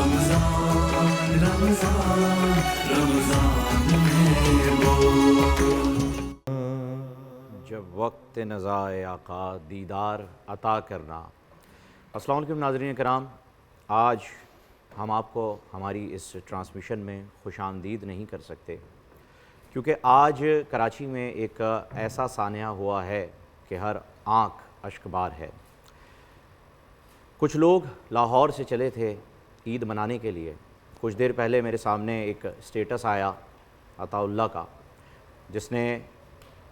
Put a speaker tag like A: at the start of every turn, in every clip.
A: رمضان رمضان رمضان ہے وہ
B: جب وقت نزائے آقا دیدار عطا کرنا۔ السلام علیکم ناظرین کرام، آج ہم آپ کو ہماری اس ٹرانسمیشن میں خوش آمدید نہیں کر سکتے کیونکہ آج کراچی میں ایک ایسا سانحہ ہوا ہے کہ ہر آنکھ اشک بار ہے۔ کچھ لوگ لاہور سے چلے تھے عید منانے کے لیے۔ کچھ دیر پہلے میرے سامنے ایک اسٹیٹس آیا عطا اللہ کا، جس نے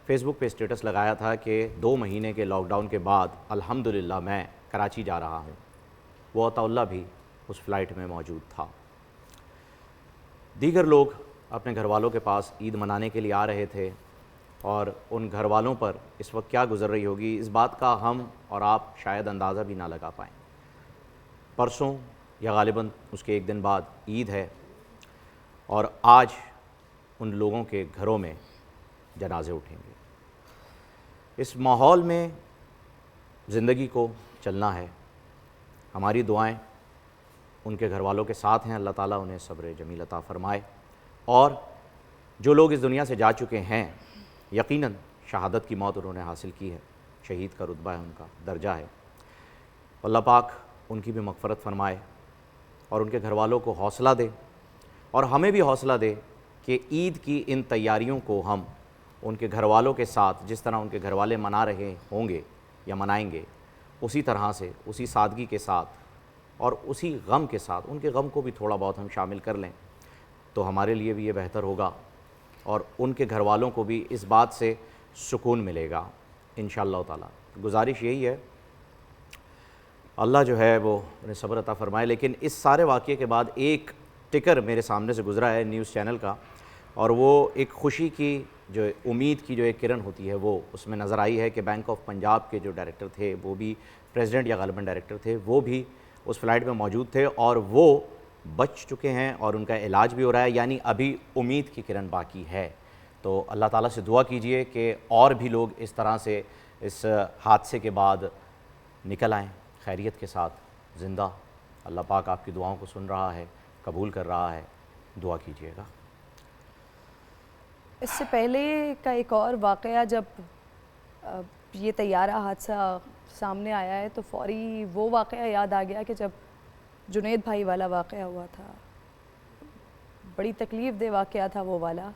B: فیس بک پہ اسٹیٹس لگایا تھا کہ 2 مہینے کے لاک ڈاؤن کے بعد الحمدللہ میں کراچی جا رہا ہوں۔ وہ عطا اللہ بھی اس فلائٹ میں موجود تھا۔ دیگر لوگ اپنے گھر والوں کے پاس عید منانے کے لیے آ رہے تھے، اور ان گھر والوں پر اس وقت کیا گزر رہی ہوگی اس بات کا ہم اور آپ شاید اندازہ بھی نہ لگا پائیں۔ پرسوں یا غالباً اس کے 1 دن بعد عید ہے، اور آج ان لوگوں کے گھروں میں جنازے اٹھیں گے۔ اس ماحول میں زندگی کو چلنا ہے۔ ہماری دعائیں ان کے گھر والوں کے ساتھ ہیں، اللہ تعالیٰ انہیں صبر جمیل عطا فرمائے، اور جو لوگ اس دنیا سے جا چکے ہیں یقیناً شہادت کی موت انہوں نے حاصل کی ہے، شہید کا رتبہ ہے، ان کا درجہ ہے۔ اللہ پاک ان کی بھی مغفرت فرمائے اور ان کے گھر والوں کو حوصلہ دے، اور ہمیں بھی حوصلہ دے کہ عید کی ان تیاریوں کو ہم ان کے گھر والوں کے ساتھ جس طرح ان کے گھر والے منا رہے ہوں گے یا منائیں گے، اسی طرح سے، اسی سادگی کے ساتھ اور اسی غم کے ساتھ ان کے غم کو بھی تھوڑا بہت ہم شامل کر لیں تو ہمارے لیے بھی یہ بہتر ہوگا، اور ان کے گھر والوں کو بھی اس بات سے سکون ملے گا انشاءاللہ تعالی۔ گزارش یہی ہے، اللہ جو ہے وہ انہیں صبر عطا فرمائے۔ لیکن اس سارے واقعے کے بعد ایک ٹکر میرے سامنے سے گزرا ہے نیوز چینل کا، اور وہ ایک خوشی کی جو امید کی جو ایک کرن ہوتی ہے وہ اس میں نظر آئی ہے کہ بینک آف پنجاب کے جو ڈائریکٹر تھے، وہ بھی پریزیڈنٹ یا غالباً ڈائریکٹر تھے، وہ بھی اس فلائٹ میں موجود تھے اور وہ بچ چکے ہیں اور ان کا علاج بھی ہو رہا ہے، یعنی ابھی امید کی کرن باقی ہے۔ تو اللہ تعالیٰ سے دعا کیجئے کہ اور بھی لوگ اس طرح سے اس حادثے کے بعد نکل آئیں خیریت کے ساتھ زندہ۔ اللہ پاک آپ کی دعاؤں کو سن رہا ہے، قبول کر رہا ہے، دعا کیجئے گا۔
C: اس سے پہلے کا ایک اور واقعہ، جب یہ طیارہ حادثہ سامنے آیا ہے تو فوری وہ واقعہ یاد آ گیا کہ جب جنید بھائی والا واقعہ ہوا تھا، بڑی تکلیف دہ واقعہ تھا وہ والا۔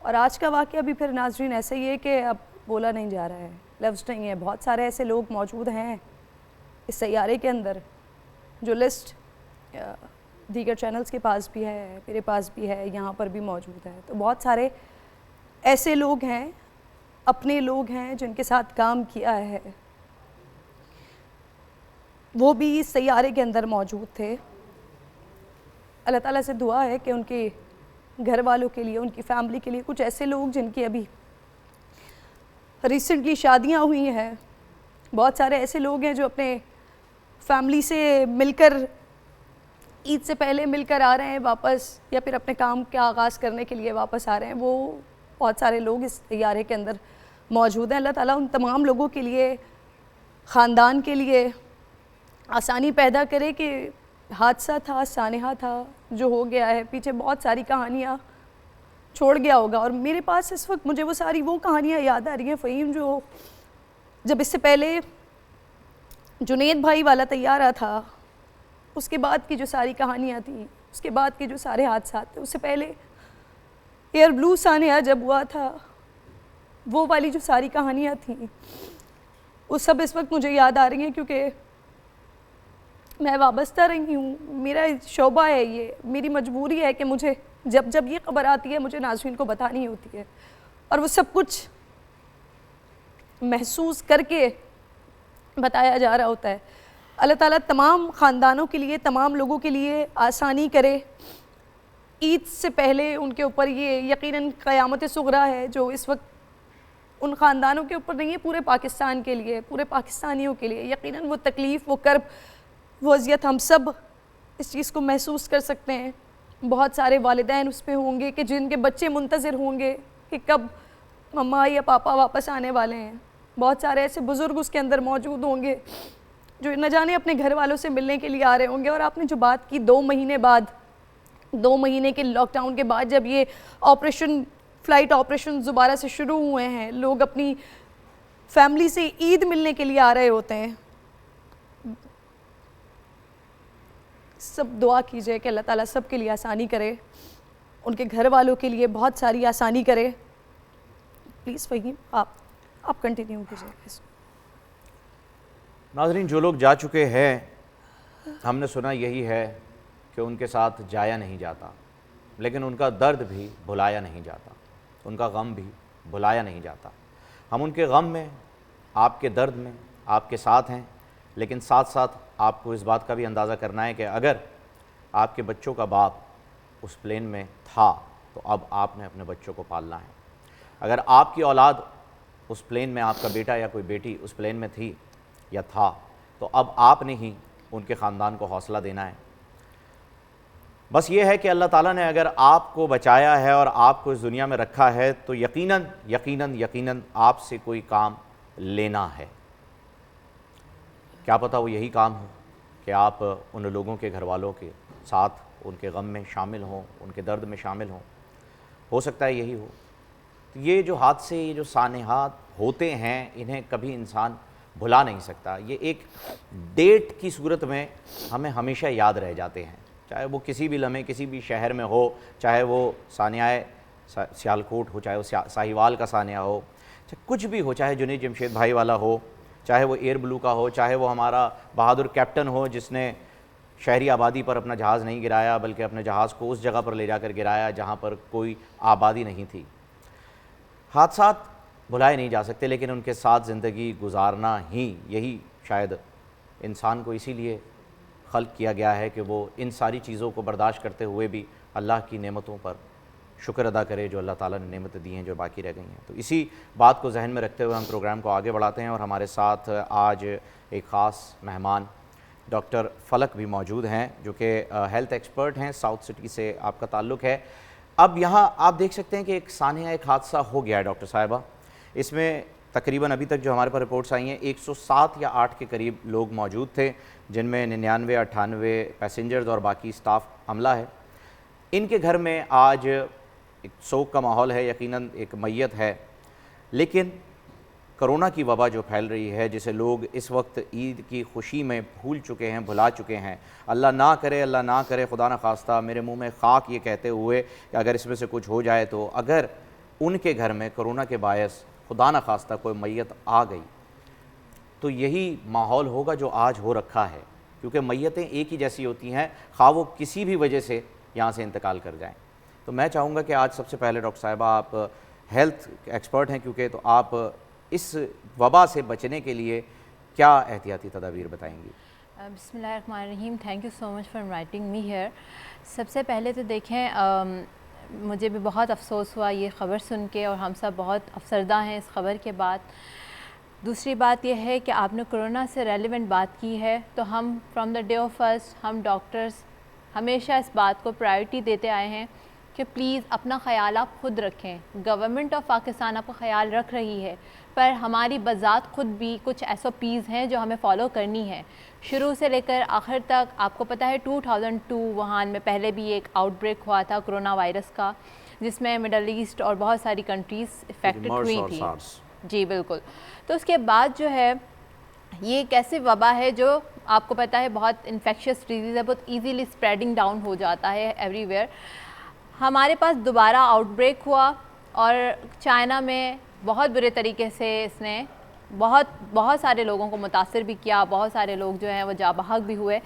C: اور آج کا واقعہ بھی پھر ناظرین ایسے ہی ہے کہ اب بولا نہیں جا رہا ہے، لفظ نہیں ہے۔ بہت سارے ایسے لوگ موجود ہیں اس سیارے کے اندر جو لسٹ دیگر چینلز کے پاس بھی ہے، میرے پاس بھی ہے، یہاں پر بھی موجود ہے۔ تو بہت سارے ایسے لوگ ہیں، اپنے لوگ ہیں جن کے ساتھ کام کیا ہے، وہ بھی اس سیارے کے اندر موجود تھے۔ اللہ تعالیٰ سے دعا ہے کہ ان کے گھر والوں کے لیے، ان کی فیملی کے لیے، کچھ ایسے لوگ جن کی ابھی ریسنٹلی شادیاں ہوئی ہیں، بہت سارے ایسے لوگ ہیں جو اپنے فیملی سے مل کر عید سے پہلے مل کر آ رہے ہیں واپس، یا پھر اپنے کام کا آغاز کرنے کے لیے واپس آ رہے ہیں، وہ بہت سارے لوگ اس طیارے کے اندر موجود ہیں۔ اللہ تعالیٰ ان تمام لوگوں کے لیے، خاندان کے لیے آسانی پیدا کرے کہ حادثہ تھا، سانحہ تھا جو ہو گیا ہے، پیچھے بہت ساری کہانیاں چھوڑ گیا ہوگا۔ اور میرے پاس اس وقت مجھے وہ کہانیاں یاد آ رہی ہیں فہیم، جو جب اس سے پہلے جنید بھائی والا طیارہ تھا، اس کے بعد کی جو ساری کہانیاں تھیں، اس کے بعد کے جو سارے حادثات تھے، اس سے پہلے ایئر بلو سانحہ جب ہوا تھا، وہ والی جو ساری کہانیاں تھیں، وہ سب اس وقت مجھے یاد آ رہی ہیں، کیونکہ میں وابستہ رہی ہوں، میرا شعبہ ہے، یہ میری مجبوری ہے کہ مجھے جب یہ خبر آتی ہے مجھے ناظرین کو بتانی ہوتی ہے، اور وہ سب کچھ محسوس کر کے بتایا جا رہا ہوتا ہے۔ اللہ تعالیٰ تمام خاندانوں کے لیے، تمام لوگوں کے لیے آسانی کرے۔ عید سے پہلے ان کے اوپر یہ یقیناً قیامت صغریٰ ہے جو اس وقت ان خاندانوں کے اوپر نہیں ہے، پورے پاکستان کے لیے، پورے پاکستانیوں کے لیے یقیناً وہ تکلیف، وہ کرب، وہ اذیت ہم سب اس چیز کو محسوس کر سکتے ہیں۔ بہت سارے والدین اس پہ ہوں گے کہ جن کے بچے منتظر ہوں گے کہ کب مما یا پاپا واپس آنے والے ہیں۔ بہت سارے ایسے بزرگ اس کے اندر موجود ہوں گے جو نہ جانے اپنے گھر والوں سے ملنے کے لیے آ رہے ہوں گے. اور آپ نے جو بات کی 2 مہینے بعد، 2 مہینے کے لاک ڈاؤن کے بعد جب یہ فلائٹ آپریشن دوبارہ سے شروع ہوئے ہیں، لوگ اپنی فیملی سے عید ملنے کے لیے آ رہے ہوتے ہیں، سب دعا کیجئے کہ اللہ تعالیٰ سب کے لیے آسانی کرے، ان کے گھر والوں کے لیے بہت ساری آسانی کرے. پلیز فہیم آپ کنٹینیو کیجئے.
B: ناظرین، جو لوگ جا چکے ہیں، ہم نے سنا یہی ہے کہ ان کے ساتھ جایا نہیں جاتا، لیکن ان کا درد بھی بھلایا نہیں جاتا، ان کا غم بھی بھلایا نہیں جاتا. ہم ان کے غم میں، آپ کے درد میں آپ کے ساتھ ہیں، لیکن ساتھ ساتھ آپ کو اس بات کا بھی اندازہ کرنا ہے کہ اگر آپ کے بچوں کا باپ اس پلین میں تھا تو اب آپ نے اپنے بچوں کو پالنا ہے. اگر آپ کی اولاد اس پلین میں، آپ کا بیٹا یا کوئی بیٹی اس پلین میں تھی یا تھا، تو اب آپ نے ہی ان کے خاندان کو حوصلہ دینا ہے. بس یہ ہے کہ اللہ تعالیٰ نے اگر آپ کو بچایا ہے اور آپ کو اس دنیا میں رکھا ہے تو یقیناً یقیناً یقیناً آپ سے کوئی کام لینا ہے. کیا پتہ وہ یہی کام ہو کہ آپ ان لوگوں کے گھر والوں کے ساتھ ان کے غم میں شامل ہوں، ان کے درد میں شامل ہوں. ہو سکتا ہے یہی ہو. یہ جو حادثے، یہ جو سانحات ہوتے ہیں، انہیں کبھی انسان بھلا نہیں سکتا. یہ ایک ڈیٹ کی صورت میں ہمیں ہمیشہ یاد رہ جاتے ہیں، چاہے وہ کسی بھی لمحے کسی بھی شہر میں ہو، چاہے وہ سانحۂ سیالکوٹ ہو، چاہے وہ ساہیوال کا سانحہ ہو، چاہے کچھ بھی ہو، چاہے جنید جمشید بھائی والا ہو، چاہے وہ ایئر بلو کا ہو، چاہے وہ ہمارا بہادر کیپٹن ہو جس نے شہری آبادی پر اپنا جہاز نہیں گرایا بلکہ اپنے جہاز کو اس جگہ پر لے جا کر گرایا جہاں پر کوئی آبادی نہیں تھی. حادثات بھلائے نہیں جا سکتے، لیکن ان کے ساتھ زندگی گزارنا ہی، یہی شاید انسان کو اسی لیے خلق کیا گیا ہے کہ وہ ان ساری چیزوں کو برداشت کرتے ہوئے بھی اللہ کی نعمتوں پر شکر ادا کرے جو اللہ تعالیٰ نے نعمتیں دی ہیں جو باقی رہ گئی ہیں. تو اسی بات کو ذہن میں رکھتے ہوئے ہم پروگرام کو آگے بڑھاتے ہیں اور ہمارے ساتھ آج ایک خاص مہمان ڈاکٹر فلک بھی موجود ہیں جو کہ ہیلتھ ایکسپرٹ ہیں. ساؤتھ سٹی سے آپ کا تعلق ہے. اب یہاں آپ دیکھ سکتے ہیں کہ ایک سانحہ، ایک حادثہ ہو گیا ہے ڈاکٹر صاحبہ. اس میں تقریباً ابھی تک جو ہمارے پاس رپورٹس آئی ہیں 107 یا 8 کے قریب لوگ موجود تھے، جن میں 99 98 پیسنجرز اور باقی سٹاف عملہ ہے. ان کے گھر میں آج ایک سوگ کا ماحول ہے، یقیناً ایک میت ہے، لیکن کرونا کی وبا جو پھیل رہی ہے جسے لوگ اس وقت عید کی خوشی میں بھول چکے ہیں، بھلا چکے ہیں. اللہ نہ کرے، اللہ نہ کرے، خدا نہ خواستہ میرے منہ میں خاک یہ کہتے ہوئے کہ اگر اس میں سے کچھ ہو جائے تو اگر ان کے گھر میں کرونا کے باعث خدا نہ خواستہ کوئی میت آ گئی تو یہی ماحول ہوگا جو آج ہو رکھا ہے، کیونکہ میتیں ایک ہی جیسی ہوتی ہیں خواہ وہ کسی بھی وجہ سے یہاں سے انتقال کر جائیں. تو میں چاہوں گا کہ آج سب سے پہلے ڈاکٹر صاحبہ آپ ہیلتھ ایکسپرٹ ہیں کیونکہ، تو آپ اس وبا سے بچنے کے لیے کیا احتیاطی تدابیر بتائیں گی؟
D: بسم اللہ الرحمن الرحیم. Thank you so much for inviting me here. سب سے پہلے تو دیکھیں، مجھے بھی بہت افسوس ہوا یہ خبر سن کے اور ہم سب بہت افسردہ ہیں اس خبر کے بعد. دوسری بات یہ ہے کہ آپ نے کرونا سے ریلیونٹ بات کی ہے تو ہم from the day of first ہم ڈاکٹرز ہمیشہ اس بات کو پرائرٹی دیتے آئے ہیں کہ پلیز اپنا خیال آپ خود رکھیں. گورنمنٹ آف پاکستان آپ کا خیال رکھ رہی ہے پر ہماری بذات خود بھی کچھ SOPs ہیں جو ہمیں فالو کرنی ہے. شروع سے لے کر آخر تک آپ کو پتہ ہے 2002 وہان میں پہلے بھی ایک آؤٹ بریک ہوا تھا کرونا وائرس کا جس میں مڈل ایسٹ اور بہت ساری کنٹریز افیکٹڈ ہوئی تھی. جی بالکل. تو اس کے بعد جو ہے یہ ایک ایسی وبا ہے جو آپ کو پتہ ہے بہت انفیکشس ڈیزیز ہے، بہت ایزیلی اسپریڈنگ ڈاؤن ہو جاتا ہے ایوری ویئر. ہمارے پاس دوبارہ آؤٹ بریک ہوا اور چائنا میں بہت برے طریقے سے اس نے بہت سارے لوگوں کو متاثر بھی کیا، بہت سارے لوگ جو ہیں وہ جاں بحق بھی ہوئے.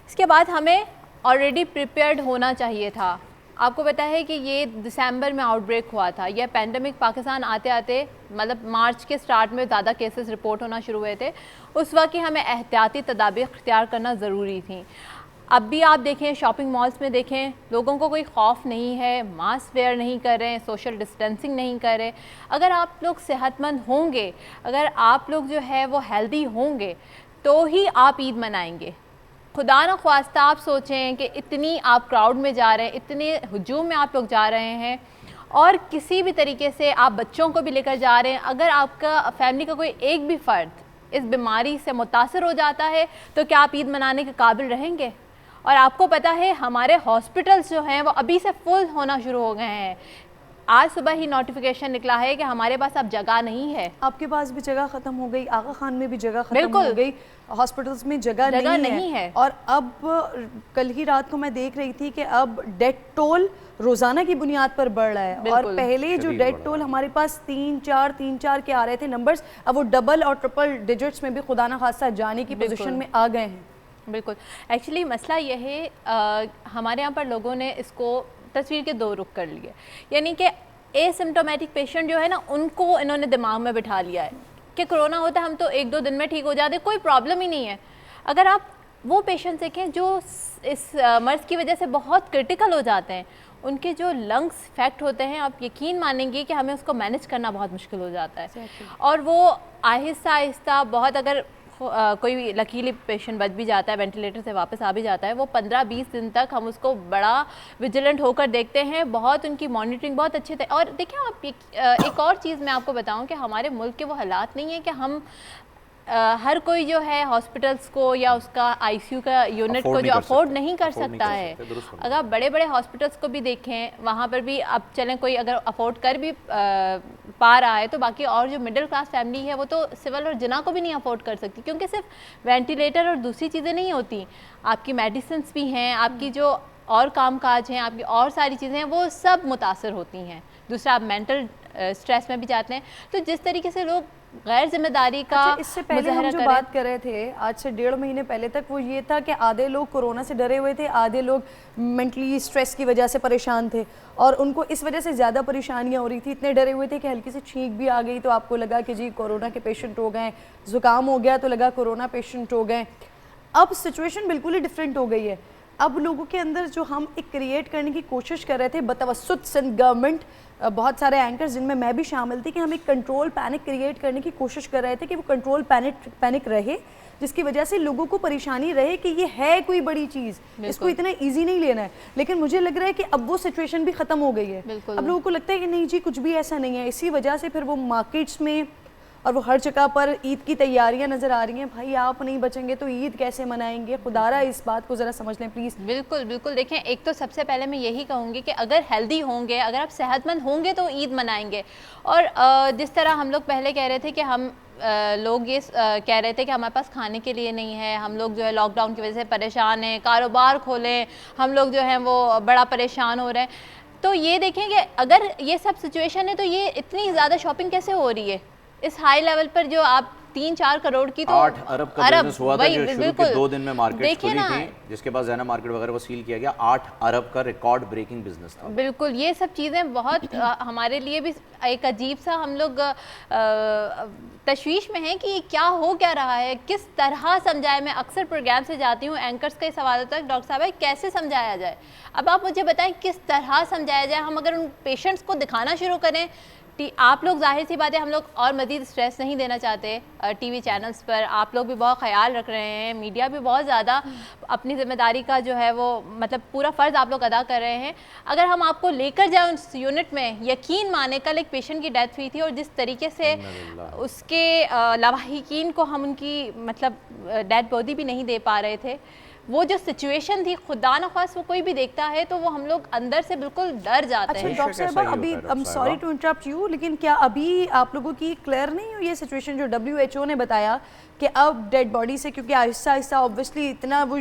D: اس کے بعد ہمیں آلریڈی پریپیئرڈ ہونا چاہیے تھا. آپ کو پتہ ہے کہ یہ دسمبر میں آؤٹ بریک ہوا تھا. یہ پینڈیمک پاکستان آتے آتے مطلب مارچ کے سٹارٹ میں زیادہ کیسز رپورٹ ہونا شروع ہوئے تھے. اس وقت ہی ہمیں احتیاطی تدابیر اختیار کرنا ضروری تھیں. اب بھی آپ دیکھیں شاپنگ مالز میں دیکھیں لوگوں کو کوئی خوف نہیں ہے، ماسک ویئر نہیں کر رہے ہیں، سوشل ڈسٹینسنگ نہیں کر رہے. اگر آپ لوگ صحت مند ہوں گے، اگر آپ لوگ جو ہے وہ ہیلدی ہوں گے تو ہی آپ عید منائیں گے. خدا نہ خواستہ آپ سوچیں کہ اتنی آپ کراؤڈ میں جا رہے ہیں، اتنے ہجوم میں آپ لوگ جا رہے ہیں اور کسی بھی طریقے سے آپ بچوں کو بھی لے کر جا رہے ہیں. اگر آپ کا فیملی کا کوئی ایک بھی فرد اس بیماری سے متاثر ہو جاتا ہے تو کیا آپ عید منانے کے قابل رہیں گے؟ اور آپ کو پتہ ہے ہمارے ہاسپٹلس جو ہیں وہ ابھی سے فل ہونا شروع ہو گئے ہیں. آج صبح ہی نوٹیفیکیشن نکلا ہے کہ ہمارے پاس اب جگہ نہیں ہے.
C: آپ کے پاس بھی جگہ ختم ہو گئی, آغا خان میں بھی جگہ ختم ہو گئی, ہاسپٹلس میں جگہ نہیں ہے. اور اب کل ہی رات کو میں دیکھ رہی تھی کہ اب ڈیتھ ٹول روزانہ کی بنیاد پر بڑھ رہا ہے, اور پہلے جو ڈیتھ ٹول ہمارے پاس 3-4 کے آ رہے تھے نمبرز, اب وہ ڈبل اور ٹرپل ڈیجٹس میں بھی خدا نہ خواستہ جانے کی پوزیشن میں آ گئے ہیں.
D: بالکل. ایکچولی مسئلہ یہ ہے ہمارے یہاں پر لوگوں نے اس کو تصویر کے دو رخ کر لیے, یعنی کہ اے سمٹومیٹک پیشنٹ جو ہے نا ان کو انہوں نے دماغ میں بٹھا لیا ہے کہ کرونا ہوتا ہے ہم تو 1-2 دن میں ٹھیک ہو جاتے, کوئی پرابلم ہی نہیں ہے. اگر آپ وہ پیشنٹ دیکھیں جو اس مرض کی وجہ سے بہت کرٹیکل ہو جاتے ہیں, ان کے جو لنگس افیکٹ ہوتے ہیں, آپ یقین مانیں گے کہ ہمیں اس کو مینیج کرنا بہت مشکل ہو جاتا ہے. اور وہ آہستہ آہستہ بہت, اگر کوئی لکیلی پیشنٹ بچ بھی جاتا ہے, وینٹیلیٹر سے واپس آ بھی جاتا ہے, وہ 15-20 دن تک ہم اس کو بڑا ویجیلنٹ ہو کر دیکھتے ہیں, بہت ان کی مانیٹرنگ بہت اچھے تھے. اور دیکھیں آپ ایک اور چیز میں آپ کو بتاؤں کہ ہمارے ملک کے وہ حالات نہیں ہیں کہ ہم ہر کوئی جو ہے ہاسپٹلس کو یا اس کا آئی سی یو کا یونٹ کو جو افورڈ نہیں کر سکتا ہے. اگر آپ بڑے بڑے ہاسپٹلس کو بھی دیکھیں, وہاں پر بھی اب چلیں کوئی اگر افورڈ کر بھی پا رہا ہے تو باقی اور جو مڈل کلاس فیملی ہے وہ تو سول اور جنا کو بھی نہیں افورڈ کر سکتی, کیونکہ صرف وینٹیلیٹر اور دوسری چیزیں نہیں ہوتی, آپ کی میڈیسنس بھی ہیں, آپ کی جو اور کام کاج ہیں, آپ کی اور ساری چیزیں ہیں, وہ سب متاثر ہوتی ہیں. دوسرا آپ مینٹل اسٹریس میں بھی جاتے ہیں. تو جس طریقے سے لوگ غیر ذمہ داری کا
C: اس سے پہلے ہم جو بات کر رہے تھے آج سے 1.5 مہینے پہلے تک, وہ یہ تھا کہ آدھے لوگ کورونا سے ڈرے ہوئے تھے, آدھے لوگ مینٹلی اسٹریس کی وجہ سے پریشان تھے, اور ان کو اس وجہ سے زیادہ پریشانیاں ہو رہی تھی. اتنے ڈرے ہوئے تھے کہ ہلکی سی چھینک بھی آ گئی تو آپ کو لگا کہ جی کورونا کے پیشنٹ ہو گئے, زکام ہو گیا تو لگا کورونا پیشنٹ ہو گئے. اب سچویشن بالکل ہی ڈفرینٹ ہو گئی ہے. اب لوگوں کے اندر جو ہم ایک کریٹ کرنے کی کوشش کر رہے تھے بتوسط سندھ گورنمنٹ, بہت سارے اینکرز جن میں میں بھی شامل تھی, کہ ہم ایک کنٹرول پینک کریٹ کرنے کی کوشش کر رہے تھے کہ وہ کنٹرول پینک رہے, جس کی وجہ سے لوگوں کو پریشانی رہے کہ یہ ہے کوئی بڑی چیز, اس کو اتنا ایزی نہیں لینا ہے. لیکن مجھے لگ رہا ہے کہ اب وہ سچویشن بھی ختم ہو گئی ہے. اب لوگوں کو لگتا ہے کہ نہیں جی کچھ بھی ایسا نہیں ہے. اسی وجہ سے پھر وہ مارکیٹس میں اور وہ ہر جگہ پر عید کی تیاریاں نظر آ رہی ہیں. بھائی آپ نہیں بچیں گے تو عید کیسے منائیں گے؟ خدا را اس بات کو ذرا سمجھ لیں پلیز.
D: بالکل بالکل. دیکھیں ایک تو سب سے پہلے میں یہی کہوں گی کہ اگر ہیلدی ہوں گے, اگر آپ صحت مند ہوں گے تو عید منائیں گے. اور جس طرح ہم لوگ پہلے کہہ رہے تھے کہ ہم لوگ یہ کہہ رہے تھے کہ ہمارے پاس کھانے کے لیے نہیں ہے, ہم لوگ جو ہے لاک ڈاؤن کی وجہ سے پریشان ہیں, کاروبار کھولیں, ہم لوگ جو ہیں وہ بڑا پریشان ہو رہے ہیں. تو یہ دیکھیں کہ اگر یہ سب سچویشن ہے تو یہ اتنی زیادہ شاپنگ کیسے ہو رہی ہے اس ہائی لیول پر, جو آپ 3-4 کروڑ کی تو
B: 8 ارب کا بزنس ہوا تھا جو شروع کے 2 دن میں مارکیٹ کھلی تھی, جس کے بعد زینہ مارکیٹ وغیرہ کو سیل کیا گیا. 8 ارب کا ریکارڈ بریکنگ بزنس تھا.
D: بالکل. یہ سب چیزیں بہت ہمارے لیے بھی ایک عجیب سا, ہم لوگ تشویش میں ہیں کہ یہ کیا ہو کیا رہا ہے, کس طرح سمجھائے. میں اکثر پروگرام سے جاتی ہوں اینکرز کے سوالوں تک, ڈاکٹر صاحب کیسے سمجھایا جائے؟ اب آپ مجھے بتائیں کس طرح سمجھایا جائے. ہم اگر ان پیشنٹس کو دکھانا شروع کریں, آپ لوگ ظاہر سی بات ہے ہم لوگ اور مزید اسٹریس نہیں دینا چاہتے ٹی وی چینلز پر, آپ لوگ بھی بہت خیال رکھ رہے ہیں, میڈیا بھی بہت زیادہ اپنی ذمہ داری کا جو ہے وہ مطلب پورا فرض آپ لوگ ادا کر رہے ہیں. اگر ہم آپ کو لے کر جائیں اس یونٹ میں, یقین مانے کل ایک پیشنٹ کی ڈیتھ ہوئی تھی, اور جس طریقے سے اس کے لواحقین کو ہم ان کی مطلب ڈیڈ باڈی بھی نہیں دے پا رہے تھے, وہ جو سچویشن تھی خدا نخواست وہ کوئی بھی دیکھتا ہے تو وہ ہم لوگ اندر سے بالکل ڈر جاتے ہیں.
C: ڈاکٹر صاحبہ ابھی I'm sorry to interrupt you, لیکن کیا ابھی آپ لوگوں کی کلیئر نہیں ہوئی یہ سچویشن جو WHO نے بتایا کہ اب ڈیڈ باڈی سے, کیونکہ آہستہ آہستہ اوبویسلی اتنا وہ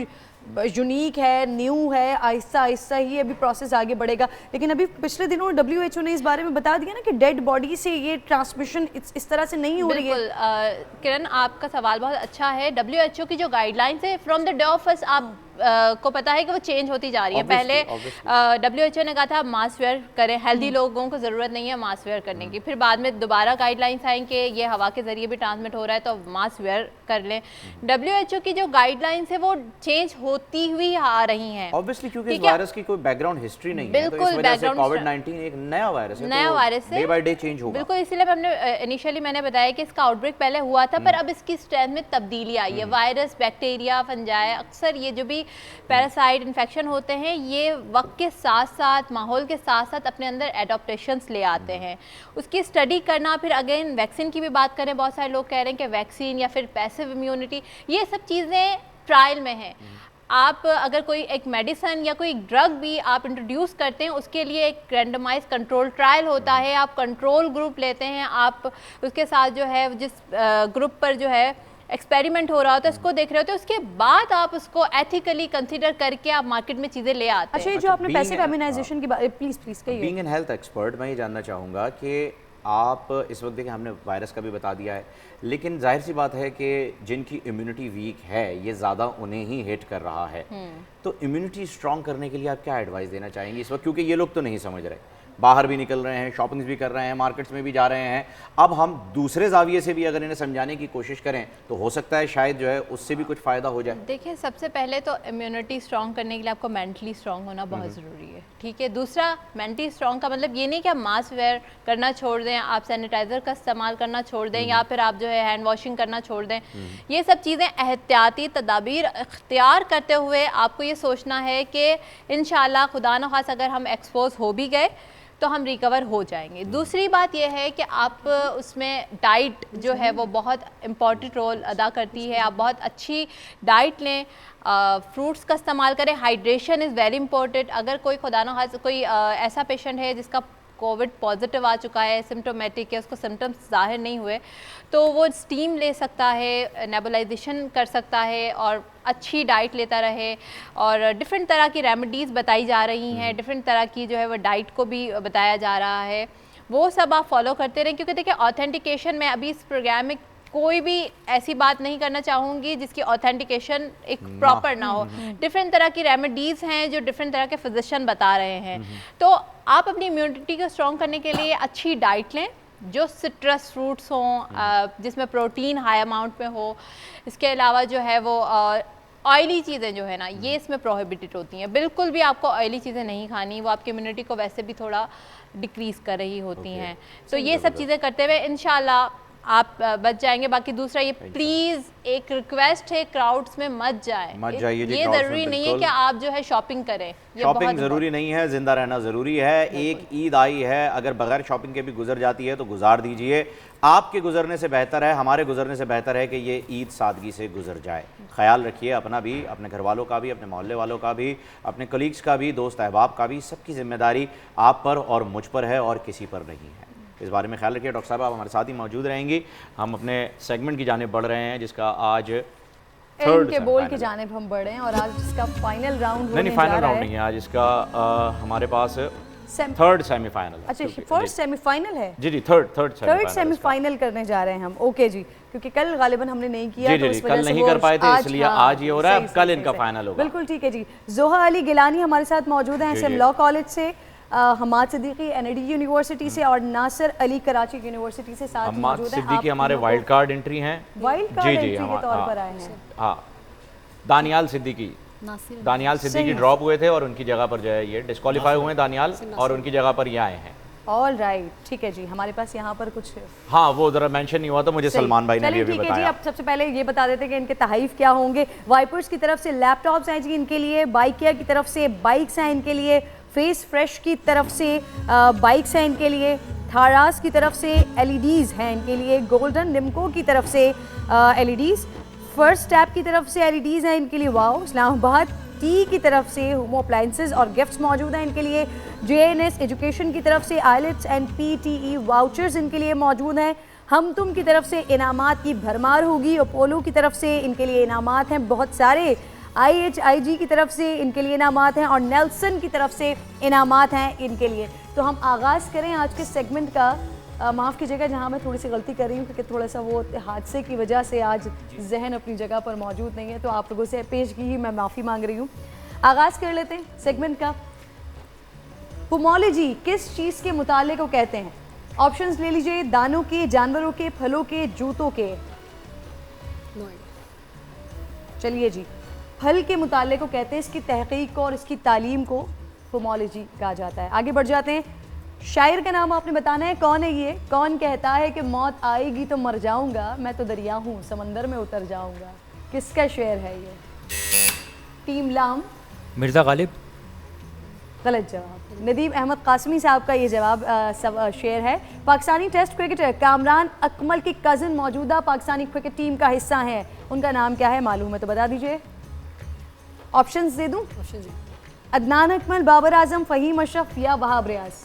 C: یونیک ہے, نیو ہے, آہستہ آہستہ ہی ابھی پروسیس آگے بڑھے گا, لیکن ابھی پچھلے دنوں WHO نے اس بارے میں بتا دیا نا کہ ڈیڈ باڈی سے یہ ٹرانسمیشن اس طرح سے نہیں ہو رہی ہے.
D: بالکل کرن, آپ کا سوال بہت اچھا ہے. WHO کی جو گائیڈ لائنس ہے from the day of first, آپ کو پتا ہے کہ وہ چینج ہوتی جا رہی ہے. پہلے WHO نے کہا تھا ماسک ویئر کریں, ہیلدی لوگوں کو ضرورت نہیں ہے ماسک ویئر کرنے کی. پھر بعد میں دوبارہ گائیڈ لائنس آئیں کہ یہ ہوا کے ذریعے بھی ٹرانسمٹ ہو رہا ہے تو ماسک ویئر کر لیں. WHO کی جو گائیڈ لائنس ہے وہ چینج ہوتی ہوئی آ رہی ہیں.
B: obviously کیونکہ اس وائرس کی کوئی بیک گراؤنڈ ہسٹری نہیں ہے, تو اس وجہ سے کووڈ-19 ایک نیا وائرس ہے,
D: نیا وائرس ہے,
B: ڈے بائی ڈے چینج ہوگا.
D: بالکل. اسی لیے ہم نے انیشلی میں نے بتایا کہ اس کا آؤٹ بریک پہلے ہوا تھا, پر اب اس کی اسٹرینتھ میں تبدیلی آئی ہے. وائرس, بیکٹیریا, فنجائے, اکثر یہ جو بھی پیراسائٹ انفیکشن ہوتے ہیں یہ وقت کے ساتھ ساتھ ماحول کے ساتھ ساتھ اپنے اندر ایڈاپٹیشنس لے آتے ہیں. اس کی اسٹڈی کرنا, پھر اگین ویکسین کی بھی بات کریں, بہت سارے لوگ کہہ رہے ہیں کہ ویکسین یا پھر پیسو امیونٹی, یہ سب چیزیں ٹرائل میں ہیں. آپ اگر کوئی ایک میڈیسن یا کوئی ڈرگ بھی آپ انٹروڈیوس کرتے ہیں, اس کے لیے ایک رینڈمائز کنٹرول ٹرائل ہوتا ہے. آپ کنٹرول گروپ لیتے ہیں, آپ اس کے ساتھ جو ہے جس گروپ پر جو ہے ایکسپیریمنٹ ہو رہا ہوتا ہے اس کو دیکھ رہے ہوتے ہیں, اس کے بعد آپ اس کو ایتھیکلی کنسیڈر کر کے آپ مارکیٹ میں چیزیں لے آتے ہیں.
C: اچھا, جو آپ نے پیسو امیونائزیشن کی بات, پلیز کہیے.
B: بینگ این ہیلتھ ایکسپرٹ, میں یہ جاننا چاہوں گا کہ آپ اس وقت دیکھیں ہم نے وائرس کا بھی بتا دیا ہے, لیکن ظاہر سی بات ہے کہ جن کی امیونٹی ویک ہے یہ زیادہ انہیں ہی ہٹ کر رہا ہے, تو امیونٹی اسٹرانگ کرنے کے لیے آپ کیا ایڈوائز دینا چاہیں گے اس وقت, کیونکہ یہ لوگ تو نہیں سمجھ رہے, باہر بھی نکل رہے ہیں, شاپنگز بھی کر رہے ہیں, مارکیٹس میں بھی جا رہے ہیں. اب ہم دوسرے زاویے سے بھی اگر انہیں سمجھانے کی کوشش کریں تو ہو سکتا ہے شاید جو ہے اس سے بھی کچھ فائدہ ہو جائے.
D: دیکھیں, سب سے پہلے تو امیونٹی اسٹرانگ کرنے کے لیے آپ کو مینٹلی اسٹرانگ ہونا بہت ضروری ہے, ٹھیک ہے. دوسرا, مینٹلی اسٹرانگ کا مطلب یہ نہیں کہ آپ ماسک ویئر کرنا چھوڑ دیں, آپ سینیٹائزر کا استعمال کرنا چھوڑ دیں, یا پھر آپ جو ہے ہینڈ واشنگ کرنا چھوڑ دیں. یہ سب چیزیں احتیاطی تدابیر اختیار کرتے ہوئے آپ کو یہ سوچنا ہے کہ انشاءاللہ خدا نخواستہ اگر ہم ایکسپوز ہو بھی گئے تو ہم ریکور ہو جائیں گے. دوسری بات یہ ہے کہ آپ اس میں ڈائٹ جو ہے وہ بہت امپورٹنٹ رول ادا کرتی ہے. آپ بہت اچھی ڈائٹ لیں, فروٹس کا استعمال کریں, ہائیڈریشن از ویری امپورٹنٹ. اگر کوئی خدا نخواستہ کوئی ایسا پیشنٹ ہے جس کا کووڈ پازیٹیو آ چکا ہے, سمٹومیٹک ہے, اس کو سمٹمس ظاہر نہیں ہوئے, تو وہ اسٹیم لے سکتا ہے, نیبولائزیشن کر سکتا ہے, اور اچھی ڈائٹ لیتا رہے. اور ڈفرینٹ طرح کی ریمیڈیز بتائی جا رہی ہیں, ڈفرینٹ طرح کی جو ہے وہ ڈائٹ کو بھی بتایا جا رہا ہے, وہ سب آپ فالو کرتے رہیں. کیونکہ دیکھیں, آتھینٹیکیشن میں ابھی اس پروگرام میں کوئی بھی ایسی بات نہیں کرنا چاہوں گی جس کی آتھینٹیکیشن ایک پراپر نہ ہو. ڈفرینٹ طرح کی ریمیڈیز ہیں جو ڈفرینٹ طرح کے فزیشین بتا رہے ہیں. تو آپ اپنی امیونٹی کو اسٹرانگ کرنے کے لیے اچھی ڈائٹ لیں, جو سٹرس فروٹس ہوں, جس میں پروٹین ہائی اماؤنٹ میں ہو. اس کے علاوہ جو ہے وہ آئلی چیزیں جو ہے نا, یہ اس میں پروہیبٹڈ ہوتی ہیں. بالکل بھی آپ کو آئلی چیزیں نہیں کھانی, وہ آپ کی امیونٹی کو ویسے بھی تھوڑا ڈکریز کر رہی ہوتی ہیں. تو یہ سب چیزیں کرتے ہوئے انشاءاللہ آپ بچ جائیں گے. باقی دوسرا یہ پلیز ایک ریکویسٹ ہے, کراؤڈس میں مت جائیں. یہ ضروری نہیں ہے کہ آپ جو ہے شاپنگ کریں,
B: شاپنگ ضروری نہیں ہے, زندہ رہنا ضروری ہے. ایک عید آئی ہے, اگر بغیر شاپنگ کے بھی گزر جاتی ہے تو گزار دیجئے. آپ کے گزرنے سے بہتر ہے, ہمارے گزرنے سے بہتر ہے کہ یہ عید سادگی سے گزر جائے. خیال رکھیے اپنا بھی, اپنے گھر والوں کا بھی, اپنے محلے والوں کا بھی, اپنے کلیگز کا بھی, دوست احباب کا بھی. سب کی ذمہ داری آپ پر اور مجھ پر ہے اور کسی پر نہیں ہے. اس بارے میں خیال رکھیے. ڈاکٹر صاحب آپ ہمارے ساتھ ہی موجود رہیں گی. ہم اپنے سیگمنٹ کی جانب بڑھ رہے ہیں جس کا آج
C: تھرڈ کے بول کی جانب ہم بڑھ رہے ہیں, اور آج اس کا فائنل راؤنڈ ہونے جا رہا ہے.
B: نہیں, فائنل راؤنڈ نہیں ہے آج اس کا, ہمارے پاس تھرڈ سیمی فائنل.
C: اچھا, فرسٹ سیمی فائنل ہے.
B: جی جی, تھرڈ
C: سیمی فائنل کرنے جا رہے ہیں ہم. اوکے جی, کیونکہ کل غالباً ہم نے نہیں کیا,
B: تو اس وجہ سے کل نہیں کر پائے تھے, اس لیے آج یہ ہو رہا ہے. کل ان کا فائنل ہوگا.
C: بالکل ٹھیک ہے جی. زوہا علی گیلانی ہمارے ساتھ موجود ہیں, SM لاء کالج سے, حماد صدیقی NID یونیورسٹی سے, اور ناصر علی کراچی یونیورسٹی سے ساتھ موجود ہیں.
B: حماد صدیقی ہمارے وائلڈ کارڈ انٹری ہیں.
C: وائلڈ کارڈ انٹری کے طور پر آئے ہیں.
B: ہاں, دانیال صدیقی ڈراپ ہوئے تھے اور ان کی جگہ پر جو ہے یہ ڈسکوالیفائی ہوئے ہیں دانیال, اور ان کی جگہ پر یہ آئے ہیں.
C: آل رائٹ, ٹھیک ہے جی. ہمارے پاس یہاں پر کچھ,
B: ہاں وہ ذرا مینشن نہیں ہوا تو مجھے سلمان بھائی نے بھی بتایا.
C: جی, اب سب سے پہلے یہ بتا دیتے کہ ان کے تحائف کیا ہوں گے. وائپرز کی طرف سے لیپ ٹاپس ہیں جی ان کے لیے, بائکیا کی طرف سے بائکس ہیں ان کے لیے, فیس فریش کی طرف سے بائکس ہیں ان کے لیے, تھاراس کی طرف سے LEDs ہیں ان کے لیے, گولڈن نمکو کی طرف سے LEDs, فرسٹ ٹیپ کی طرف سے LEDs ہیں ان کے لیے. واو. اسلام آباد ٹی کی طرف سے ہومو اپلائنسز اور گفٹس موجود ہیں ان کے لیے. JNS ایجوکیشن کی طرف سے IELTS اینڈ PTE واؤچرز ان کے لیے موجود ہیں. ہم تم کی طرف سے انعامات کی بھرمار ہوگی. اپولو کی طرف سے ان کے لیے انعامات ہیں بہت سارے. IHIG کی طرف سے ان کے لیے انعامات ہیں, اور نیلسن کی طرف سے انعامات ہیں ان کے لیے. تو ہم آغاز کریں آج کے سیگمنٹ کا. معاف کیجیے گا جہاں میں تھوڑی سی غلطی کر رہی ہوں, کیونکہ تھوڑا سا وہ حادثے کی وجہ سے آج ذہن اپنی جگہ پر موجود نہیں ہے, تو آپ لوگوں سے پیشگی ہی میں معافی مانگ رہی ہوں. آغاز کر لیتے ہیں سیگمنٹ کا. پومولوجی کس چیز کے مطالعے کو کہتے ہیں؟ آپشنز لے لیجئے. دانوں کے, جانوروں کے, پھلوں کے, جوتوں کے. چلیے جی, پھل کے مطالعے کو کہتے ہیں, اس کی تحقیق کو اور اس کی تعلیم کو پومولوجی کہا جاتا ہے. آگے بڑھ جاتے ہیں. شاعر کا نام آپ نے بتانا ہے. کون ہے یہ؟ کون کہتا ہے کہ موت آئے گی تو مر جاؤں گا, میں تو دریا ہوں سمندر میں اتر جاؤں گا؟ کس کا شعر ہے یہ؟ ٹیم لام.
E: مرزا غالب.
C: غلط جواب. ندیم احمد قاسمی صاحب کا یہ جواب شعر ہے. پاکستانی ٹیسٹ کرکٹر کامران اکمل کی کزن موجودہ پاکستانی کرکٹ ٹیم کا حصہ ہیں, ان کا نام کیا ہے؟ معلوم ہے تو بتا دیجئے. آپشنز دے دوں؟ عدنان اکمل, بابر اعظم, فہیم اشرف یا وہاب ریاض؟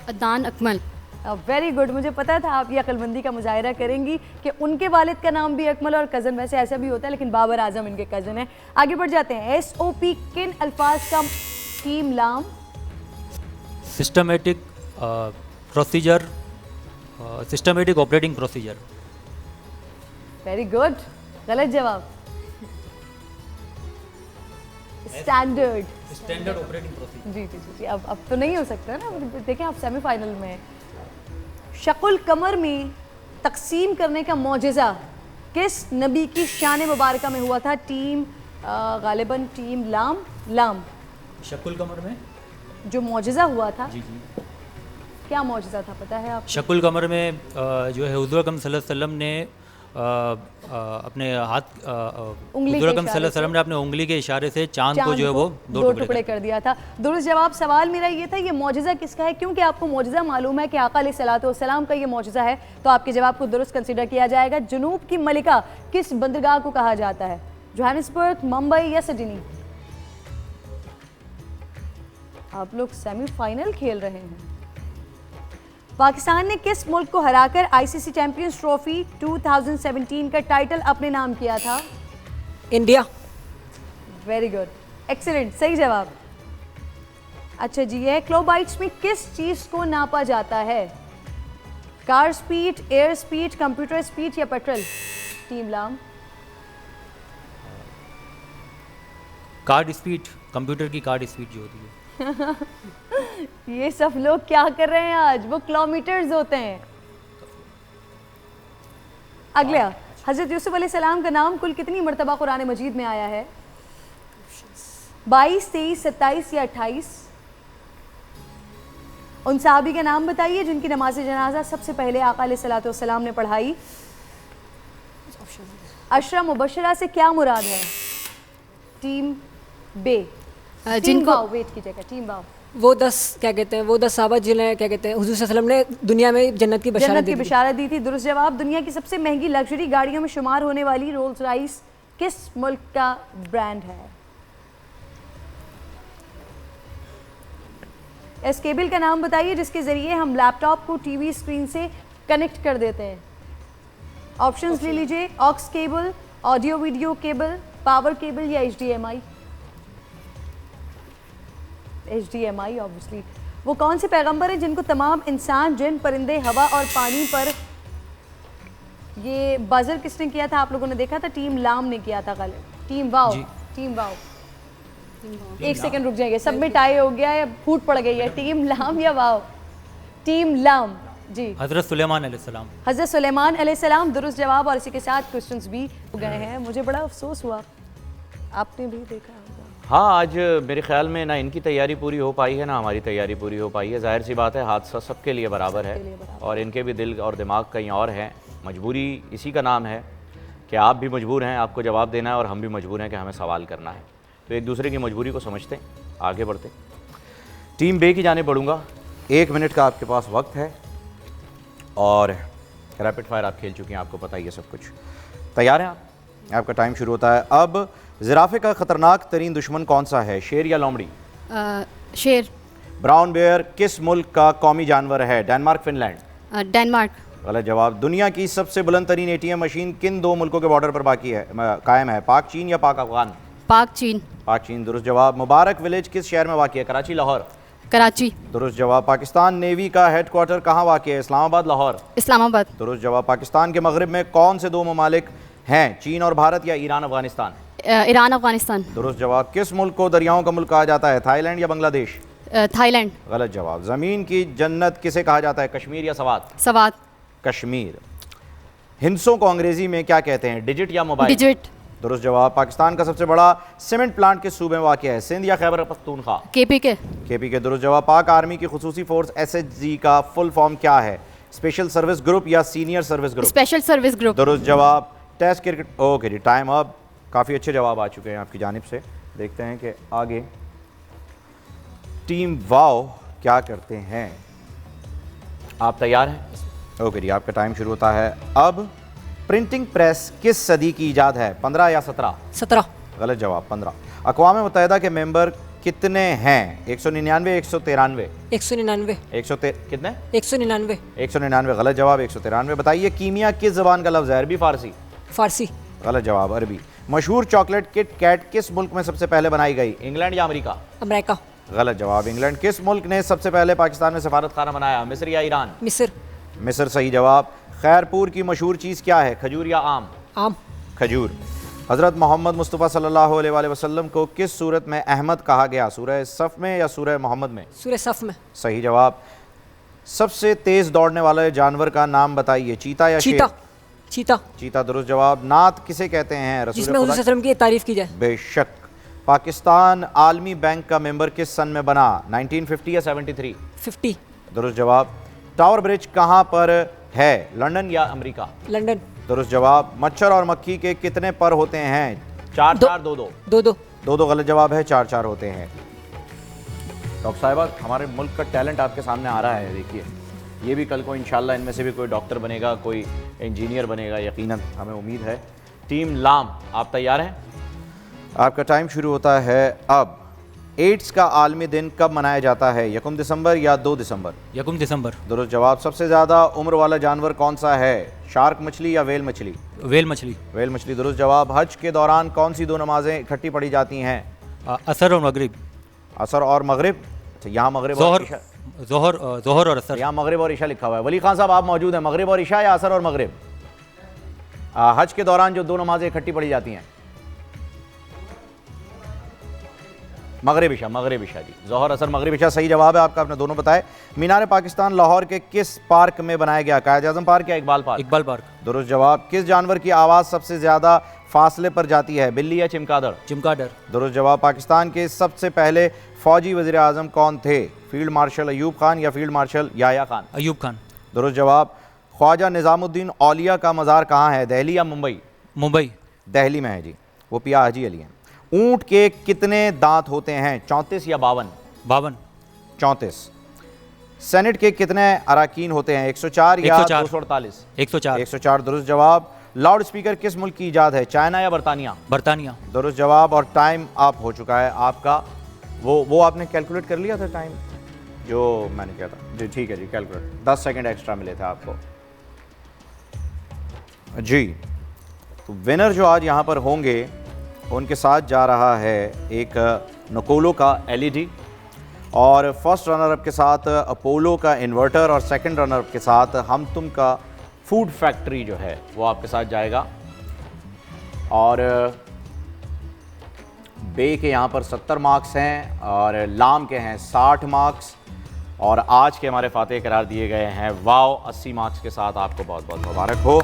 F: عدنان اکمل.
C: Very good. مجھے پتا تھا آپ یہ عقل مندی کا مظاہرہ کریں گی کہ ان کے والد کا نام بھی اکمل اور کزن, ویسے ایسا بھی ہوتا ہے لیکن بابر اعظم ان کے کزن ہیں. آگے بڑھ جاتے ہیں. SOP کن الفاظ کا ٹیم لام؟
E: Systematic procedure, systematic operating procedure.
C: Very good. غلط جواب. اسٹینڈرڈ.
E: Standard operating procedure.
C: جی جی جی. اب تو نہیں ہو سکتا نا, دیکھیں آپ سیمی فائنل میں. شق القمر میں تقسیم کرنے کا معجزہ کس نبی کی شان مبارکہ میں ہوا تھا؟ ٹیم غالباً ٹیم لام.
E: شق القمر میں
C: جو معجزہ ہوا تھا,
E: جی جی,
C: کیا معجزہ تھا پتہ ہے آپ؟
E: شق القمر میں جو ہے حضور اکرم صلی اللہ علیہ وسلم نے اپنے ہاتھ, حضور اکرم صلی اللہ علیہ وسلم نے اپنے انگلی کے اشارے سے چاند کو جو ہے وہ دو ٹکڑے
C: کر دیا تھا. درست جواب. سوال میرا یہ تھا یہ معجزہ کس کا ہے؟ کیونکہ آپ کو معجزہ معلوم ہے کہ آقا علیہ الصلوۃ والسلام کا یہ معجزہ ہے تو آپ کے جواب کو درست کنسیڈر کیا جائے گا. جنوب کی ملکہ کس بندرگاہ کو کہا جاتا ہے؟ جوہانسبرگ, ممبئی یا سڈنی؟ آپ لوگ سیمی فائنل کھیل رہے ہیں. پاکستان نے کس ملک کو ہرا کر ICC چیمپئنز ٹرافی 2017 کا ٹائٹل اپنے نام کیا تھا؟
F: انڈیا.
C: Very good. ایکسلنٹ. صحیح جواب. اچھا جی, یہ کلوبائٹس میں کس چیز کو ناپا جاتا ہے؟ Car speed, air speed, computer speed یا پیٹرول؟ ٹیم لام.
E: کارڈ اسپیڈ, کمپیوٹر کی کارڈ اسپیڈ جو ہوتی ہے.
C: یہ سب لوگ کیا کر رہے ہیں آج؟ وہ کلومیٹرز ہوتے ہیں. اگلا, حضرت یوسف علیہ السلام کا نام کل کتنی مرتبہ قرآن مجید میں آیا ہے؟ 22, 23, 27 یا 28؟ ان صحابی کا نام بتائیے جن کی نماز جنازہ سب سے پہلے آقا علیہ الصلوۃ والسلام نے پڑھائی. عشرہ مبشرہ سے کیا مراد ہے؟ ٹیم بے.
F: جن کو
C: ویٹ کیجیے گا. ٹیم باؤ.
F: وہ 10 کیا کہتے ہیں, وہ 10 صحابہ جنہیں کیا کہتے ہیں حضور صلی اللہ علیہ وسلم نے دنیا میں جنت کی
C: بشارت دی تھی. درست جواب. دنیا کی سب سے مہنگی لگژری گاڑیوں میں شمار ہونے والی رولز رائس کس ملک کا برانڈ ہے؟ اس کیبل کا نام بتائیے جس کے ذریعے ہم لیپ ٹاپ کو ٹی وی اسکرین سے کنیکٹ کر دیتے ہیں. آپشنز لے لیجئے. Aux cable, audio video cable, power cable یا HDMI؟ HDMI obviously. وہ کون سے پیغمبر ہیں جن کو تمام انسان, جن, پرندے, ہوا اور پانی پر, یہ بازر کس نے کیا تھا آپ لوگوں نے دیکھا تھا؟ ٹیم لام نے کیا تھا. غلط. ٹیم واؤ. ٹیم واؤ. ایک سیکنڈ رک جائیں گے, سب میں ٹائی ہو گیا ہے, پھوٹ پڑ گئی ہے. ٹیم لام یا واؤ؟ ٹیم لام. جی.
E: حضرت سلیمان علیہ السلام.
C: حضرت سلیمان علیہ السلام. درست جواب. اور اسی کے ساتھ کوسچنز بھی ہو گئے ہیں. مجھے بڑا افسوس ہوا, آپ نے بھی دیکھا ہوگا.
B: ہاں, آج میرے خیال میں نہ ان کی تیاری پوری ہو پائی ہے نہ ہماری تیاری پوری ہو پائی ہے. ظاہر سی بات ہے حادثہ سب کے لیے برابر ہے اور ان کے بھی دل اور دماغ کہیں اور ہیں. مجبوری اسی کا نام ہے کہ آپ بھی مجبور ہیں, آپ کو جواب دینا ہے, اور ہم بھی مجبور ہیں کہ ہمیں سوال کرنا ہے. تو ایک دوسرے کی مجبوری کو سمجھتے ہیں, آگے بڑھتے. ٹیم بے کی جانب بڑھوں گا. 1 منٹ کا آپ کے پاس وقت ہے اور ریپڈ فائر آپ کھیل چکے ہیں, آپ کو پتہ ہی ہے سب کچھ. تیار ہیں آپ؟ آپ کا ٹائم شروع ہوتا ہے اب. زرافے کا خطرناک ترین دشمن کون سا ہے؟ شیر یا لومڑی؟
F: شیر.
B: براؤن بیئر کس ملک کا قومی جانور ہے؟ Denmark, Finland?
F: ڈنمارک.
B: غلط جواب. دنیا کی سب سے بلند ترین ATM مشین کن 2 ملکوں کے بارڈر پر قائم ہے؟ پاک چین یا پاک افغان؟
F: پاک چین.
B: پاک چین. درست جواب. مبارک ولیج کس شہر میں واقع ہے؟ کراچی, لاہور؟
F: کراچی.
B: درست جواب. پاکستان نیوی کا ہیڈ کوارٹر کہاں واقع ہے؟ اسلام آباد, لاہور؟
F: اسلام آباد.
B: درست جواب. پاکستان کے مغرب میں کون سے 2 ممالک ہیں؟ چین اور بھارت یا ایران افغانستان؟
F: ایران افغانستان.
B: درست جواب. کس ملک کو دریاؤں کا ملک کہا جاتا ہے؟ تھائی لینڈ یا بنگلہ دیش؟
F: Thailand.
B: غلط جواب. زمین کی جنت کسے کہا جاتا ہے؟ کشمیر یا سوات؟
F: سوات.
B: کشمیر. ہندسوں کو انگریزی میں کیا کہتے ہیں؟ ڈیجٹ یا موبائل؟
F: ڈیجٹ.
B: درست جواب. پاکستان کا سب سے بڑا سیمنٹ پلانٹ کس صوبے میں واقع ہے؟ سندھ یا خیبر پختونخوا؟
F: KPK.
B: KPK. درست جواب. پاک آرمی کی خصوصی فورس SHG کا فل فارم کیا ہے؟ اسپیشل سروس گروپ یا senior service group?
F: Special service group.
B: درست جواب. Test cricket. اوکے جی, ٹائم اب. کافی اچھے جواب آ چکے ہیں آپ کی جانب سے. دیکھتے ہیں کہ آگے ٹیم واو کیا کرتے ہیں. آپ تیار ہیں؟ اوکے جی, آپ کا ٹائم شروع ہوتا ہے اب. پرنٹنگ پریس کس صدی کی ایجاد ہے, 15 یا 17؟
F: 17.
B: غلط جواب, 15. اقوام متحدہ کے ممبر کتنے ہیں, 199 193؟
F: 199.
B: کتنے؟
F: 199.
B: 199. غلط جواب, 193. بتائیے کیمیا کس زبان کا لفظ ہے, عربی فارسی؟
F: فارسی.
B: غلط جواب, عربی. مشہور چاکلیٹ کٹ کیٹ کس ملک میں سب سے پہلے بنائی گئی, انگلینڈ یا امریکہ؟
F: امریکہ.
B: غلط جواب, انگلینڈ. کس ملک نے سب سے پہلے پاکستان میں سفارت خانہ بنایا, مصر یا ایران؟
F: مصر.
B: مصر صحیح جواب. خیرپور کی مشہور چیز کیا ہے, کھجور یا آم؟
F: آم.
B: کھجور. حضرت محمد مصطفیٰ صلی اللہ علیہ وآلہ وسلم کو کس صورت میں احمد کہا گیا, سورہ صف میں یا سورہ محمد میں؟
F: سورہ صف میں.
B: صحیح جواب. سب سے تیز دوڑنے والے جانور کا نام بتائیے, چیتا یا شیر؟
F: چیتا. چیتا.
B: چیتا درست جواب. نعت کسے کہتے ہیں, رسول
F: جس میں حضور صلی اللہ علیہ وسلم کی تعریف کی جائے.
B: بے شک. پاکستان عالمی بینک کا ممبر کس سن میں بنا, 1950 یا 73؟
F: 50.
B: درست جواب. ٹاور برج کہاں پر ہے, لندن یا امریکہ؟
F: لندن.
B: درست جواب. مچھر اور مکھی کے کتنے پر ہوتے ہیں, 4 4 2 2؟
F: 2 2.
B: 2 غلط جواب ہے, 4 4 ہوتے ہیں. ڈاکٹر صاحبہ, ہمارے ملک کا ٹیلنٹ آپ کے سامنے آ رہا ہے. دیکھیے یہ بھی کل کو انشاءاللہ ان میں سے بھی کوئی ڈاکٹر بنے گا, کوئی انجینئر بنے گا, یقیناً ہمیں امید ہے. ٹیم لام, آپ تیار ہیں؟ آپ کا ٹائم شروع ہوتا ہے اب. ایڈز کا عالمی دن کب منایا جاتا ہے, 1 دسمبر یا 2 دسمبر؟
E: 1 دسمبر.
B: درست جواب. سب سے زیادہ عمر والا جانور کون سا ہے, شارک مچھلی یا ویل مچھلی؟
E: ویل مچھلی.
B: ویل مچھلی درست جواب. حج کے دوران کون سی 2 نمازیں اکٹھی پڑھی جاتی ہیں,
E: عصر اور مغرب.
B: عصر اور مغرب. اچھا, یہاں مغرب اور عشاء,
E: ظہر اور عصر.
B: یہاں مغرب اور عشاء لکھا ہوا ہے. ولی خان صاحب آپ موجود ہیں, مغرب اور عشاء یا عصر اور مغرب؟ حج کے دوران جو 2 نمازیں اکٹھی پڑھی جاتی ہیں, مغرب عشاء. مغرب عشاء جی, ظہر اثر مغرب عشاء صحیح جواب ہے آپ کا, آپ نے دونوں بتائے. مینار پاکستان لاہور کے کس پارک میں بنایا گیا, قائد اعظم پارک یا اقبال پارک؟
E: اقبال پارک.
B: درست جواب. کس جانور کی آواز سب سے زیادہ فاصلے پر جاتی ہے, بلی یا چمگادڑ؟
E: چمگادڑ.
B: درست جواب. پاکستان کے سب سے پہلے فوجی وزیر اعظم کون تھے, فیلڈ مارشل ایوب خان یا فیلڈ مارشل یحییٰ خان؟
E: ایوب خان.
B: درست جواب. خواجہ نظام الدین اولیاء کا مزار کہاں ہے, دہلی یا ممبئی؟
E: ممبئی.
B: دہلی میں ہے جی, وہ پیا حاجی علی ہیں. اونٹ کے کتنے دانت ہوتے ہیں, 34 یا 52؟
E: 52.
B: 34. سینٹ کے کتنے اراکین ہوتے ہیں, 104 یا 248؟
E: 104.
B: 104 درست جواب. لاؤڈ اسپیکر کس ملک کی ایجاد ہے, چائنا یا برطانیہ؟
E: برطانیہ.
B: درست جواب. اور ٹائم آپ ہو چکا ہے آپ کا, وہ آپ نے کیلکولیٹ کر لیا تھا ٹائم جو میں نے کیا تھا جی, ٹھیک ہے جی, کیلکولیٹ 10 سیکنڈ ایکسٹرا ملے تھے آپ کو جی. تو ونر جو آج یہاں پر ہوں گے ان کے ساتھ جا رہا ہے ایک نکولو کا LED, اور فرسٹ رنر اپ کے ساتھ اپولو کا انورٹر, اور سیکنڈ رنر اپ کے ساتھ ہم تم کا فوڈ فیکٹری جو ہے وہ آپ کے ساتھ جائے گا. اور بے کے یہاں پر 70 مارکس ہیں اور لام کے ہیں 60 مارکس, اور آج کے ہمارے فاتح قرار دیے گئے ہیں واو 80 مارکس کے ساتھ. آپ کو بہت بہت مبارک ہو.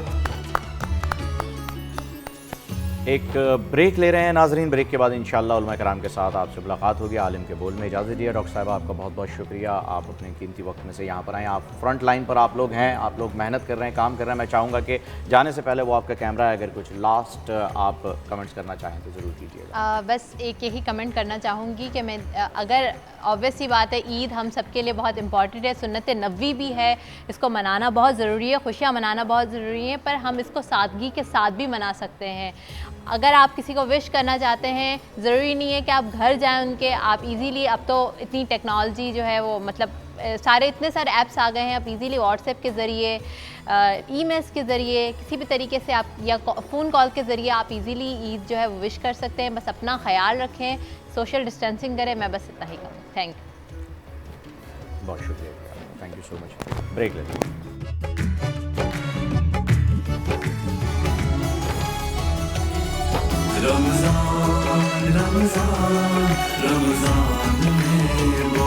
B: ایک بریک لے رہے ہیں ناظرین, بریک کے بعد انشاءاللہ علماء کرام کے ساتھ آپ سے ملاقات ہوگی. عالم کے بول میں اجازت دیے. ڈاکٹر صاحبہ آپ کا بہت بہت شکریہ, آپ اپنے قیمتی وقت میں سے یہاں پر آئیں. آپ فرنٹ لائن پر آپ لوگ ہیں, آپ لوگ محنت کر رہے ہیں, کام کر رہے ہیں. میں چاہوں گا کہ جانے سے پہلے وہ آپ کا کیمرہ ہے, اگر کچھ لاسٹ آپ کمنٹس کرنا چاہیں تو ضرور کیجیے گا.
D: بس ایک یہی کمنٹ کرنا چاہوں گی کہ میں اگر obvious سی بات ہے, عید ہم سب کے لیے بہت امپورٹنٹ ہے, سنت نبوی بھی ہے, اس کو منانا بہت ضروری ہے, خوشیاں منانا بہت ضروری ہے, پر ہم اس کو سادگی کے ساتھ بھی منا سکتے ہیں. اگر آپ کسی کو وش کرنا چاہتے ہیں, ضروری نہیں ہے کہ آپ گھر جائیں ان کے, آپ ایزیلی, اب تو اتنی ٹیکنالوجی جو ہے وہ مطلب اتنے سارے ایپس آ گئے ہیں, آپ ایزیلی واٹس ایپ کے ذریعے, ای میلس کے ذریعے, کسی بھی طریقے سے آپ, یا فون کال کے ذریعے آپ ایزیلی عید جو ہے وہ وش کر سکتے ہیں. بس اپنا خیال رکھیں, سوشل ڈسٹینسنگ کریں, میں بس اتنا ہی کہوں. Thank you.
B: بہت شکریہ, thank you so much. Break لیتے ہیں.
A: رمضان رمضان رمضان میں وہ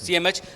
G: CMH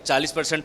G: 40%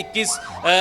G: 21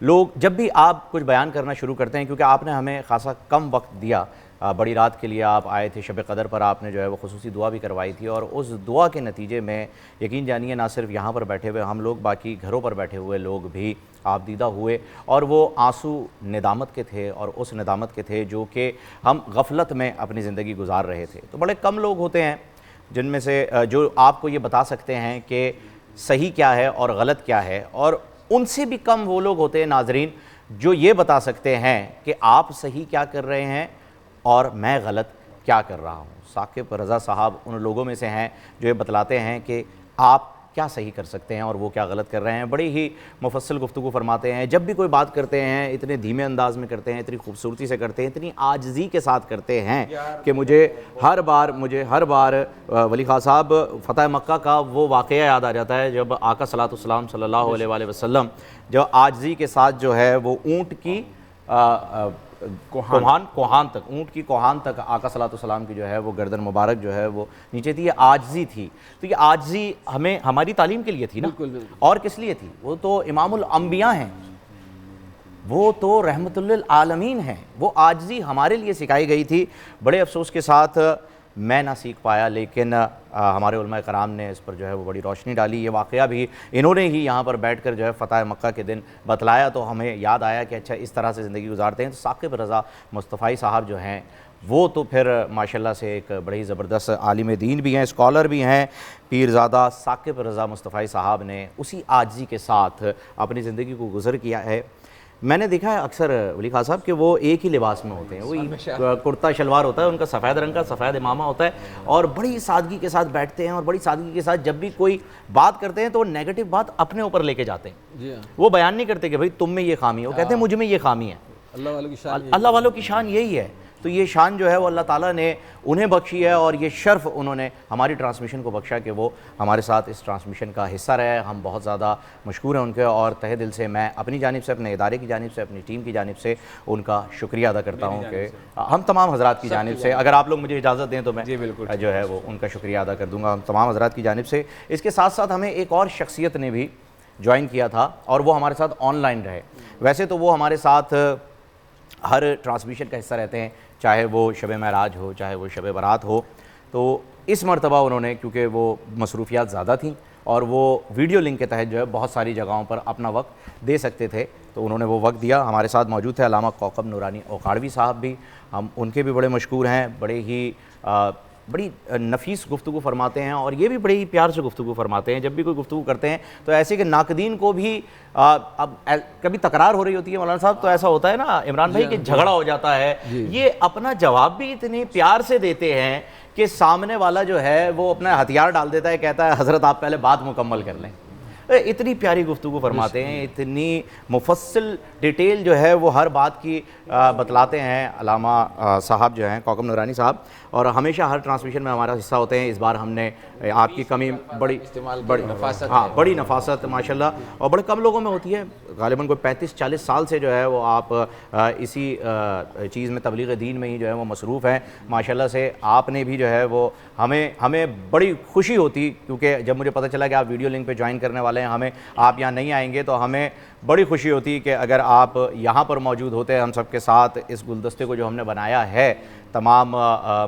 B: لوگ جب بھی آپ کچھ بیان کرنا شروع کرتے ہیں، کیونکہ آپ نے ہمیں خاصا کم وقت دیا، بڑی رات کے لیے آپ آئے تھے، شب قدر پر آپ نے جو ہے وہ خصوصی دعا بھی کروائی تھی، اور اس دعا کے نتیجے میں یقین جانیے نہ صرف یہاں پر بیٹھے ہوئے ہم لوگ، باقی گھروں پر بیٹھے ہوئے لوگ بھی آپ دیدہ ہوئے، اور وہ آنسو ندامت کے تھے، اور اس ندامت کے تھے جو کہ ہم غفلت میں اپنی زندگی گزار رہے تھے۔ تو بڑے کم لوگ ہوتے ہیں جن میں سے جو آپ کو یہ بتا سکتے ہیں کہ صحیح کیا ہے اور غلط کیا ہے، اور ان سے بھی کم وہ لوگ ہوتے ہیں ناظرین جو یہ بتا سکتے ہیں کہ آپ صحیح کیا کر رہے ہیں اور میں غلط کیا کر رہا ہوں۔ ثاقب رضا صاحب ان لوگوں میں سے ہیں جو یہ بتلاتے ہیں کہ آپ کیا صحیح کر سکتے ہیں اور وہ کیا غلط کر رہے ہیں۔ بڑی ہی مفصل گفتگو فرماتے ہیں، جب بھی کوئی بات کرتے ہیں اتنے دھیمے انداز میں کرتے ہیں، اتنی خوبصورتی سے کرتے ہیں، اتنی عاجزی کے ساتھ کرتے ہیں کہ مجھے ہر بار ولی خان صاحب فتح مکہ کا وہ واقعہ یاد آ جاتا ہے جب آقا صلی اللہ علیہ وآلہ وسلم جو عاجزی کے ساتھ جو ہے وہ اونٹ کی کوہان تک، اونٹ کی کوہان تک آقا صلی اللہ علیہ وسلم کی جو ہے وہ گردن مبارک جو ہے وہ نیچے تھی، یہ عاجزی تھی۔ تو یہ عاجزی ہمیں ہماری تعلیم کے لیے تھی نا، اور کس لیے تھی؟ وہ تو امام الانبیاء ہیں، وہ تو رحمت للعالمین ہیں، وہ عاجزی ہمارے لیے سکھائی گئی تھی۔ بڑے افسوس کے ساتھ میں نہ سیکھ پایا، لیکن ہمارے علماء کرام نے اس پر جو ہے وہ بڑی روشنی ڈالی۔ یہ واقعہ بھی انہوں نے ہی یہاں پر بیٹھ کر جو ہے فتح مکہ کے دن بتلایا، تو ہمیں یاد آیا کہ اچھا اس طرح سے زندگی گزارتے ہیں۔ تو ثاقب رضا مصطفی صاحب جو ہیں وہ تو پھر ماشاءاللہ سے ایک بڑی زبردست عالم دین بھی ہیں، اسکالر بھی ہیں۔ پیرزادہ ثاقب رضا مصطفی صاحب نے اسی عاجزی کے ساتھ اپنی زندگی کو گزر کیا ہے۔ میں نے دیکھا ہے اکثر ولی خان صاحب کہ وہ ایک ہی لباس میں ہوتے ہیں، وہی کرتا شلوار ہوتا ہے ان کا، سفید رنگ کا سفید امامہ ہوتا ہے، اور بڑی سادگی کے ساتھ بیٹھتے ہیں، اور بڑی سادگی کے ساتھ جب بھی کوئی بات کرتے ہیں تو وہ نیگیٹو بات اپنے اوپر لے کے جاتے ہیں۔ وہ بیان نہیں کرتے کہ بھائی تم میں یہ خامی ہے، وہ کہتے ہیں مجھ میں یہ خامی ہے۔ اللہ والوں کی شان یہی ہے۔ تو یہ شان جو ہے وہ اللہ تعالیٰ نے انہیں بخشی ہے، اور یہ شرف انہوں نے ہماری ٹرانسمیشن کو بخشا کہ وہ ہمارے ساتھ اس ٹرانسمیشن کا حصہ رہے۔ ہم بہت زیادہ مشکور ہیں ان کے، اور تہہ دل سے میں اپنی جانب سے، اپنے ادارے کی جانب سے، اپنی ٹیم کی جانب سے ان کا شکریہ ادا کرتا ہوں کہ ہم تمام حضرات کی جانب سے، اگر آپ لوگ مجھے اجازت دیں تو میں جو ہے وہ ان کا شکریہ ادا کر دوں گا ہم تمام حضرات کی جانب سے۔ اس کے ساتھ ساتھ ہمیں ایک اور شخصیت نے بھی جوائن کیا تھا، اور وہ ہمارے ساتھ آن لائن رہے۔ ویسے تو وہ ہمارے ساتھ ہر ٹرانسمیشن کا حصہ رہتے ہیں، چاہے وہ شب معراج ہو، چاہے وہ شب برات ہو۔ تو اس مرتبہ انہوں نے، کیونکہ وہ مصروفیات زیادہ تھیں اور وہ ویڈیو لنک کے تحت جو ہے بہت ساری جگہوں پر اپنا وقت دے سکتے تھے، تو انہوں نے وہ وقت دیا۔ ہمارے ساتھ موجود تھے علامہ کوکب نورانی اوقاڑوی صاحب بھی، ہم ان کے بھی بڑے مشکور ہیں، بڑی نفیس گفتگو فرماتے ہیں، اور یہ بھی بڑے ہی پیار سے گفتگو فرماتے ہیں۔ جب بھی کوئی گفتگو کرتے ہیں تو ایسے کہ ناقدین کو بھی اب کبھی تکرار ہو رہی ہوتی ہے مولانا صاحب، تو ایسا ہوتا ہے نا عمران بھائی کہ جھگڑا ہو جاتا ہے، یہ اپنا جواب بھی اتنے پیار سے دیتے ہیں کہ سامنے والا جو ہے وہ اپنا ہتھیار ڈال دیتا ہے، کہتا ہے حضرت آپ پہلے بات مکمل کر لیں۔ اتنی پیاری گفتگو فرماتے ہیں، اتنی مفصل ڈیٹیل جو ہے وہ ہر بات کی بتلاتے ہیں علامہ صاحب جو ہیں کوکب نورانی صاحب، اور ہمیشہ ہر ٹرانسمیشن میں ہمارا حصہ ہوتے ہیں۔ اس بار ہم نے آپ کی کمی بڑی نفاست ماشاءاللہ، اور بڑے کم لوگوں میں ہوتی ہے، غالباً کوئی 35-40 سال سے جو ہے وہ آپ اسی چیز میں، تبلیغ دین میں ہی جو ہے وہ مصروف ہیں ماشاءاللہ سے۔ آپ نے بھی جو ہے وہ ہمیں بڑی خوشی ہوتی، کیونکہ جب مجھے پتہ چلا کہ آپ ویڈیو لنک پہ جوائن کرنے والے ہیں، آپ یہاں نہیں آئیں گے، تو ہمیں بڑی خوشی ہوتی کہ اگر آپ یہاں پر موجود ہوتے ہم سب کے ساتھ اس گلدستے کو جو ہم نے بنایا ہے تمام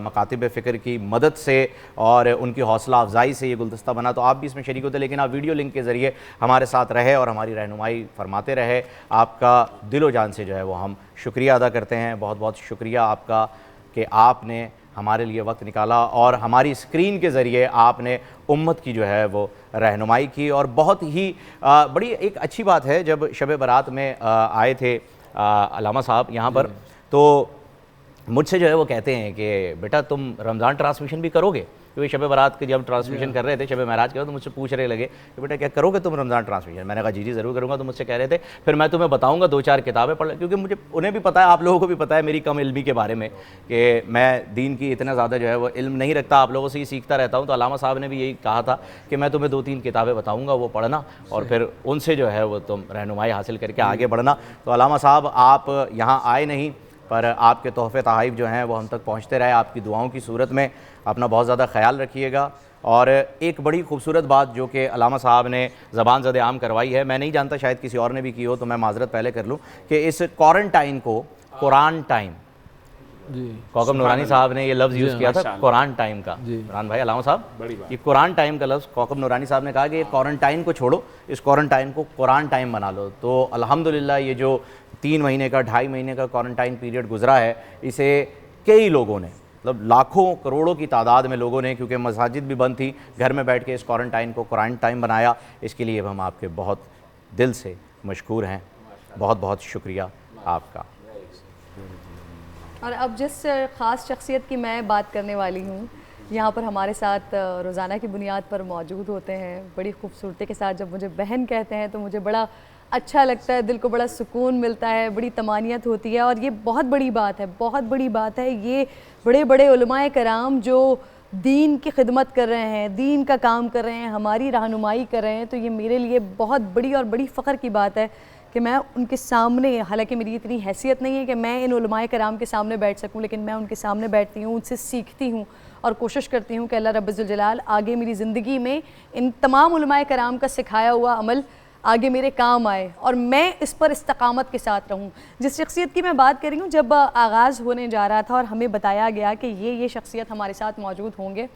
B: مکاتب فکر کی مدد سے اور ان کی حوصلہ افزائی سے یہ گلدستہ بنا، تو آپ بھی اس میں شریک ہوتے، لیکن آپ ویڈیو لنک کے ذریعے ہمارے ساتھ رہے اور ہماری رہنمائی فرماتے رہے۔ آپ کا دل و جان سے جو ہے وہ ہم شکریہ ادا کرتے ہیں، بہت بہت شکریہ آپ کا کہ آپ نے ہمارے لیے وقت نکالا، اور ہماری اسکرین کے ذریعے آپ نے امت کی جو ہے وہ رہنمائی کی۔ اور بہت ہی بڑی ایک اچھی بات ہے، جب شب برات میں آئے تھے علامہ صاحب یہاں پر، تو مجھ سے جو ہے وہ کہتے ہیں کہ بیٹا تم رمضان ٹرانسمیشن بھی کرو گے؟ کیونکہ شب برات کے جب ٹرانسمیشن کر رہے تھے، شب معراج کر رہے، تو مجھ سے پوچھ رہے لگے کہ بیٹا کیا کرو گے تم رمضان ٹرانسمیشن؟ میں نے کہا جی ضرور کروں گا۔ تو مجھ سے کہہ رہے تھے پھر میں تمہیں بتاؤں گا 2-4 کتابیں پڑھ، کیونکہ مجھے انہیں بھی پتہ ہے، آپ لوگوں کو بھی پتہ ہے میری کم علمی کے بارے میں، کہ میں دین کی اتنا زیادہ جو ہے وہ علم نہیں رکھتا، آپ لوگوں سے ہی سیکھتا رہتا ہوں۔ تو علامہ صاحب نے بھی یہی کہا تھا کہ میں تمہیں 2-3 کتابیں بتاؤں گا، وہ پڑھنا، اور پھر ان سے جو ہے وہ تم رہنمائی حاصل کر کے آگے بڑھنا۔ تو علامہ صاحب آپ یہاں آئے نہیں، پر آپ کے تحفے تحائف جو ہیں وہ ہم تک پہنچتے رہے، آپ کی دعاؤں کی صورت میں۔ اپنا بہت زیادہ خیال رکھیے گا، اور ایک بڑی خوبصورت بات جو کہ علامہ صاحب نے زبان زد عام کروائی ہے، میں نہیں جانتا شاید کسی اور نے بھی کی ہو، تو میں معذرت پہلے کر لوں کہ اس کوارنٹائن کو قرآن ٹائم، کوکب نورانی صاحب نے یہ لفظ یوز کیا تھا قرآن ٹائم کا. عمران بھائی، علامہ صاحب، یہ قرآن ٹائم کا لفظ کوکب نورانی صاحب نے کہا کہ یہ کوارنٹائن کو چھوڑو، اس کوارنٹائن کو قرآن ٹائم بنا لو. تو الحمدللہ یہ جو 3 مہینے کا 2.5 مہینے کا کوارنٹائن پیریڈ گزرا ہے، اسے کئی لوگوں نے، مطلب لاکھوں کروڑوں کی تعداد میں لوگوں نے، کیونکہ مساجد بھی بند تھی، گھر میں بیٹھ کے اس کوارنٹائن کو قرآن ٹائم بنایا. اس کے لیے ہم آپ کے بہت دل سے مشکور ہیں. بہت بہت شکریہ آپ کا.
C: اور اب جس خاص شخصیت کی میں بات کرنے والی ہوں، یہاں پر ہمارے ساتھ روزانہ کی بنیاد پر موجود ہوتے ہیں. بڑی خوبصورتی کے ساتھ جب مجھے بہن کہتے ہیں تو مجھے بڑا اچھا لگتا ہے، دل کو بڑا سکون ملتا ہے، بڑی طمانینت ہوتی ہے. اور یہ بہت بڑی بات ہے، بہت بڑی بات ہے. یہ بڑے بڑے علماء کرام جو دین کی خدمت کر رہے ہیں، دین کا کام کر رہے ہیں، ہماری رہنمائی کر رہے ہیں، تو یہ میرے لیے بہت بڑی اور بڑی فخر کی بات ہے کہ میں ان کے سامنے، حالانکہ میری اتنی حیثیت نہیں ہے کہ میں ان علماء کرام کے سامنے بیٹھ سکوں، لیکن میں ان کے سامنے بیٹھتی ہوں، ان سے سیکھتی ہوں اور کوشش کرتی ہوں کہ اللہ رب الجلال آگے میری زندگی میں ان تمام علماء کرام کا سکھایا ہوا عمل آگے میرے کام آئے اور میں اس پر استقامت کے ساتھ رہوں. جس شخصیت کی میں بات کر رہی ہوں، جب آغاز ہونے جا رہا تھا اور ہمیں بتایا گیا کہ یہ شخصیت ہمارے ساتھ موجود ہوں گے،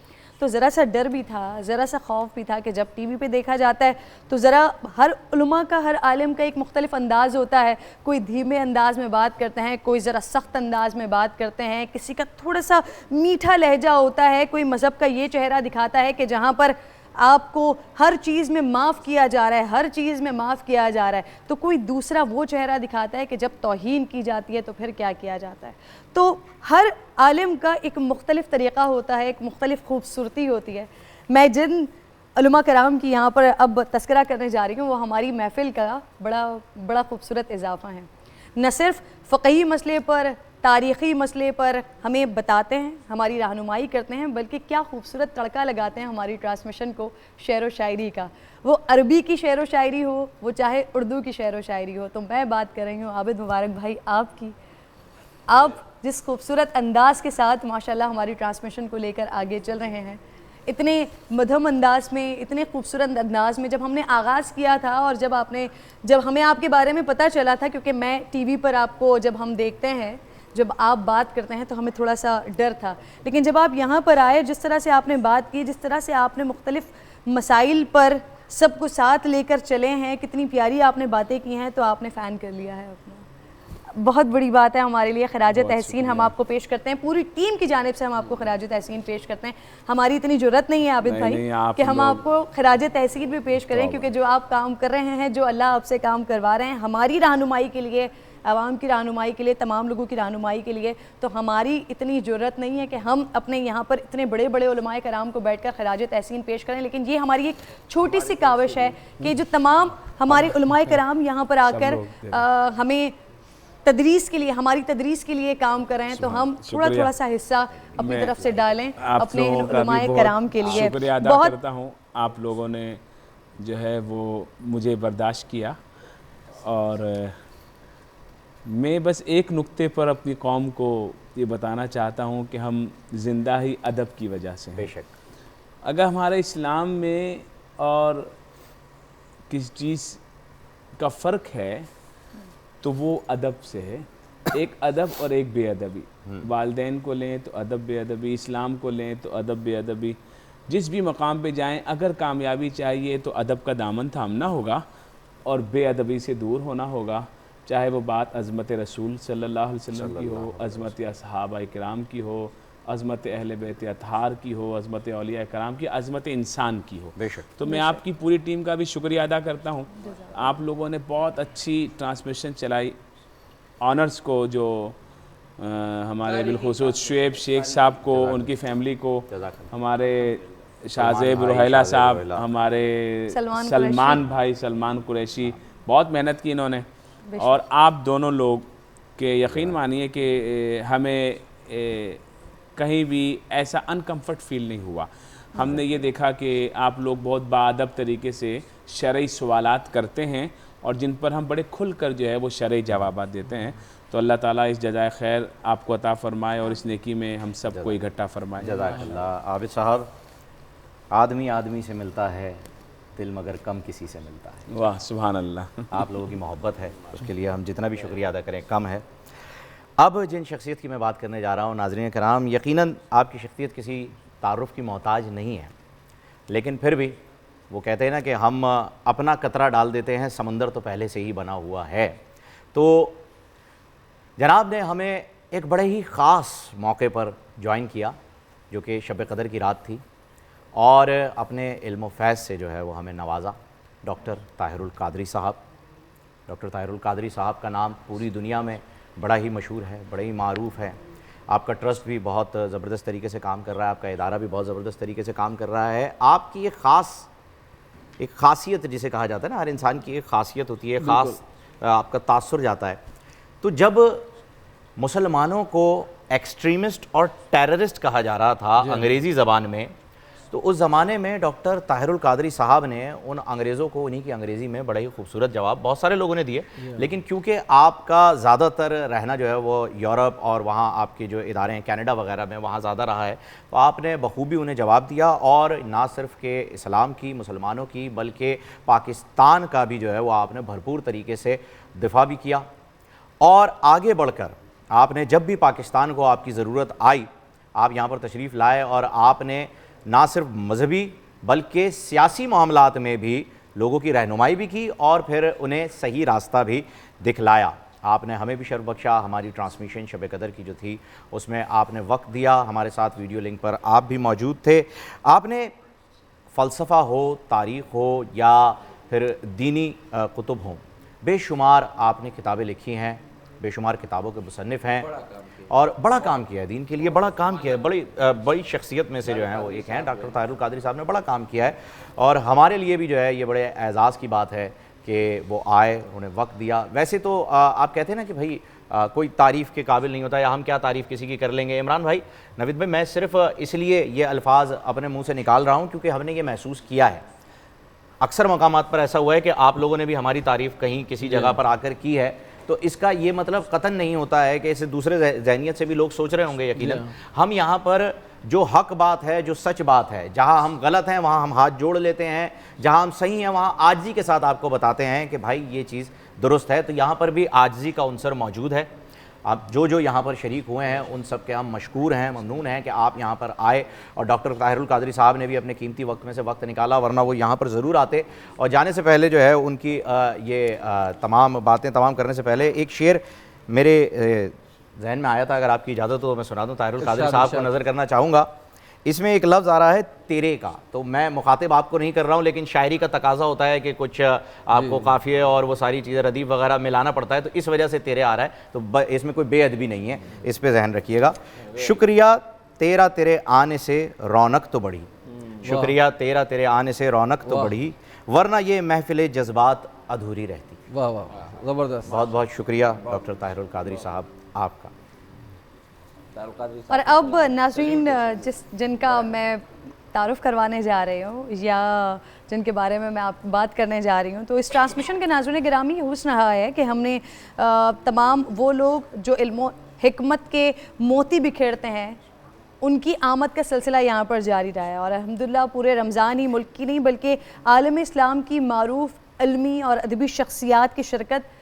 C: تو ذرا سا ڈر بھی تھا، ذرا سا خوف بھی تھا کہ جب ٹی وی پہ دیکھا جاتا ہے تو ذرا ہر علماء کا، ہر عالم کا ایک مختلف انداز ہوتا ہے. کوئی دھیمے انداز میں بات کرتے ہیں، کوئی ذرا سخت انداز میں بات کرتے ہیں، کسی کا تھوڑا سا میٹھا لہجہ ہوتا ہے، کوئی مذہب کا یہ چہرہ دکھاتا ہے کہ جہاں پر آپ کو ہر چیز میں معاف کیا جا رہا ہے، ہر چیز میں معاف کیا جا رہا ہے. تو کوئی دوسرا وہ چہرہ دکھاتا ہے کہ جب توہین کی جاتی ہے تو پھر کیا کیا جاتا ہے. تو ہر عالم کا ایک مختلف طریقہ ہوتا ہے، ایک مختلف خوبصورتی ہوتی ہے. میں جن علماء کرام کی یہاں پر اب تذکرہ کرنے جا رہی ہوں وہ ہماری محفل کا بڑا خوبصورت اضافہ ہیں. نہ صرف فقہی مسئلے پر، تاریخی مسئلے پر ہمیں بتاتے ہیں، ہماری رہنمائی کرتے ہیں، بلکہ کیا خوبصورت تڑکا لگاتے ہیں ہماری ٹرانسمیشن کو شعر و شاعری کا. وہ عربی کی شعر و شاعری ہو، وہ چاہے اردو کی شعر و شاعری ہو. تو میں بات کر رہی ہوں عابد مبارک بھائی آپ کی. آپ جس خوبصورت انداز کے ساتھ ماشاءاللہ ہماری ٹرانسمیشن کو لے کر آگے چل رہے ہیں، اتنے مدھم انداز میں، اتنے خوبصورت انداز میں. جب ہم نے آغاز کیا تھا اور جب ہمیں آپ کے بارے میں پتہ چلا تھا، کیونکہ میں ٹی وی پر آپ کو جب ہم دیکھتے ہیں، جب آپ بات کرتے ہیں تو ہمیں تھوڑا سا ڈر تھا، لیکن جب آپ یہاں پر آئے، جس طرح سے آپ نے بات کی، جس طرح سے آپ نے مختلف مسائل پر سب کو ساتھ لے کر چلے ہیں، کتنی پیاری آپ نے باتیں کی ہیں، تو آپ نے فین کر لیا ہے اپنا. بہت بڑی بات ہے ہمارے لیے. خراج تحسین ہم آپ کو پیش کرتے ہیں، پوری ٹیم کی جانب سے ہم آپ کو خراج تحسین پیش کرتے ہیں. ہماری اتنی جرت نہیں ہے عابد بھائی کہ ہم آپ کو خراج تحسین بھی پیش کریں، کیونکہ جو آپ کام کر رہے ہیں، جو اللہ آپ سے کام کروا رہے ہیں ہماری رہنمائی کے لیے، عوام کی رہنمائی کے لیے، تمام لوگوں کی رہنمائی کے لیے، تو ہماری اتنی جرت نہیں ہے کہ ہم اپنے یہاں پر اتنے بڑے بڑے علماء کرام کو بیٹھ کر خراج تحسین پیش کریں. لیکن یہ ہماری ایک چھوٹی سی کاوش ہے کہ جو تمام ہمارے علماء کرام یہاں پر آ کر ہمیں تدریس کے لیے، ہماری تدریس کے لیے کام کر رہے ہیں، تو ہم تھوڑا سا حصہ اپنی طرف سے ڈالیں اپنے علماء کرام کے لیے.
H: شکریہ ادا کرتا ہوں. آپ لوگوں نے جو ہے وہ مجھے برداشت کیا، اور میں بس ایک نقطے پر اپنی قوم کو یہ بتانا چاہتا ہوں کہ ہم زندہ ہی ادب کی وجہ سے ہیں.
B: بے شک.
H: اگر ہمارے اسلام میں اور کس چیز کا فرق ہے تو وہ ادب سے ہے. ایک ادب اور ایک بے ادبی. والدین کو لیں تو ادب بے ادبی، اسلام کو لیں تو ادب بے ادبی. جس بھی مقام پہ جائیں، اگر کامیابی چاہیے تو ادب کا دامن تھامنا ہوگا اور بے ادبی سے دور ہونا ہوگا. چاہے وہ بات عظمت رسول صلی اللہ علیہ وسلم کی ہو، عظمت صحابہ کرام کی ہو، عظمت اہل بیت اطہار کی ہو، عظمت اولیاء کرام کی، عظمت انسان کی ہو.
B: بے شک.
H: تو میں آپ کی پوری ٹیم کا بھی شکریہ ادا کرتا ہوں. آپ لوگوں نے بہت اچھی ٹرانسمیشن چلائی. آنرز کو جو ہمارے بالخصوص شعیب شیخ صاحب کو، ان کی فیملی کو، ہمارے شاہ زیب روحیلہ صاحب، ہمارے سلمان بھائی، سلمان قریشی، بہت محنت کی انہوں نے. اور آپ دونوں لوگ کہ یقین مانیے کہ ہمیں کہیں بھی ایسا انکمفرٹ فیل نہیں ہوا. ہم نے یہ دیکھا کہ آپ لوگ بہت باادب طریقے سے شرعی سوالات کرتے ہیں اور جن پر ہم بڑے کھل کر جو ہے وہ شرعی جوابات دیتے ہیں. تو اللہ تعالیٰ اس جزائے خیر آپ کو عطا فرمائے اور اس نیکی میں ہم سب کو اکٹھا فرمائے.
B: جزاک اللہ. عابد صاحب. آدمی آدمی سے ملتا ہے دل مگر کم کسی سے ملتا ہے.
H: واہ سبحان اللہ.
B: آپ لوگوں کی محبت ہے, اس کے لیے ہم جتنا بھی شکریہ ادا کریں کم ہے. اب جن شخصیت کی میں بات کرنے جا رہا ہوں ناظرین کرام, یقیناً آپ کی شخصیت کسی تعارف کی محتاج نہیں ہے, لیکن پھر بھی وہ کہتے ہیں نا کہ ہم اپنا قطرہ ڈال دیتے ہیں, سمندر تو پہلے سے ہی بنا ہوا ہے. تو جناب نے ہمیں ایک بڑے ہی خاص موقع پر جوائن کیا جو کہ شب قدر کی رات تھی, اور اپنے علم و فیض سے جو ہے وہ ہمیں نوازا. ڈاکٹر طاہر القادری صاحب. ڈاکٹر طاہر القادری صاحب کا نام پوری دنیا میں بڑا ہی مشہور ہے, بڑا ہی معروف ہے. آپ کا ٹرسٹ بھی بہت زبردست طریقے سے کام کر رہا ہے, آپ کا ادارہ بھی بہت زبردست طریقے سے کام کر رہا ہے. آپ کی ایک خاصیت جسے کہا جاتا ہے نا, ہر انسان کی ایک خاصیت ہوتی ہے, خاص آپ کا تاثر جاتا ہے. تو جب مسلمانوں کو ایکسٹریمسٹ اور ٹیررسٹ کہا جا رہا تھا انگریزی زبان میں, تو اس زمانے میں ڈاکٹر طاہر القادری صاحب نے ان انگریزوں کو انہی کی انگریزی میں بڑا ہی خوبصورت جواب بہت سارے لوگوں نے دیے, لیکن کیونکہ آپ کا زیادہ تر رہنا جو ہے وہ یورپ اور وہاں آپ کے جو ادارے ہیں کینیڈا وغیرہ میں وہاں زیادہ رہا ہے, تو آپ نے بخوبی انہیں جواب دیا, اور نہ صرف کہ اسلام کی, مسلمانوں کی, بلکہ پاکستان کا بھی جو ہے وہ آپ نے بھرپور طریقے سے دفاع بھی کیا. اور آگے بڑھ کر آپ نے جب بھی پاکستان کو آپ کی ضرورت آئی, آپ یہاں پر تشریف لائے, اور آپ نے نہ صرف مذہبی بلکہ سیاسی معاملات میں بھی لوگوں کی رہنمائی بھی کی, اور پھر انہیں صحیح راستہ بھی دکھلایا. آپ نے ہمیں بھی شرف بخشا, ہماری ٹرانسمیشن شب قدر کی جو تھی اس میں آپ نے وقت دیا, ہمارے ساتھ ویڈیو لنک پر آپ بھی موجود تھے. آپ نے فلسفہ ہو, تاریخ ہو, یا پھر دینی کتب ہوں, بے شمار آپ نے کتابیں لکھی ہیں, بے شمار کتابوں کے مصنف ہیں, اور بڑا کام کیا ہے دین کے لیے, بڑا کام کیا ہے. بڑی شخصیت میں سے جو ہیں وہ ایک ہیں ڈاکٹر طاہر القادری صاحب نے بڑا کام کیا ہے, اور ہمارے لیے بھی جو ہے یہ بڑے اعزاز کی بات ہے کہ وہ آئے, انہیں وقت دیا. ویسے تو آپ کہتے ہیں نا کہ بھائی کوئی تعریف کے قابل نہیں ہوتا, یا ہم کیا تعریف کسی کی کر لیں گے. عمران بھائی, نوید بھائی, میں صرف اس لیے یہ الفاظ اپنے منہ سے نکال رہا ہوں کیونکہ ہم نے یہ محسوس کیا ہے. اکثر مقامات پر ایسا ہوا ہے کہ آپ لوگوں نے بھی ہماری تعریف کہیں کسی جگہ پر آ کر کی ہے, تو اس کا یہ مطلب قطعاً نہیں ہوتا ہے کہ اسے دوسرے ذہنیت سے بھی لوگ سوچ رہے ہوں گے. یقیناً ہم یہاں پر جو حق بات ہے, جو سچ بات ہے, جہاں ہم غلط ہیں وہاں ہم ہاتھ جوڑ لیتے ہیں, جہاں ہم صحیح ہیں وہاں عاجزی کے ساتھ آپ کو بتاتے ہیں کہ بھائی یہ چیز درست ہے. تو یہاں پر بھی عاجزی کا عنصر موجود ہے. آپ جو یہاں پر شریک ہوئے ہیں ان سب کے ہم مشکور ہیں, ممنون ہیں کہ آپ یہاں پر آئے, اور ڈاکٹر طاہر القادری صاحب نے بھی اپنے قیمتی وقت میں سے وقت نکالا, ورنہ وہ یہاں پر ضرور آتے. اور جانے سے پہلے جو ہے ان کی یہ تمام باتیں تمام کرنے سے پہلے ایک شعر میرے ذہن میں آیا تھا, اگر آپ کی اجازت ہو تو میں سنا دوں. طاہر القادری صاحب کو نظر کرنا چاہوں گا. اس میں ایک لفظ آ رہا ہے تیرے کا, تو میں مخاطب آپ کو نہیں کر رہا ہوں, لیکن شاعری کا تقاضا ہوتا ہے کہ کچھ آپ کو قافیے اور وہ ساری چیزیں ردیف وغیرہ ملانا پڑتا ہے, تو اس وجہ سے تیرے آ رہا ہے. تو اس میں کوئی بے ادبی نہیں ہے, اس پہ ذہن رکھیے گا. شکریہ تیرا تیرے آنے سے رونق تو بڑھی, شکریہ تیرا تیرے آنے سے رونق تو بڑھی, ورنہ یہ محفل جذبات ادھوری رہتی.
I: واہ واہ زبردست.
B: بہت بہت شکریہ ڈاکٹر طاہر القادری صاحب آپ کا.
C: اور اب ناظرین جن کا میں تعارف کروانے جا رہی ہوں یا جن کے بارے میں آپ بات کرنے جا رہی ہوں, تو اس ٹرانسمیشن کے ناظرین گرامی یہ حسن رہا ہے کہ ہم نے تمام وہ لوگ جو علم و حکمت کے موتی بکھیرتے ہیں ان کی آمد کا سلسلہ یہاں پر جاری رہا ہے, اور الحمدللہ پورے رمضان ہی ملک کی نہیں بلکہ عالم اسلام کی معروف علمی اور ادبی شخصیات کی شرکت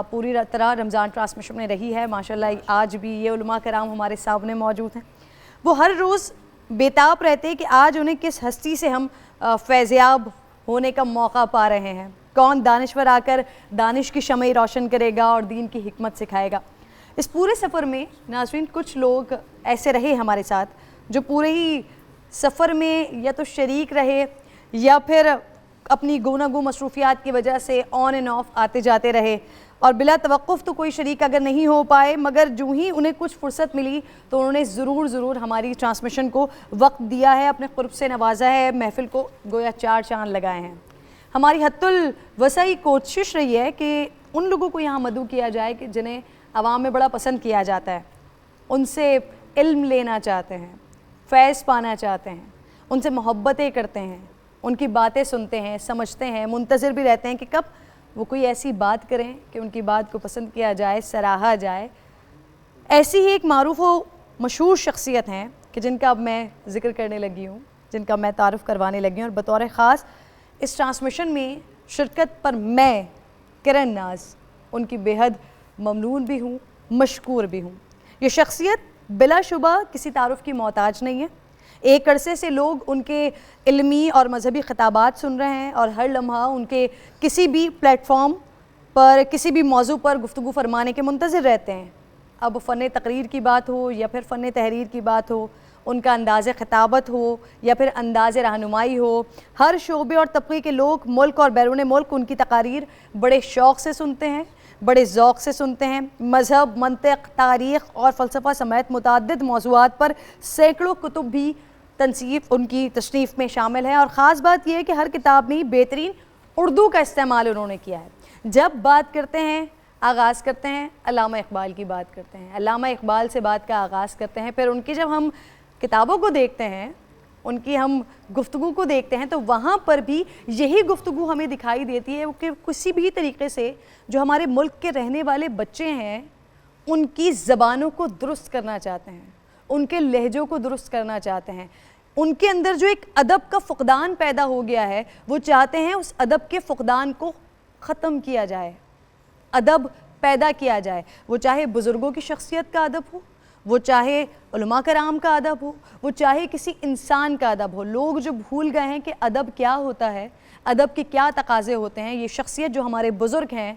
C: پوری طرح رمضان ٹرانسمیشن میں رہی ہے. ماشاءاللہ آج بھی یہ علماء کرام ہمارے سامنے موجود ہیں. وہ ہر روز بیتاب رہتے کہ آج انہیں کس ہستی سے ہم فیضیاب ہونے کا موقع پا رہے ہیں, کون دانشور آ کر دانش کی شمع روشن کرے گا اور دین کی حکمت سکھائے گا. اس پورے سفر میں ناظرین کچھ لوگ ایسے رہے ہمارے ساتھ جو پورے ہی سفر میں یا تو شریک رہے یا پھر اپنی گوناگو مصروفیات کی وجہ سے آن اینڈ آف آتے جاتے رہے, اور بلا توقف تو کوئی شریک اگر نہیں ہو پائے, مگر جو ہی انہیں کچھ فرصت ملی تو انہوں نے ضرور ہماری ٹرانسمیشن کو وقت دیا ہے, اپنے قرب سے نوازا ہے, محفل کو گویا 4 چاند لگائے ہیں. ہماری حد الوسعی کوشش رہی ہے کہ ان لوگوں کو یہاں مدعو کیا جائے کہ جنہیں عوام میں بڑا پسند کیا جاتا ہے, ان سے علم لینا چاہتے ہیں, فیض پانا چاہتے ہیں, ان سے محبتیں کرتے ہیں, ان کی باتیں سنتے ہیں, سمجھتے ہیں, منتظر بھی رہتے ہیں کہ کب وہ کوئی ایسی بات کریں کہ ان کی بات کو پسند کیا جائے, سراہا جائے. ایسی ہی ایک معروف و مشہور شخصیت ہیں کہ جن کا اب میں ذکر کرنے لگی ہوں, جن کا میں تعارف کروانے لگی ہوں، اور بطور خاص اس ٹرانسمیشن میں شرکت پر میں کرن ناز ان کی بے حد ممنون بھی ہوں، مشکور بھی ہوں۔ یہ شخصیت بلا شبہ کسی تعارف کی محتاج نہیں ہے۔ ایک عرصے سے لوگ ان کے علمی اور مذہبی خطابات سن رہے ہیں اور ہر لمحہ ان کے کسی بھی پلیٹ فارم پر کسی بھی موضوع پر گفتگو فرمانے کے منتظر رہتے ہیں۔ اب فن تقریر کی بات ہو یا پھر فن تحریر کی بات ہو، ان کا انداز خطابت ہو یا پھر انداز رہنمائی ہو، ہر شعبے اور طبقے کے لوگ ملک اور بیرون ملک ان کی تقاریر بڑے شوق سے سنتے ہیں، بڑے ذوق سے سنتے ہیں۔ مذہب، منطق، تاریخ اور فلسفہ سمیت متعدد موضوعات پر سینکڑوں کتب بھی ان کی تصنیف میں شامل ہیں، اور خاص بات یہ ہے کہ ہر کتاب میں بہترین اردو کا استعمال انہوں نے کیا ہے۔ جب بات کرتے ہیں، آغاز کرتے ہیں علامہ اقبال کی بات کرتے ہیں، علامہ اقبال سے بات کا آغاز کرتے ہیں، پھر ان کی جب ہم کتابوں کو دیکھتے ہیں، ان کی ہم گفتگو کو دیکھتے ہیں، تو وہاں پر بھی یہی گفتگو ہمیں دکھائی دیتی ہے کہ کسی بھی طریقے سے جو ہمارے ملک کے رہنے والے بچے ہیں ان کی زبانوں کو درست کرنا چاہتے ہیں، ان کے لہجوں کو درست کرنا چاہتے ہیں، ان کے اندر جو ایک ادب کا فقدان پیدا ہو گیا ہے وہ چاہتے ہیں اس ادب کے فقدان کو ختم کیا جائے، ادب پیدا کیا جائے، وہ چاہے بزرگوں کی شخصیت کا ادب ہو، وہ چاہے علماء کرام کا ادب ہو، وہ چاہے کسی انسان کا ادب ہو۔ لوگ جو بھول گئے ہیں کہ ادب کیا ہوتا ہے، ادب کے کیا تقاضے ہوتے ہیں، یہ شخصیت جو ہمارے بزرگ ہیں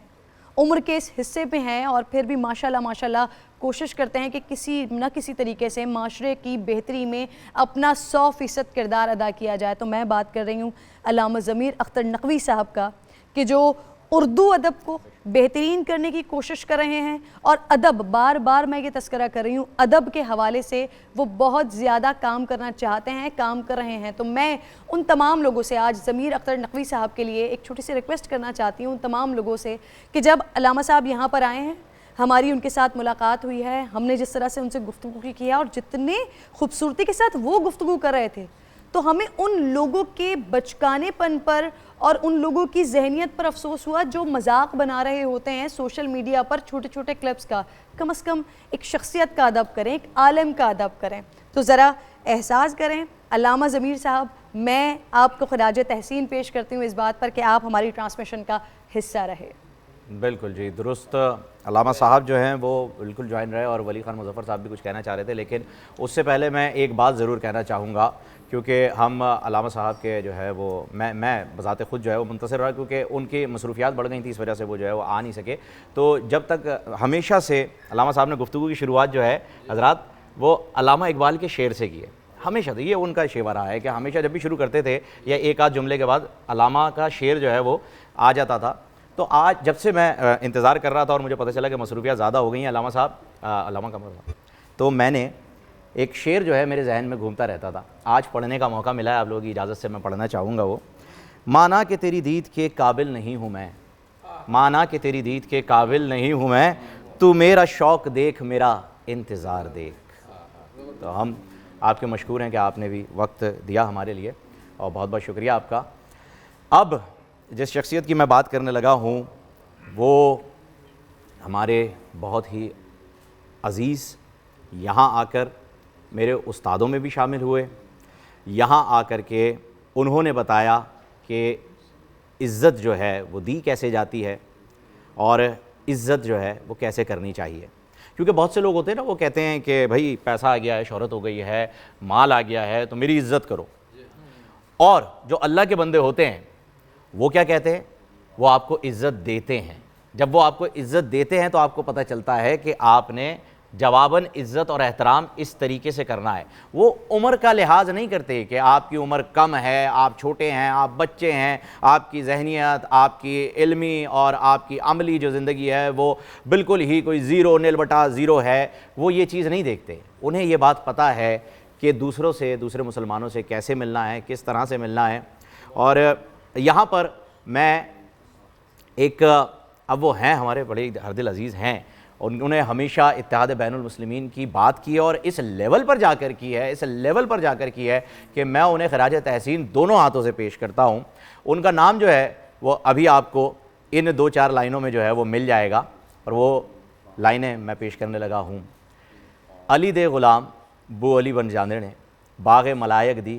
C: عمر کے اس حصے پہ ہیں اور پھر بھی ماشاءاللہ کوشش کرتے ہیں کہ کسی نہ کسی طریقے سے معاشرے کی بہتری میں اپنا 100% کردار ادا کیا جائے۔ تو میں بات کر رہی ہوں علامہ ضمیر اختر نقوی صاحب کا، کہ جو اردو ادب کو بہترین کرنے کی کوشش کر رہے ہیں، اور ادب، بار بار میں یہ تذکرہ کر رہی ہوں، ادب کے حوالے سے وہ بہت زیادہ کام کرنا چاہتے ہیں، کام کر رہے ہیں۔ تو میں ان تمام لوگوں سے آج ضمیر اختر نقوی صاحب کے لیے ایک چھوٹی سی ریکویسٹ کرنا چاہتی ہوں، ان تمام لوگوں سے، کہ جب علامہ صاحب یہاں پر آئے ہیں، ہماری ان کے ساتھ ملاقات ہوئی ہے، ہم نے جس طرح سے ان سے گفتگو کی ہے اور جتنے خوبصورتی کے ساتھ وہ گفتگو کر رہے تھے، تو ہمیں ان لوگوں کے بچکانے پن پر اور ان لوگوں کی ذہنیت پر افسوس ہوا جو مذاق بنا رہے ہوتے ہیں سوشل میڈیا پر چھوٹے چھوٹے کلپس کا۔ کم از کم ایک شخصیت کا ادب کریں، ایک عالم کا ادب کریں۔ تو ذرا احساس کریں۔ علامہ ضمیر صاحب، میں آپ کو خراج تحسین پیش کرتی ہوں اس بات پر کہ آپ ہماری ٹرانسمیشن کا حصہ رہے۔
B: بالکل جی، درست۔ علامہ صاحب جو ہیں وہ بالکل جوائن رہے، اور ولی خان مظفر صاحب بھی کچھ کہنا چاہ رہے تھے، لیکن اس سے پہلے میں ایک بات ضرور کہنا چاہوں گا، کیونکہ ہم علامہ صاحب کے جو ہے وہ میں بذات خود جو ہے وہ منتصر رہا، کیونکہ ان کی مصروفیات بڑھ گئی تھیں، اس وجہ سے وہ جو ہے وہ آ نہیں سکے۔ تو جب تک ہمیشہ سے علامہ صاحب نے گفتگو کی شروعات جو ہے حضرات وہ علامہ اقبال کے شعر سے کی ہے، ہمیشہ سے یہ ان کا شیوا رہا ہے کہ ہمیشہ جب بھی شروع کرتے تھے یا ایک آدھ جملے کے بعد علامہ کا شعر جو ہے وہ آ جاتا تھا۔ تو آج جب سے میں انتظار کر رہا تھا اور مجھے پتہ چلا کہ مصروفیات زیادہ ہو گئی ہیں علامہ صاحب، علامہ قمر صاحب، تو میں نے ایک شعر جو ہے میرے ذہن میں گھومتا رہتا تھا، آج پڑھنے کا موقع ملا ہے، آپ لوگوں کی اجازت سے میں پڑھنا چاہوں گا۔ وہ مانا کہ تیری دید کے قابل نہیں ہوں میں، مانا کہ تیری دید کے قابل نہیں ہوں میں، تو میرا شوق دیکھ، میرا انتظار دیکھ۔ تو ہم آپ کے مشکور ہیں کہ آپ نے بھی وقت دیا ہمارے لیے، اور بہت بہت شکریہ آپ کا۔ اب جس شخصیت کی میں بات کرنے لگا ہوں وہ ہمارے بہت ہی عزیز، یہاں آ کر میرے استادوں میں بھی شامل ہوئے، یہاں آ کر کے انہوں نے بتایا کہ عزت جو ہے وہ دی کیسے جاتی ہے اور عزت جو ہے وہ کیسے کرنی چاہیے۔ کیونکہ بہت سے لوگ ہوتے ہیں نا، وہ کہتے ہیں کہ بھائی پیسہ آ گیا ہے، شہرت ہو گئی ہے، مال آ گیا ہے، تو میری عزت کرو۔ اور جو اللہ کے بندے ہوتے ہیں وہ کیا کہتے ہیں؟ وہ آپ کو عزت دیتے ہیں۔ جب وہ آپ کو عزت دیتے ہیں تو آپ کو پتہ چلتا ہے کہ آپ نے جواباً عزت اور احترام اس طریقے سے کرنا ہے۔ وہ عمر کا لحاظ نہیں کرتے کہ آپ کی عمر کم ہے، آپ چھوٹے ہیں، آپ بچے ہیں، آپ کی ذہنیت، آپ کی علمی اور آپ کی عملی جو زندگی ہے وہ بالکل ہی کوئی 0.0 ہے، وہ یہ چیز نہیں دیکھتے۔ انہیں یہ بات پتہ ہے کہ دوسروں سے، دوسرے مسلمانوں سے کیسے ملنا ہے، کس طرح سے ملنا ہے۔ اور یہاں پر میں ایک، اب وہ ہیں ہمارے بڑے ہردل عزیز ہیں، انہوں نے ہمیشہ اتحاد بین المسلمین کی بات کی اور اس لیول پر جا کر کی ہے، اس لیول پر جا کر کی ہے کہ میں انہیں خراج تحسین دونوں ہاتھوں سے پیش کرتا ہوں۔ ان کا نام جو ہے وہ ابھی آپ کو ان 2-4 لائنوں میں جو ہے وہ مل جائے گا، اور وہ لائنیں میں پیش کرنے لگا ہوں۔ علی دے غلام بو علی بن جاندے نے باغ ملائک دی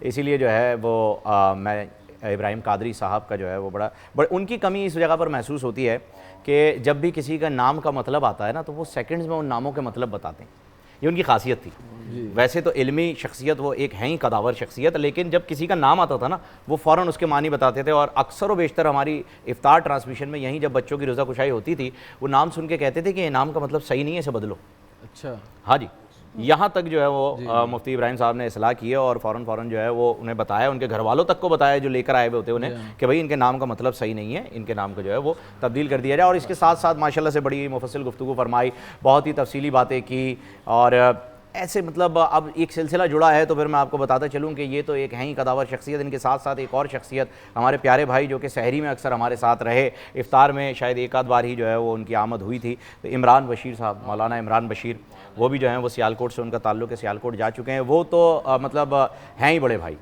B: اسی لیے جو ہے وہ میں ابراہیم قادری صاحب کا جو ہے وہ بڑا ان کی کمی اس جگہ پر محسوس ہوتی ہے کہ جب بھی کسی کا نام کا مطلب آتا ہے نا تو وہ سیکنڈز میں ان ناموں کے مطلب بتاتے ہیں. یہ ان کی خاصیت تھی. ویسے تو علمی شخصیت وہ ایک ہیں ہی قداور شخصیت, لیکن جب کسی کا نام آتا تھا نا وہ فوراً اس کے معنی بتاتے تھے. اور اکثر و بیشتر ہماری افطار ٹرانسمیشن میں یہیں جب بچوں کی روزہ کشائی ہوتی تھی وہ نام سن کے کہتے تھے کہ یہ نام کا مطلب صحیح نہیں ہے, اسے بدلو.
I: اچھا,
B: ہاں جی, یہاں تک جو ہے وہ مفتی ابراہیم صاحب نے اصلاح کی ہے اور فوراً جو ہے وہ انہیں بتایا, ان کے گھر والوں تک کو بتایا جو لے کر آئے ہوئے ہوتے انہیں کہ بھائی ان کے نام کا مطلب صحیح نہیں ہے, ان کے نام کو جو ہے وہ تبدیل کر دیا جائے. اور اس کے ساتھ ساتھ ماشاءاللہ سے بڑی مفصل گفتگو فرمائی, بہت ہی تفصیلی باتیں کی. اور ایسے مطلب اب ایک سلسلہ جڑا ہے تو پھر میں آپ کو بتاتا چلوں کہ یہ تو ایک ہیں ہی قداور شخصیت, ان کے ساتھ ساتھ ایک اور شخصیت ہمارے پیارے بھائی جو کہ سحری میں اکثر ہمارے ساتھ رہے, افطار میں شاید ایک آدھ بار ہی جو ہے وہ ان کی آمد ہوئی تھی, تو عمران بشیر صاحب, مولانا عمران بشیر, وہ بھی جو ہیں وہ سیالکوٹ سے ان کا تعلق ہے, سیالکوٹ جا چکے ہیں. وہ تو مطلب ہیں ہی بڑے بھائی,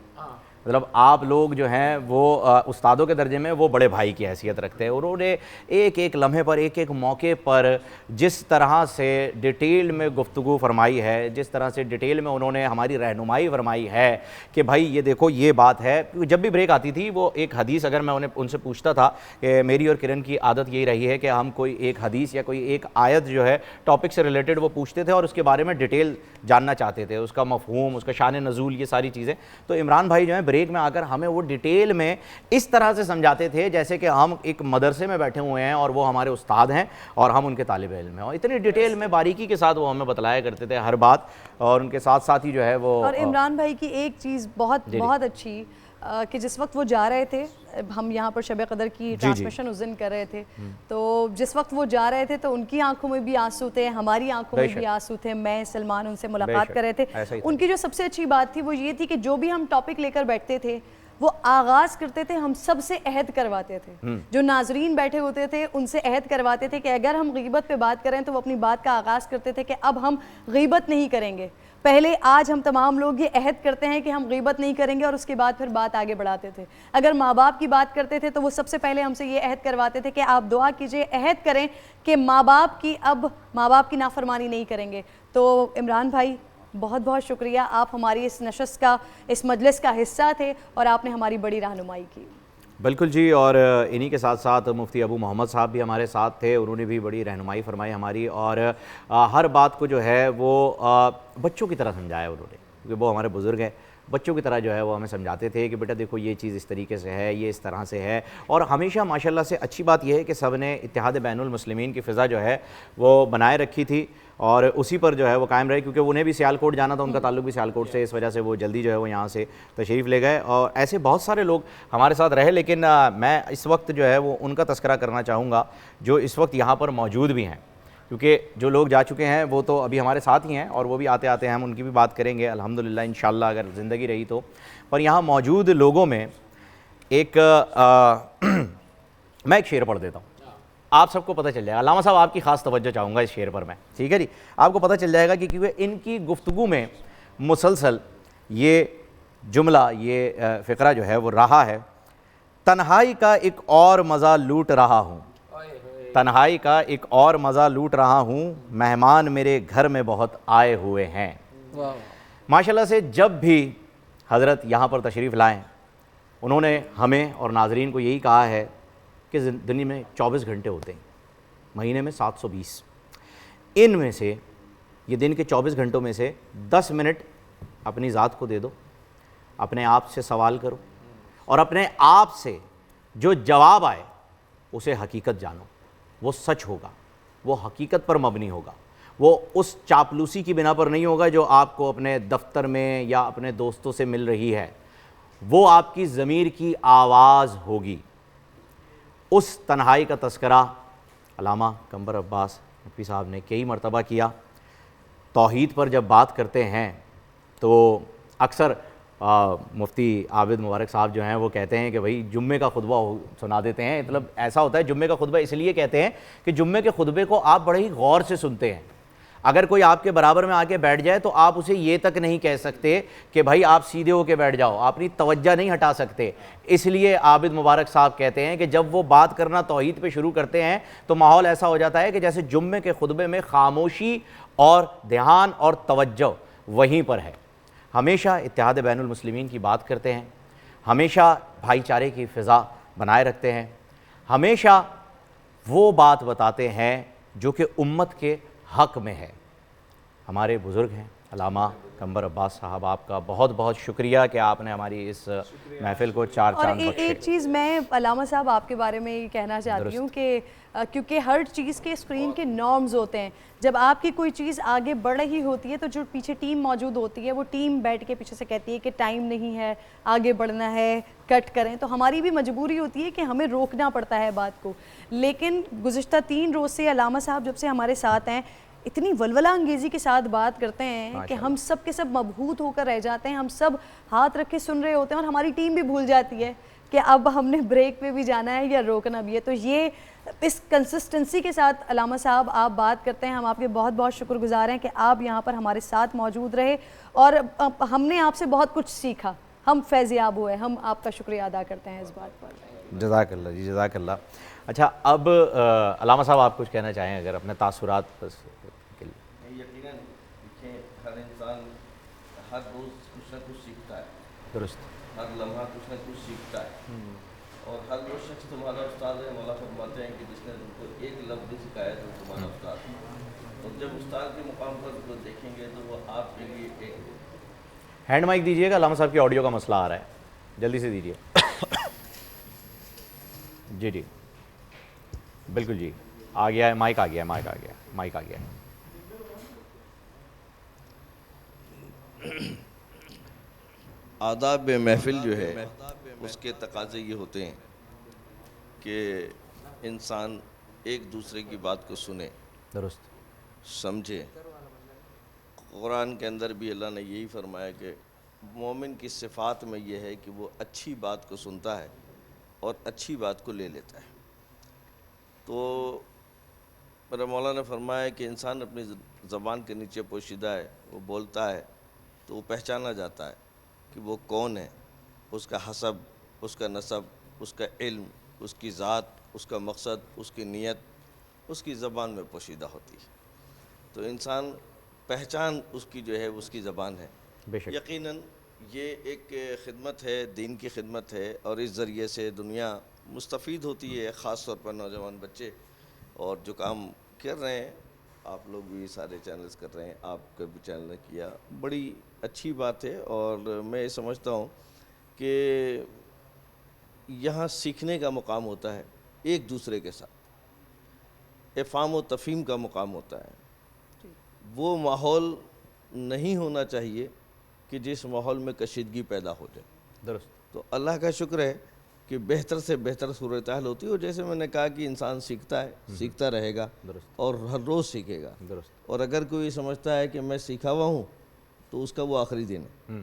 B: مطلب آپ لوگ جو ہیں وہ استادوں کے درجے میں وہ بڑے بھائی کی حیثیت رکھتے ہیں. انہوں نے ایک ایک لمحے پر, ایک ایک موقع پر جس طرح سے ڈیٹیل میں گفتگو فرمائی ہے, جس طرح سے ڈیٹیل میں انہوں نے ہماری رہنمائی فرمائی ہے کہ بھائی یہ دیکھو یہ بات ہے. جب بھی بریک آتی تھی وہ ایک حدیث اگر میں ان سے پوچھتا تھا, کہ میری اور کرن کی عادت یہی رہی ہے کہ ہم کوئی ایک حدیث یا کوئی ایک آیت جو ہے ٹاپک سے ریلیٹڈ وہ پوچھتے تھے اور اس کے بارے میں ڈیٹیل جاننا چاہتے تھے, اس کا مفہوم, اس کا شان نزول, یہ ساری چیزیں. تو عمران بھائی جو ہیں بریک میں آ کر ہمیں وہ ڈیٹیل میں اس طرح سے سمجھاتے تھے جیسے کہ ہم ایک مدرسے میں بیٹھے ہوئے ہیں اور وہ ہمارے استاد ہیں اور ہم ان کے طالب علم ہیں, اور اتنی ڈیٹیل میں باریکی کے ساتھ وہ ہمیں بتلایا کرتے تھے ہر بات. اور ان کے ساتھ ساتھ ہی جو ہے وہ,
C: اور عمران بھائی کی ایک چیز بہت اچھی کہ جس وقت وہ جا رہے تھے, ہم یہاں پر شب قدر کی ٹرانسمیشن اس دن کر رہے تھے, تو جس وقت وہ جا رہے تھے تو ان کی آنکھوں میں بھی آنسو تھے, ہماری آنکھوں میں بھی آنسو تھے. میں سلمان ان سے ملاقات کر رہے تھے, ان کی جو سب سے اچھی بات تھی وہ یہ تھی کہ جو بھی ہم ٹاپک لے کر بیٹھتے تھے وہ آغاز کرتے تھے, ہم سب سے عہد کرواتے تھے, جو ناظرین بیٹھے ہوتے تھے ان سے عہد کرواتے تھے کہ اگر ہم غیبت پہ بات کریں تو وہ اپنی بات کا آغاز کرتے تھے کہ اب ہم غیبت نہیں کریں گے. پہلے آج ہم تمام لوگ یہ عہد کرتے ہیں کہ ہم غیبت نہیں کریں گے, اور اس کے بعد پھر بات آگے بڑھاتے تھے. اگر ماں باپ کی بات کرتے تھے تو وہ سب سے پہلے ہم سے یہ عہد کرواتے تھے کہ آپ دعا کیجئے, عہد کریں کہ ماں باپ کی نافرمانی نہیں کریں گے. تو عمران بھائی بہت بہت شکریہ, آپ ہماری اس نشست کا, اس مجلس کا حصہ تھے اور آپ نے ہماری بڑی رہنمائی کی.
B: بالکل جی. اور انہی کے ساتھ ساتھ مفتی ابو محمد صاحب بھی ہمارے ساتھ تھے, انہوں نے بھی بڑی رہنمائی فرمائی ہماری, اور ہر بات کو جو ہے وہ بچوں کی طرح سمجھایا انہوں نے, کیونکہ وہ ہمارے بزرگ ہیں, بچوں کی طرح جو ہے وہ ہمیں سمجھاتے تھے کہ بیٹا دیکھو یہ چیز اس طریقے سے ہے, یہ اس طرح سے ہے. اور ہمیشہ ماشاءاللہ سے اچھی بات یہ ہے کہ سب نے اتحاد بین المسلمین کی فضا جو ہے وہ بنائے رکھی تھی اور اسی پر جو ہے وہ قائم رہے, کیونکہ انہیں بھی سیالکوٹ جانا تھا, ان کا تعلق بھی سیالکوٹ سے, اس وجہ سے وہ جلدی جو ہے وہ یہاں سے تشریف لے گئے. اور ایسے بہت سارے لوگ ہمارے ساتھ رہے, لیکن میں اس وقت جو ہے وہ ان کا تذکرہ کرنا چاہوں گا جو اس وقت یہاں پر موجود بھی ہیں, کیونکہ جو لوگ جا چکے ہیں وہ تو ابھی ہمارے ساتھ ہی ہیں اور وہ بھی آتے آتے ہیں, ہم ان کی بھی بات کریں گے الحمدللہ انشاءاللہ اگر زندگی رہی تو. پر یہاں موجود لوگوں میں ایک میں ایک شعر پڑھ دیتا ہوں, آپ سب کو پتہ چل جائے گا. علامہ صاحب آپ کی خاص توجہ چاہوں گا اس شعر پر میں, ٹھیک ہے جی, آپ کو پتہ چل جائے گا کہ کیونکہ ان کی گفتگو میں مسلسل یہ جملہ, یہ فقرہ جو ہے وہ رہا ہے. تنہائی کا ایک اور مزہ لوٹ رہا ہوں, تنہائی کا ایک اور مزہ لوٹ رہا ہوں, مہمان میرے گھر میں بہت آئے ہوئے ہیں. ماشاءاللہ سے جب بھی حضرت یہاں پر تشریف لائیں انہوں نے ہمیں اور ناظرین کو یہی کہا ہے کہ دن میں 24 گھنٹے ہوتے ہیں, مہینے میں 720, ان میں سے یہ دن کے 24 گھنٹوں میں سے 10 منٹ اپنی ذات کو دے دو, اپنے آپ سے سوال کرو اور اپنے آپ سے جو جواب آئے اسے حقیقت جانو. وہ سچ ہوگا, وہ حقیقت پر مبنی ہوگا, وہ اس چاپلوسی کی بنا پر نہیں ہوگا جو آپ کو اپنے دفتر میں یا اپنے دوستوں سے مل رہی ہے, وہ آپ کی ضمیر کی آواز ہوگی. اس تنہائی کا تذکرہ علامہ قمر عباس نقوی صاحب نے کئی مرتبہ کیا. توحید پر جب بات کرتے ہیں تو اکثر مفتی عابد مبارک صاحب جو ہیں وہ کہتے ہیں کہ بھئی جمعے کا خطبہ سنا دیتے ہیں. مطلب ایسا ہوتا ہے, جمعے کا خطبہ اس لیے کہتے ہیں کہ جمعے کے خطبے کو آپ بڑے ہی غور سے سنتے ہیں. اگر کوئی آپ کے برابر میں آ کے بیٹھ جائے تو آپ اسے یہ تک نہیں کہہ سکتے کہ بھائی آپ سیدھے ہو کے بیٹھ جاؤ, آپ اپنی توجہ نہیں ہٹا سکتے. اس لیے عابد مبارک صاحب کہتے ہیں کہ جب وہ بات کرنا توحید پہ شروع کرتے ہیں تو ماحول ایسا ہو جاتا ہے کہ جیسے جمعے کے خطبے میں خاموشی اور دھیان اور توجہ وہیں پر ہے. ہمیشہ اتحاد بین المسلمین کی بات کرتے ہیں، ہمیشہ بھائی چارے کی فضا بنائے رکھتے ہیں، ہمیشہ وہ بات بتاتے ہیں جو کہ امت کے حق میں ہے۔ ہمارے بزرگ ہیں علامہ قمبر عباس صاحب، آپ کا بہت بہت شکریہ کہ آپ نے ہماری اس محفل کو چار چاند
C: اور
B: بخشے۔
C: ایک چیز میں علامہ صاحب آپ کے بارے میں یہ کہنا چاہتی ہوں کہ کیونکہ ہر چیز کے اسکرین کے نارمز ہوتے ہیں، جب آپ کی کوئی چیز آگے بڑھ رہی ہوتی ہے تو جو پیچھے ٹیم موجود ہوتی ہے وہ ٹیم بیٹھ کے پیچھے سے کہتی ہے کہ ٹائم نہیں ہے، آگے بڑھنا ہے، کٹ کریں، تو ہماری بھی مجبوری ہوتی ہے کہ ہمیں روکنا پڑتا ہے بات کو۔ لیکن گزشتہ 3 روز سے علامہ صاحب جب سے ہمارے ساتھ ہیں اتنی ولولہ انگیزی کے ساتھ بات کرتے ہیں کہ ہم سب کے سب مبہوت ہو کر رہ جاتے ہیں، ہم سب ہاتھ رکھ کے سن رہے ہوتے ہیں اور ہماری ٹیم بھی بھول جاتی ہے کہ اب ہم نے بریک پہ بھی جانا ہے یا روکنا بھی ہے۔ تو یہ اس کنسسٹنسی کے ساتھ علامہ صاحب آپ بات کرتے ہیں، ہم آپ کے بہت بہت شکر گزار ہیں کہ آپ یہاں پر ہمارے ساتھ موجود رہے اور ہم نے آپ سے بہت کچھ سیکھا، ہم فیضیاب ہوئے، ہم آپ کا شکریہ ادا کرتے ہیں اس بات پر۔
B: جزاک اللہ جی، جزاک اللہ۔ اچھا اب علامہ صاحب آپ کچھ کہنا چاہیں اگر اپنے تاثرات بس کے لیے۔
J: یقیناً دیکھیں ہر انسان ہر روز کچھ نہ کچھ سیکھتا ہے،
B: درست،
J: ہر لمحہ کچھ نہ کچھ سیکھتا ہے، اور ہر وہ شخص تمہارا استاد ہے۔ مولا فرماتے ہیں کہ جس نے تم کو ایک لفظ بھی سکھایا تو تمہارا استاد ہے، اور جب استاد کے مقام پر وہ دیکھیں گے تو وہ آپ کے لیے ایک
B: ہینڈ مائک دیجیے گا، علامہ صاحب کی آڈیو کا مسئلہ آ رہا ہے، جلدی سے دیجیے۔ جی جی بالکل جی، آ گیا ہے مائک، آ گیا ہے مائک، آ گیا ہے مائک، آ گیا ہے۔
J: آداب محفل جو ہے اس کے تقاضے یہ ہوتے ہیں کہ انسان ایک دوسرے کی بات کو سنے،
B: درست،
J: سمجھے۔ قرآن کے اندر بھی اللہ نے یہی فرمایا کہ مومن کی صفات میں یہ ہے کہ وہ اچھی بات کو سنتا ہے اور اچھی بات کو لے لیتا ہے۔ تو میرا مولا نے فرمایا کہ انسان اپنی زبان کے نیچے پوشیدہ ہے، وہ بولتا ہے تو وہ پہچانا جاتا ہے کہ وہ کون ہے، اس کا حسب، اس کا نسب، اس کا علم، اس کی ذات، اس کا مقصد، اس کی نیت اس کی زبان میں پوشیدہ ہوتی ہے۔ تو انسان پہچان اس کی جو ہے اس کی زبان ہے۔
B: بے شک،
J: یقیناً یہ ایک خدمت ہے، دین کی خدمت ہے، اور اس ذریعے سے دنیا مستفید ہوتی ہے، خاص طور پر نوجوان بچے، اور جو کام کر رہے ہیں آپ لوگ بھی سارے چینلز کر رہے ہیں، آپ کا بھی چینل نے کیا، بڑی اچھی بات ہے۔ اور میں یہ سمجھتا ہوں کہ یہاں سیکھنے کا مقام ہوتا ہے ایک دوسرے کے ساتھ، افہام و تفہیم کا مقام ہوتا ہے۔ وہ ماحول نہیں ہونا چاہیے کہ جس ماحول میں کشیدگی پیدا ہو جائے۔
B: درست،
J: تو اللہ کا شکر ہے کہ بہتر سے بہتر صورتحال ہوتی ہے، اور جیسے میں نے کہا کہ انسان سیکھتا ہے، سیکھتا رہے گا اور ہر روز سیکھے گا۔
B: درست،
J: اور اگر کوئی سمجھتا ہے کہ میں سیکھا ہوا ہوں تو اس کا وہ آخری دن ہے۔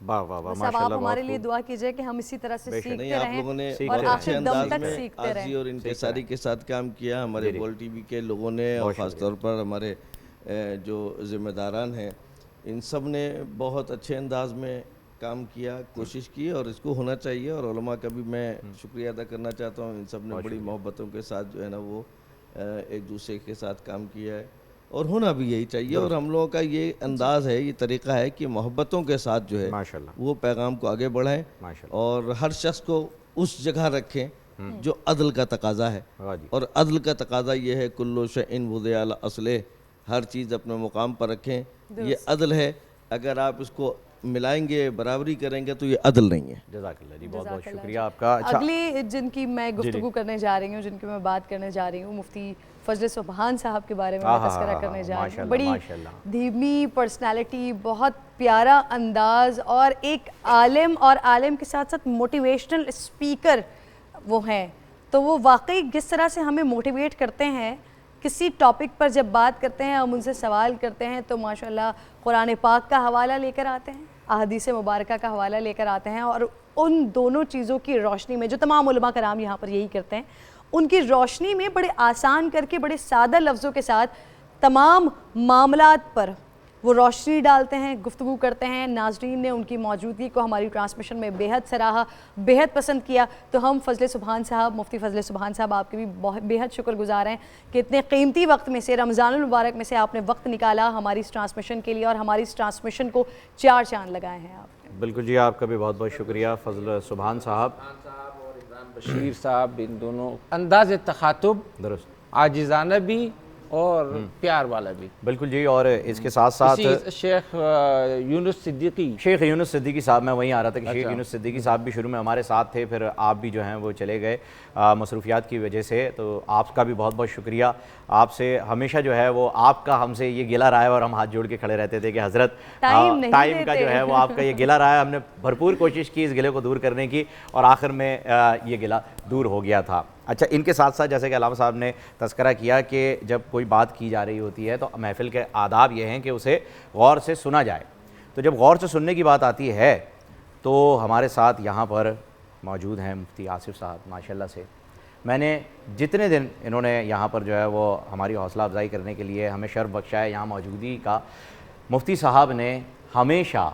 B: واہ واہ واہ،
C: بس اب
B: ماشاء
C: آپ
B: اللہ،
C: ہمارے
B: بہت
C: لیے
B: خوب۔
C: دعا کیجئے کہ ہم اسی طرح سے
J: نہیں،
C: سیکھتے
J: آپ
C: رہیں
J: لوگوں نے
C: اور
J: بہت اچھے
C: آخر دم
J: انداز
C: تک
J: میں
C: سیکھتے
J: عارضی
C: رہیں۔
J: اور انکساری کے ساتھ کام کیا ہمارے بول ٹی وی کے لوگوں نے، اور خاص طور پر ہمارے جو ذمہ داران ہیں، ان سب نے بہت اچھے انداز میں کام کیا، کوشش کی، اور اس کو ہونا چاہیے۔ اور علماء کا بھی میں شکریہ ادا کرنا چاہتا ہوں، ان سب نے بڑی محبتوں کے ساتھ جو ہے نا وہ ایک دوسرے کے ساتھ کام کیا ہے، اور ہونا بھی یہی چاہیے۔ اور ہم لوگوں کا یہ انداز ہے، یہ طریقہ ہے کہ محبتوں کے ساتھ جو ہے وہ پیغام کو آگے بڑھائیں، اور ہر شخص کو اس جگہ رکھیں جو عدل کا تقاضا ہے۔ اور عدل کا تقاضا یہ ہے کلو شیء وضع علی اصلہ، ہر چیز اپنے مقام پر رکھیں، یہ عدل ہے۔ اگر آپ اس کو ملائیں گے، برابری کریں گے تو یہ عدل نہیں ہے۔
B: جزاک اللہ جی، بہت بہت شکریہ آپ کا۔
C: اگلی جن کی میں گفتگو کرنے جا رہی ہوں، جن کی میں بات کرنے جا رہی ہوں، مفتی فضل سبحان صاحب کے بارے میں تذکرہ کرنے جا رہی ہوں۔ بڑی دھیمی پرسنالٹی، بہت پیارا انداز، اور ایک عالم، اور عالم کے ساتھ ساتھ موٹیویشنل اسپیکر وہ ہیں۔ تو وہ واقعی کس طرح سے ہمیں موٹیویٹ کرتے ہیں، کسی ٹاپک پر جب بات کرتے ہیں، ہم ان سے سوال کرتے ہیں تو ماشاءاللہ قرآن پاک کا حوالہ لے کر آتے ہیں، احادیث مبارکہ کا حوالہ لے کر آتے ہیں، اور ان دونوں چیزوں کی روشنی میں جو تمام علماء کرام یہاں پر یہی کرتے ہیں، ان کی روشنی میں بڑے آسان کر کے، بڑے سادہ لفظوں کے ساتھ تمام معاملات پر وہ روشنی ڈالتے ہیں, گفتگو کرتے ہیں. ناظرین نے ان کی موجودگی کو ہماری ٹرانسمیشن میں بے حد سراہا, بے حد پسند کیا. تو ہم فضل سبحان صاحب, مفتی فضل سبحان صاحب, آپ کے بھی بے حد شکر گزار ہیں کہ اتنے قیمتی وقت میں سے, رمضان المبارک میں سے آپ نے وقت نکالا ہماری اس ٹرانسمیشن کے لیے اور ہماری اس ٹرانسمیشن کو 4 چاند لگائے ہیں آپ نے.
B: بالکل جی, آپ کا بھی بہت بہت شکریہ فضل سبحان صاحب
K: اور عمران بشیر صاحب, ان دونوں انداز تخاطب
B: درست,
K: عاجزانہ بھی اور پیار والا بھی.
B: بالکل جی. اور اس کے ساتھ ساتھ
K: شیخ یونس
B: صدیقی صاحب, میں وہیں آ رہا تھا کہ شیخ یونس صدیقی صاحب بھی شروع میں ہمارے ساتھ تھے, پھر آپ بھی جو ہیں وہ چلے گئے مصروفیات کی وجہ سے. تو آپ کا بھی بہت بہت شکریہ. آپ سے ہمیشہ جو ہے وہ آپ کا ہم سے یہ گلہ رہا ہے اور ہم ہاتھ جوڑ کے کھڑے رہتے تھے کہ حضرت ٹائم کا جو ہے وہ آپ کا یہ گلہ رہا ہے. ہم نے بھرپور کوشش کی اس گلے کو دور کرنے کی اور آخر میں یہ گلہ دور ہو گیا تھا. اچھا, ان کے ساتھ ساتھ جیسے کہ علامہ صاحب نے تذکرہ کیا کہ جب کوئی بات کی جا رہی ہوتی ہے تو محفل کے آداب یہ ہیں کہ اسے غور سے سنا جائے. تو جب غور سے سننے کی بات آتی ہے تو ہمارے ساتھ یہاں پر موجود ہیں مفتی آصف صاحب. ماشاءاللہ سے میں نے جتنے دن انہوں نے یہاں پر جو ہے وہ ہماری حوصلہ افزائی کرنے کے لیے ہمیں شرف بخشا ہے یہاں موجودگی کا, مفتی صاحب نے ہمیشہ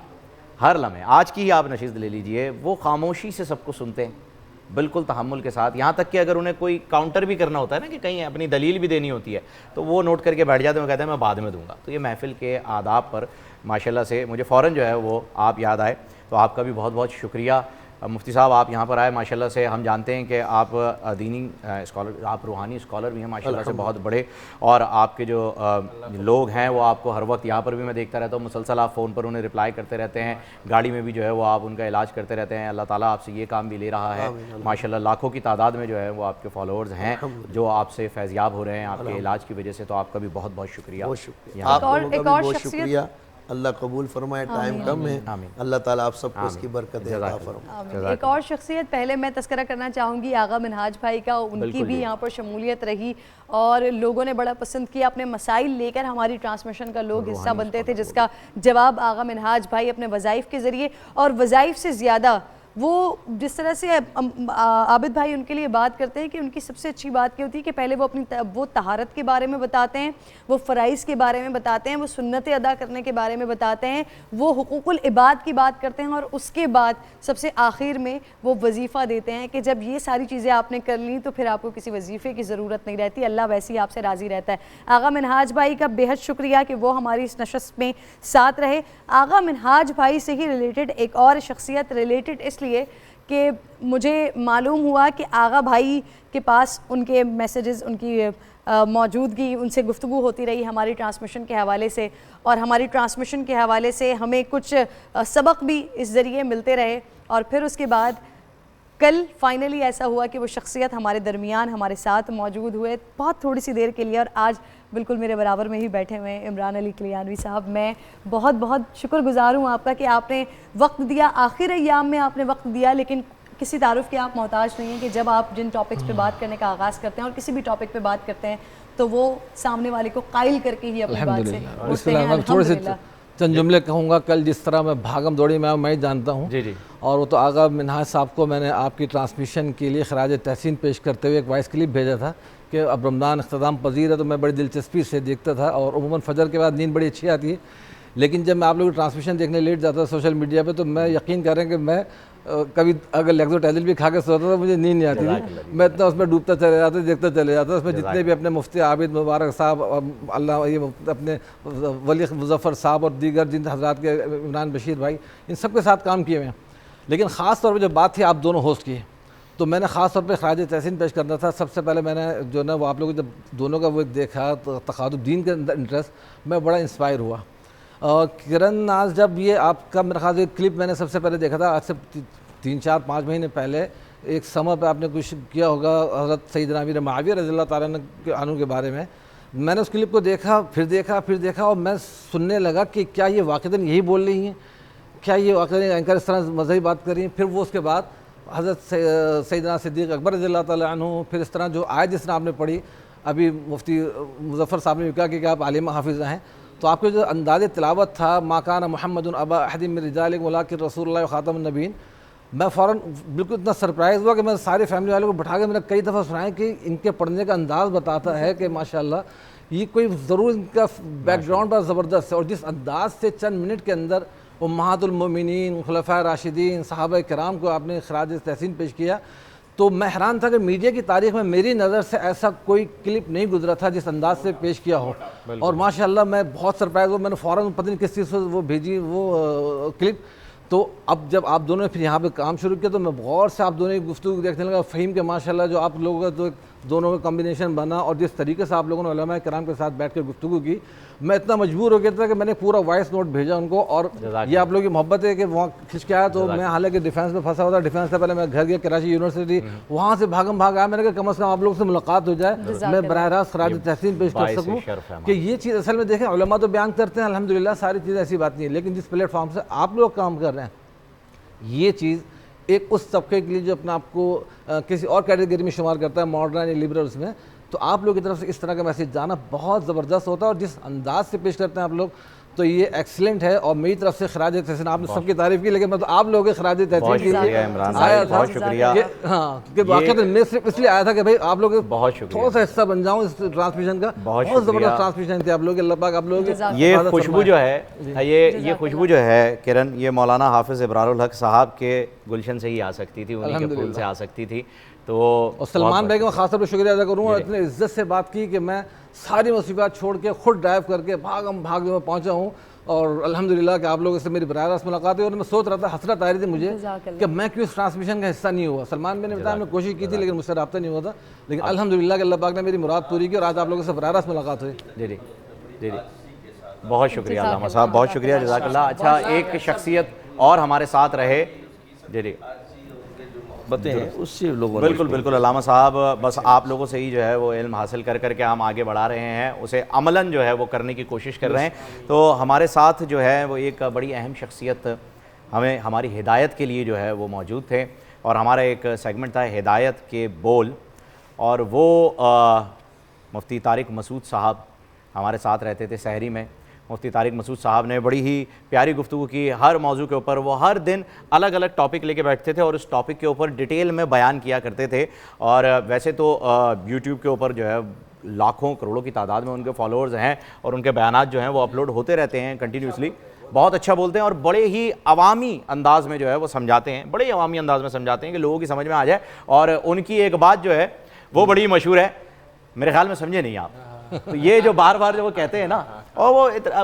B: ہر لمحے, آج کی ہی آپ نشست لے لیجئے, وہ خاموشی سے سب کو سنتے ہیں بالکل تحمل کے ساتھ. یہاں تک کہ اگر انہیں کوئی کاؤنٹر بھی کرنا ہوتا ہے نا, کہ کہیں اپنی دلیل بھی دینی ہوتی ہے, تو وہ نوٹ کر کے بیٹھ جاتے ہیں, وہ کہتے ہیں میں بعد میں دوں گا. تو یہ محفل کے آداب پر ماشاءاللہ سے مجھے فوراً جو ہے وہ آپ یاد آئے. تو آپ کا بھی بہت بہت شکریہ. مفتی صاحب آپ یہاں پر آئے ماشاءاللہ سے, ہم جانتے ہیں کہ آپ دینی اسکالر, آپ روحانی اسکالر بھی ہیں ماشاءاللہ سے بہت بڑے, اور آپ کے جو لوگ ہیں وہ آپ کو ہر وقت یہاں پر بھی میں دیکھتا رہتا ہوں, مسلسل آپ فون پر انہیں رپلائی کرتے رہتے ہیں, گاڑی میں بھی جو ہے وہ آپ ان کا علاج کرتے رہتے ہیں. اللہ تعالیٰ آپ سے یہ کام بھی لے رہا ہے ماشاءاللہ. لاکھوں کی تعداد میں جو ہے وہ آپ کے فالوورز ہیں جو آپ سے فیضیاب ہو رہے ہیں آپ کے علاج کی وجہ سے. تو آپ کا بھی بہت بہت شکریہ.
C: ایک اور شخصیت,
L: اللہ قبول فرمائے, ٹائم کم ہے, اللہ تعالیٰ آپ سب کو اس کی برکت عطا فرمائے.
C: ایک اور شخصیت پہلے میں تذکرہ کرنا چاہوں گی آغا منہاج بھائی کا. ان کی بھی یہاں پر شمولیت رہی اور لوگوں نے بڑا پسند کیا. اپنے مسائل لے کر ہماری ٹرانسمیشن کا لوگ حصہ بنتے تھے, جس کا جواب آغا منہاج بھائی اپنے وظائف کے ذریعے, اور وظائف سے زیادہ وہ جس طرح سے عابد بھائی ان کے لیے بات کرتے ہیں کہ ان کی سب سے اچھی بات کیا ہوتی ہے کہ پہلے وہ اپنی وہ طہارت کے بارے میں بتاتے ہیں, وہ فرائض کے بارے میں بتاتے ہیں, وہ سنتیں ادا کرنے کے بارے میں بتاتے ہیں, وہ حقوق العباد کی بات کرتے ہیں, اور اس کے بعد سب سے آخر میں وہ وظیفہ دیتے ہیں کہ جب یہ ساری چیزیں آپ نے کر لیں تو پھر آپ کو کسی وظیفے کی ضرورت نہیں رہتی, اللہ ویسے ہی آپ سے راضی رہتا ہے. آغا منہاج بھائی کا بے حد شکریہ کہ وہ ہماری اس نشست میں ساتھ رہے. آغا منہاج بھائی سے ہی ریلیٹڈ ایک اور شخصیت, ریلیٹڈ اس لیے کہ مجھے معلوم ہوا کہ آغا بھائی کے پاس ان کے میسیجز, ان کی موجودگی, ان سے گفتگو ہوتی رہی ہماری ٹرانسمیشن کے حوالے سے, اور ہماری ٹرانسمیشن کے حوالے سے ہمیں کچھ سبق بھی اس ذریعے ملتے رہے. اور پھر اس کے بعد کل فائنلی ایسا ہوا کہ وہ شخصیت ہمارے درمیان ہمارے ساتھ موجود ہوئے بہت تھوڑی سی دیر کے لیے, اور آج بالکل میرے برابر میں ہی بیٹھے ہوئے ہیں عمران علی کلیانوی صاحب. میں بہت بہت شکر گزار ہوں آپ کا کہ آپ نے وقت دیا, آخر ایام میں آپ نے وقت دیا, لیکن کسی تعارف کے آپ محتاج نہیں ہیں کہ جب آپ جن ٹاپکس پہ بات کرنے کا آغاز کرتے ہیں اور کسی بھی ٹاپک پہ بات کرتے ہیں تو وہ سامنے والے کو قائل کر کے ہی اپنی بات سے اٹھتے ہیں.
I: تھوڑے سے چند جملے کہوں گا. کل جس طرح میں بھاگم دوڑی میں جانتا ہوں, اور وہ تو آغا منہاج صاحب کو میں نے آپ کی ٹرانسمیشن کے لیے خراج تحسین پیش کرتے ہوئے ایک وائس کلپ بھیجا تھا کہ اب رمضان اختتام پذیر ہے, تو میں بڑی دلچسپی سے دیکھتا تھا, اور عموماً فجر کے بعد نیند بڑی اچھی آتی ہے, لیکن جب میں آپ لوگوں کی ٹرانسمیشن دیکھنے لیٹ جاتا تھا سوشل میڈیا پہ, تو میں یقین کر رہے ہیں کہ میں کبھی اگر لیگزوٹیزل بھی کھا کے سوتا تھا مجھے نیند نہیں آتی تھی, میں اتنا اس میں ڈوبتا چلے جاتا, دیکھتا چلے جاتا. اس میں جتنے بھی اپنے مفتی عابد مبارک صاحب, اللہ یہ اپنے ولی مظفر صاحب اور دیگر جن حضرات کے, عمران بشیر بھائی, ان سب کے ساتھ کام کیے ہوئے ہیں. لیکن خاص طور پہ جو بات تھی آپ دونوں ہوسٹ کی, تو میں نے خاص طور پہ خراج تحسین پیش کرنا تھا. سب سے پہلے میں نے جو نا وہ آپ لوگوں جب دونوں کا وہ دیکھا تقادم دین کے اندر انٹرسٹ, میں بڑا انسپائر ہوا. کرن ناز, جب یہ آپ کا میرا خاص ایک کلپ میں نے سب سے پہلے دیکھا تھا آج سے 3-4-5 مہینے پہلے, ایک سمر پہ آپ نے کچھ کیا ہوگا حضرت سیدنا امیر معاویہ رضی اللہ تعالیٰ عنہ کے بارے میں. میں نے اس کلپ کو دیکھا, پھر دیکھا, اور میں سننے لگا کہ کیا یہ واقعتاً یہی بول رہی ہیں, کیا یہ واقعتاً اینکر اس طرح مذہبی بات کر رہی ہیں. پھر وہ اس کے بعد حضرت سیدنا صدیق اکبر رضی اللہ تعالیٰ عنہ, پھر اس طرح جو آیت جس طرح آپ نے پڑھی, ابھی مفتی مظفر صاحب نے بھی کہا کہ آپ عالم حافظ ہیں, تو آپ کے جو انداز تلاوت تھا, ما کان محمد ابا احد من رجالکم ولکن رسول اللہ خاتم النبیین, میں فوراً بالکل اتنا سرپرائز ہوا کہ میں سارے فیملی والوں کو بٹھا کے میں نے کئی دفعہ سنایا کہ ان کے پڑھنے کا انداز بتاتا ہے کہ ماشاءاللہ یہ کوئی ضرور ان کا بیک گراؤنڈ پر زبردست ہے، اور جس انداز سے چند منٹ کے اندر امہات المومنین، خلفائے راشدین، صحابہ کرام کو آپ نے خراج تحسین پیش کیا، تو میں حیران تھا کہ میڈیا کی تاریخ میں میری نظر سے ایسا کوئی کلپ نہیں گزرا تھا جس انداز سے پیش کیا ہو، اور ماشاءاللہ میں بہت سرپرائز ہوں. میں نے فوراً پتہ نہیں کس چیز سے وہ بھیجی وہ کلپ. تو اب جب آپ دونوں نے پھر یہاں پہ کام شروع کیا تو میں غور سے آپ دونوں کی گفتگو دیکھنے لگا. فہیم کے ماشاءاللہ جو آپ لوگوں کا جو دونوں کا کمبینیشن بنا، اور جس طریقے سے آپ لوگوں نے علماء کرام کے ساتھ بیٹھ کر گفتگو کی، میں اتنا مجبور ہو گیا تھا کہ میں نے پورا وائس نوٹ بھیجا ان کو. اور یہ آپ لوگوں کی محبت ہے کہ وہاں کھنچ کے آیا. تو میں حالانکہ ڈیفینس میں پھنسا ہوا تھا، ڈیفینس سے پہلے میں گھر گیا کراچی یونیورسٹی، وہاں سے بھاگ آیا. میں نے کہا کم از کم آپ لوگوں سے ملاقات ہو جائے، میں براہ راست خراج تحسین پیش کر سکوں کہ یہ چیز اصل میں دیکھیں علماء تو بیان کرتے ہیں الحمدللہ، ساری چیزیں ایسی بات نہیں ہے، لیکن جس پلیٹ فارم سے آپ لوگ کام کر رہے ہیں یہ چیز ایک اس طبقے کے لیے جو اپنا آپ کو کسی اور کیٹیگری میں شمار کرتا ہے، ماڈرن یا لبرلز میں، تو آپ لوگ کی طرف سے اس طرح کا میسیج جانا بہت زبردست ہوتا ہے. اور جس انداز سے پیش کرتے ہیں آپ لوگ تو یہ ایکسلنٹ ہے. اور میری طرف سے خراج تحسین، آپ نے سب کی تعریف کی لیکن میں تو آپ لوگوں کے خراج تحسین کے لیے آیا تھا.
B: بہت شکریہ.
I: ہاں کہ واقعات میں صرف اس لیے آیا تھا کہ بھائی آپ لوگ تھوڑا سا حصہ بن جاؤں اس ٹرانسمیشن کا. بہت زبردست ٹرانسمیشن تھی آپ لوگ. اللہ پاک آپ لوگ
B: یہ خوشبو جو ہے یہ خوشبو جو ہے کرن، یہ مولانا حافظ ابرار الحق صاحب کے گلشن سے ہی آ سکتی تھی، انہیں کے پھول سے آ سکتی تھی. تو
I: اور سلمان بھائی کا میں خاص طور پہ شکریہ ادا کروں گا، اتنے عزت سے بات کی کہ میں ساری مصیبات چھوڑ کے خود ڈرائیو کر کے بھاگ میں پہنچا ہوں. اور الحمدللہ کہ آپ لوگوں سے میری براہ راست ملاقات ہوئی. اور میں سوچ رہا تھا، حسرت آ رہی تھی مجھے کہ میں کیوں اس ٹرانسمیشن کا حصہ نہیں ہوا. سلمان بھائی نے بتایا میں نے کوشش کی تھی لیکن مجھ سے رابطہ نہیں ہوا تھا، لیکن الحمدللہ کہ اللہ پاک نے میری مراد پوری کی اور آج آپ لوگوں سے براہ راست ملاقات ہوئی.
B: جی بہت شکریہ علامہ صاحب، بہت شکریہ، جزاک اللہ. اچھا ایک شخصیت اور ہمارے ساتھ رہے. جی بالکل علامہ صاحب، بس آپ لوگوں سے ہی جو ہے وہ علم حاصل کر کے ہم آگے بڑھا رہے ہیں، اسے عملاً جو ہے وہ کرنے کی کوشش کر رہے ہیں. تو ہمارے ساتھ جو ہے وہ ایک بڑی اہم شخصیت ہمیں ہماری ہدایت کے لیے جو ہے وہ موجود تھے، اور ہمارا ایک سیگمنٹ تھا ہدایت کے بول، اور وہ مفتی طارق مسعود صاحب ہمارے ساتھ رہتے تھے سحری میں. مفتی طارق مسعود صاحب نے بڑی ہی پیاری گفتگو کی ہر موضوع کے اوپر. وہ ہر دن الگ الگ ٹاپک لے کے بیٹھتے تھے اور اس ٹاپک کے اوپر ڈیٹیل میں بیان کیا کرتے تھے. اور ویسے تو یوٹیوب کے اوپر جو ہے لاکھوں کروڑوں کی تعداد میں ان کے فالوورز ہیں، اور ان کے بیانات جو ہیں وہ اپلوڈ ہوتے رہتے ہیں کنٹینیوسلی. بہت اچھا بولتے ہیں اور بڑے ہی عوامی انداز میں جو ہے وہ سمجھاتے ہیں، بڑے عوامی انداز میں سمجھاتے ہیں کہ لوگوں کی سمجھ میں آ جائے. اور ان کی ایک بات جو ہے وہ بڑی مشہور ہے، میرے خیال میں سمجھے نہیں آپ. تو یہ جو بار بار جو وہ کہتے ہیں نا، اور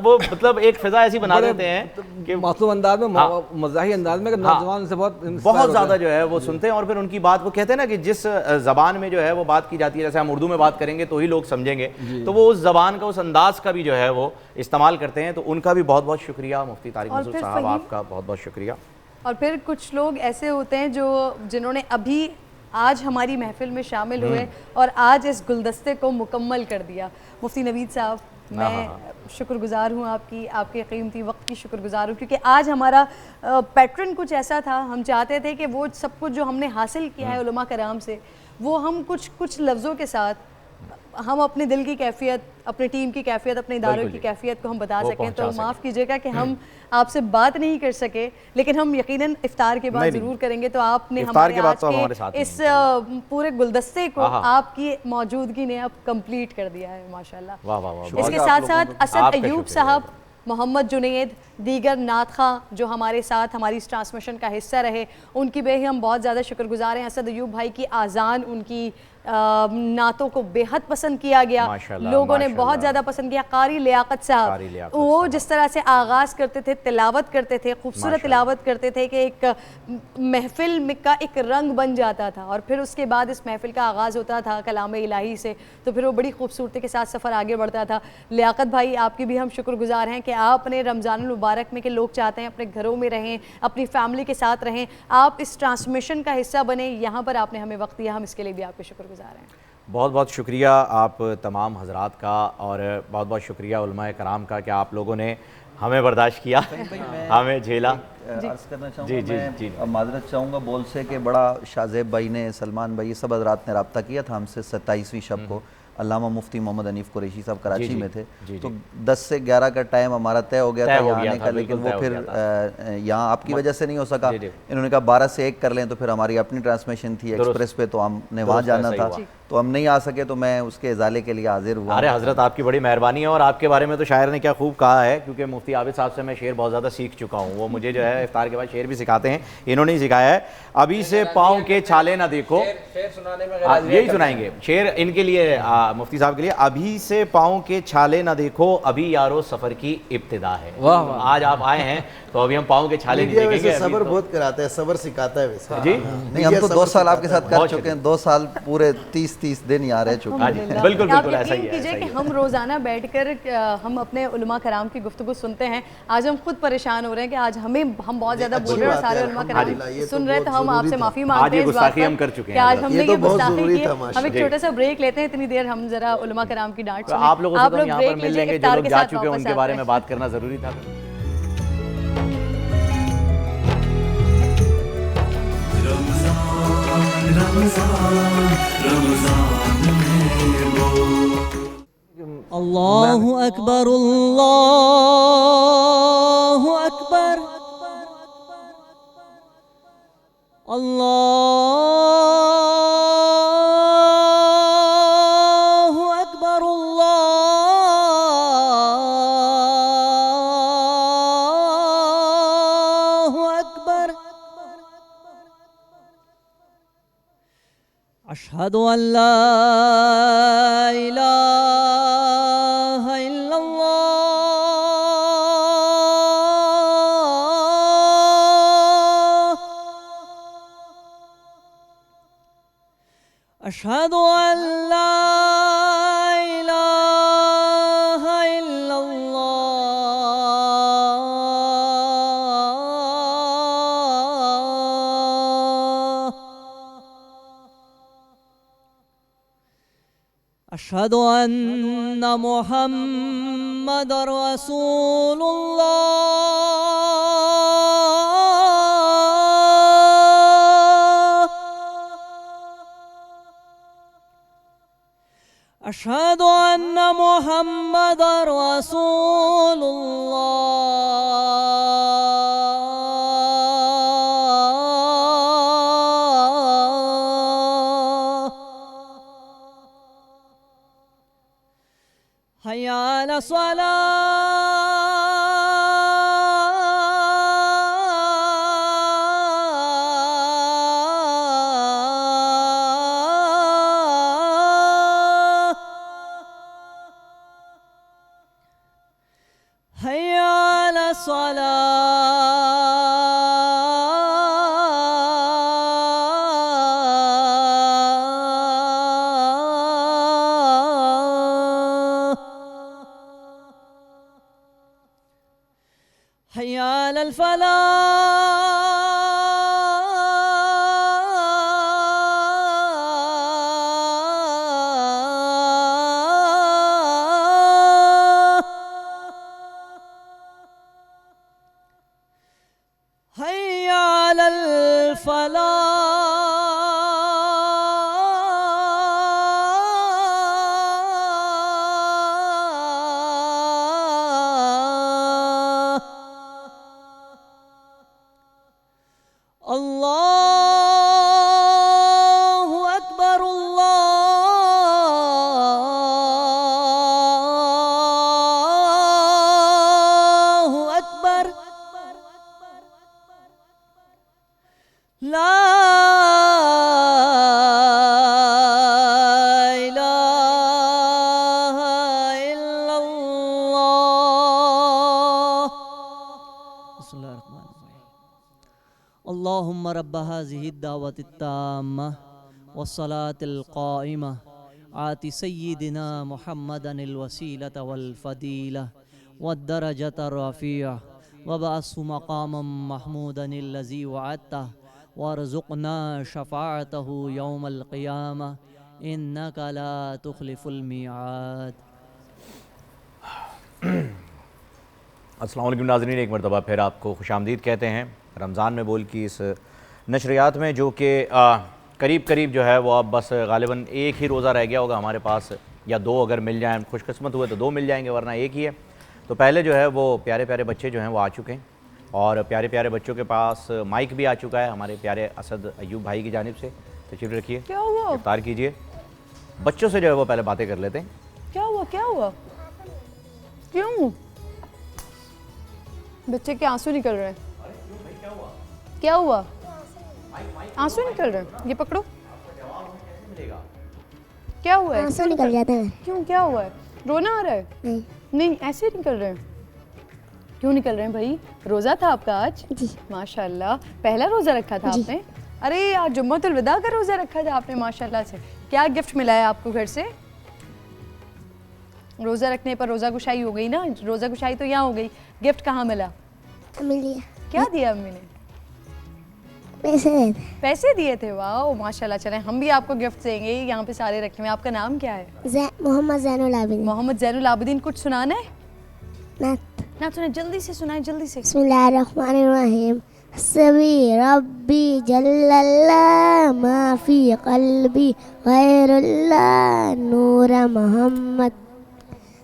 B: وہ مطلب ایک فضا ایسی بنا دیتے ہیں کہ
I: معصوم انداز میں، مزاحی انداز میں، کہ نوجوان سے
B: بہت زیادہ جو ہے وہ سنتے ہیں. اور پھر ان کی بات، وہ کہتے ہیں نا کہ جس زبان میں جو ہے وہ بات کی جاتی ہے، جیسے ہم اردو میں بات کریں گے تو ہی لوگ سمجھیں گے، تو وہ اس زبان کا، اس انداز کا بھی جو ہے وہ استعمال کرتے ہیں. تو ان کا بھی بہت بہت شکریہ. مفتی طارق مسعود صاحب آپ کا بہت بہت شکریہ.
C: اور پھر کچھ لوگ ایسے ہوتے ہیں جنہوں نے ابھی آج ہماری محفل میں شامل ہوئے اور آج اس گلدستے کو مکمل کر دیا. مفتی نوید صاحب، میں شکر گزار ہوں آپ کی، آپ کے قیمتی وقت کی شکر گزار ہوں، کیونکہ آج ہمارا پیٹرن کچھ ایسا تھا. ہم چاہتے تھے کہ وہ سب کچھ جو ہم نے حاصل کیا ہے علماء کرام سے، وہ ہم کچھ لفظوں کے ساتھ ہم اپنے دل کی کیفیت، اپنے ٹیم کی کیفیت، اپنے اداروں کی کیفیت کو ہم بتا سکیں. تو معاف کیجیے گا کہ ہم آپ سے بات نہیں کر سکے، لیکن ہم یقیناً افطار کے بعد ضرور کریں گے. تو آپ نے ہمارے آج کے اس پورے گلدستے کو آپ کی موجودگی نے اب کمپلیٹ کر دیا ہے ماشاءاللہ. اس کے ساتھ ساتھ اسد ایوب صاحب، محمد جنید، دیگر نعت خواں جو ہمارے ساتھ ہماری اس ٹرانسمیشن کا حصہ رہے، ان کی بھی ہم بہت زیادہ شکر گزار ہیں. اسد ایوب بھائی کی آذان، ان کی نعتوں کو بے حد پسند کیا گیا، لوگوں نے بہت زیادہ پسند کیا. قاری لیاقت صاحب، وہ جس طرح سے آغاز کرتے تھے، تلاوت کرتے تھے، خوبصورت تلاوت کرتے تھے کہ ایک محفل کا ایک رنگ بن جاتا تھا. اور پھر اس کے بعد اس محفل کا آغاز ہوتا تھا کلام الہی سے، تو پھر وہ بڑی خوبصورتی کے ساتھ سفر آگے بڑھتا تھا. لیاقت بھائی، آپ کی بھی ہم شکر گزار ہیں کہ آپ اپنے رمضان المبارک میں کہ لوگ چاہتے ہیں اپنے گھروں میں رہیں، اپنی فیملی کے ساتھ رہیں، آپ اس ٹرانسمیشن کا حصہ بنیں، یہاں پر آپ نے ہمیں وقت دیا، ہم اس کے لیے بھی آپ کے شکر گزار ہیں.
B: بہت بہت شکریہ آپ تمام حضرات کا، اور بہت بہت شکریہ علماء کرام کا کہ آپ لوگوں نے ہمیں برداشت کیا، ہمیں جھیلا.
M: عرض کرنا چاہوں گا، میں معذرت چاہوں گا بول سے کہ بڑا شاہ زیب بھائی نے، سلمان بھائی، سب حضرات نے رابطہ کیا تھا ہم سے 27ویں شب کو. علامہ مفتی محمد حنیف قریشی صاحب کراچی میں تھے، تو 10 سے 11 کا ٹائم ہمارا طے ہو گیا تھا یہاں آنے کا، لیکن وہ پھر یہاں آپ کی وجہ سے نہیں ہو سکا. انہوں نے کہا 12 سے 1 کر لیں، تو پھر ہماری اپنی ٹرانسمیشن تھی ایکسپریس پہ، تو ہم نے وہاں جانا تھا. تو ہم نہیں آ سکے تو میں اس کے ازالے کے لیے حاضر ہوا.
B: ارے حضرت آپ کی بڑی مہربانی ہے, اور آپ کے بارے میں تو شاعر نے کیا خوب کہا ہے, کیونکہ مفتی عابد صاحب سے میں شعر بہت زیادہ سیکھ چکا ہوں. وہ مجھے جو ہے افطار کے بعد شعر بھی سکھاتے ہیں, انہوں نے ہی سکھایا ہے. ابھی سے پاؤں کے چھالے نہ دیکھو, یہی سنائیں گے شعر ان کے لیے, مفتی صاحب کے لیے. ابھی سے پاؤں کے چھالے نہ دیکھو, ابھی یارو سفر کی ابتدا ہے. آج آپ آئے ہیں تو ابھی ہم پاؤں کے چھالے نہیں دیکھیں گے.
L: صبر بہت کراتا ہے, صبر سکھاتا ہے ویسے.
B: جی
M: نہیں, ہم تو 2 سال آپ کے ساتھ کر چکے ہیں, 2 سال پورے 30 دن یہاں رہ چکے ہیں.
B: بالکل
C: آپ
B: بالکل ایسا ہی
C: یقین
B: ہے.
C: کیجئے کہ ہم روزانہ بیٹھ کر ہم اپنے علماء کرام کی گفتگو سنتے ہیں. آج ہم خود پریشان ہو رہے ہیں کہ آج ہم بہت زیادہ بول رہے ہیں اور سارے علماء کرام سن رہے, تو ہم آپ سے معافی مانگتے ہیں اس بات پر کہ آج ہم نے یہ گستاخی کی. ہم ایک چھوٹا سا بریک لیتے ہیں, اتنی دیر ہم ذرا علماء کرام کی ڈانٹ سنیں.
B: آپ لوگوں سے تو یہاں پر مل لیں گے, جو لوگ جا چکے ہیں ان کے بارے میں بات کرنا ضروری تھا.
N: اللہ اکبر اللہ اکبر اللہ اکبر اللہ اکبر. اشہد ان لا الہ الا اللہ اشہد ان لا الہ الا اللہ اشہد ان محمد رسول اللہ اشہد ان محمد رسول اللہ. حی علی الصلاۃ حی علی الصلاۃ حی علی الفلاح حی علی الفلاح. اللہ اکبر اللہ اکبر لا الہ الا اللہ. بسم اللہ الرحمن الرحیم. اللہم رب هذه الدعوة التامة والصلاة القائمة آت سیدنا محمدا الوسیلة والفضیلة والدرجة الرفیعة وابعثه مقاما محمودا الذي وعدته وارزقنا شفاعته يوم القيامة إنك لا تخلف الميعاد.
B: السلام علیکم ناظرین, ایک مرتبہ پھر آپ کو خوش آمدید کہتے ہیں رمضان میں بول کی اس نشریات میں, جو کہ قریب قریب جو ہے وہ اب بس غالباً ایک ہی روزہ رہ گیا ہوگا ہمارے پاس, یا 2 اگر مل جائیں, خوش قسمت ہوئے تو 2 مل جائیں گے, ورنہ ایک ہی ہے. تو پہلے جو ہے وہ پیارے پیارے بچے جو ہیں وہ آ چکے ہیں, اور پیارے پیارے بچوں کے پاس مائک بھی آ چکا ہے ہمارے پیارے اسد ایوب بھائی کی جانب سے. تشریف رکھیے, افطار کیجیے. بچوں سے جو ہے وہ پہلے باتیں کر لیتے ہیں.
C: کیا ہوا کیا ہوا؟ کیوں بچے کے آنسو نکل رہے ہیں؟ کیا ہوا؟ آنسو نکل رہے ہیں؟ یہ پکڑو. کیا ہوا ہے؟
O: آنسو نکل جاتے ہیں.
C: کیوں کیا ہوا ہے؟ رونا آ رہا ہے؟ نہیں ایسے ہی نکل رہے ہیں. کیوں نکل رہے ہیں بھائی؟ روزہ تھا آپ کا آج؟
O: جی.
C: ماشاءاللہ پہلا روزہ رکھا تھا آپ نے؟ ارے آج جمعۃ الوداع کا روزہ رکھا تھا آپ نے ماشاءاللہ سے. کیا گفٹ ملا ہے آپ کو گھر سے؟ روزہ رکھنے پر روزہ گشائی ہو گئی نا. روزہ گشائی تو یہاں ہو گئی, گفٹ کہاں ملا؟ کیا دیا امی نے؟ پیسے دیے تھے. واو ماشاءاللہ. چلیں ہم بھی آپ کو گفٹ دیں گے, یہاں پہ سارے رکھے ہوئے. آپ کا نام کیا ہے؟
O: محمد زین العابدین.
C: محمد زین العابدین. کچھ سنانا ہے؟ نعت سنائیں, جلدی سے سنائیں, جلدی سے.
O: بسم اللہ الرحمن الرحیم. حسبی ربی جل اللہ ما فی قلبی غیر اللہ نور محمد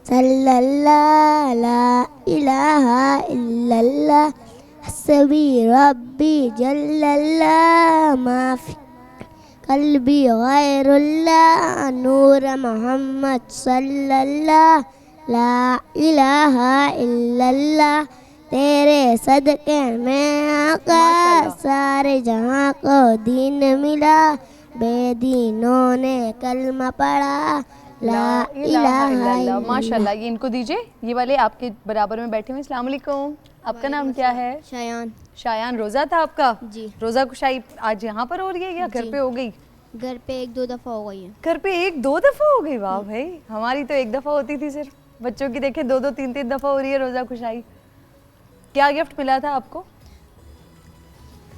O: صلی اللہ لا الہ الا اللہ. حسبی ربی جل اللہ ما فی قلبی غیر اللہ نور محمد صلی اللہ لا الہ الا اللہ. تیرے صدقے میں آقا سارے جہاں کو دین ملا, بے دینوں نے کلمہ پڑھا لا الہ الا اللہ.
C: ماشاءاللہ. یہ ان کو دیجئے, یہ والے آپ کے برابر میں بیٹھے ہوئے. السلام علیکم. آپ کا نام کیا ہے؟
O: شایان.
C: شایان. روزہ تھا آپ کا؟
O: جی.
C: روزہ گشائی آج یہاں پر ہو رہی ہے یا گھر پہ ہو گئی؟
O: گھر پہ 1-2 دفعہ ہو گئی ہے.
C: گھر پہ 1-2 دفعہ ہو گئی؟ واہ بھائی, ہماری تو 1 دفعہ ہوتی تھی صرف. بچوں کی دیکھیں 2-2 3-3 دفعہ ہو رہی ہے روزہ گشائی. کیا گفٹ ملا تھا آپ کو؟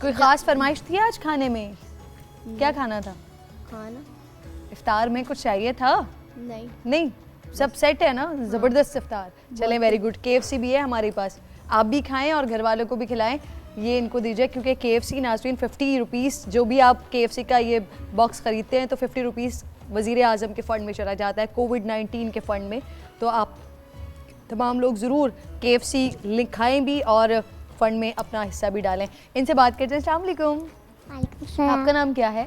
C: کوئی خاص فرمائش تھی آج کھانے میں؟ کیا کھانا تھا؟
O: کھانا
C: افطار میں کچھ چاہیے تھا؟ نہیں سب سیٹ ہے نا, زبردست افطار. چلیں ویری گڈ. KFC بھی ہے ہمارے پاس, آپ بھی کھائیں اور گھر والوں کو بھی کھلائیں. یہ ان کو دیجیے کیونکہ KFC ناظرین 50 روپیز جو بھی آپ KFC کا یہ باکس خریدتے ہیں تو 50 روپیز وزیر اعظم کے فنڈ میں چلا جاتا ہے, کووڈ-19 کے فنڈ میں. تو آپ تمام لوگ ضرور KFC کھائیں بھی اور فنڈ میں اپنا حصہ بھی ڈالیں. ان سے بات کرتے ہیں. السلام علیکم. آپ کا نام کیا ہے؟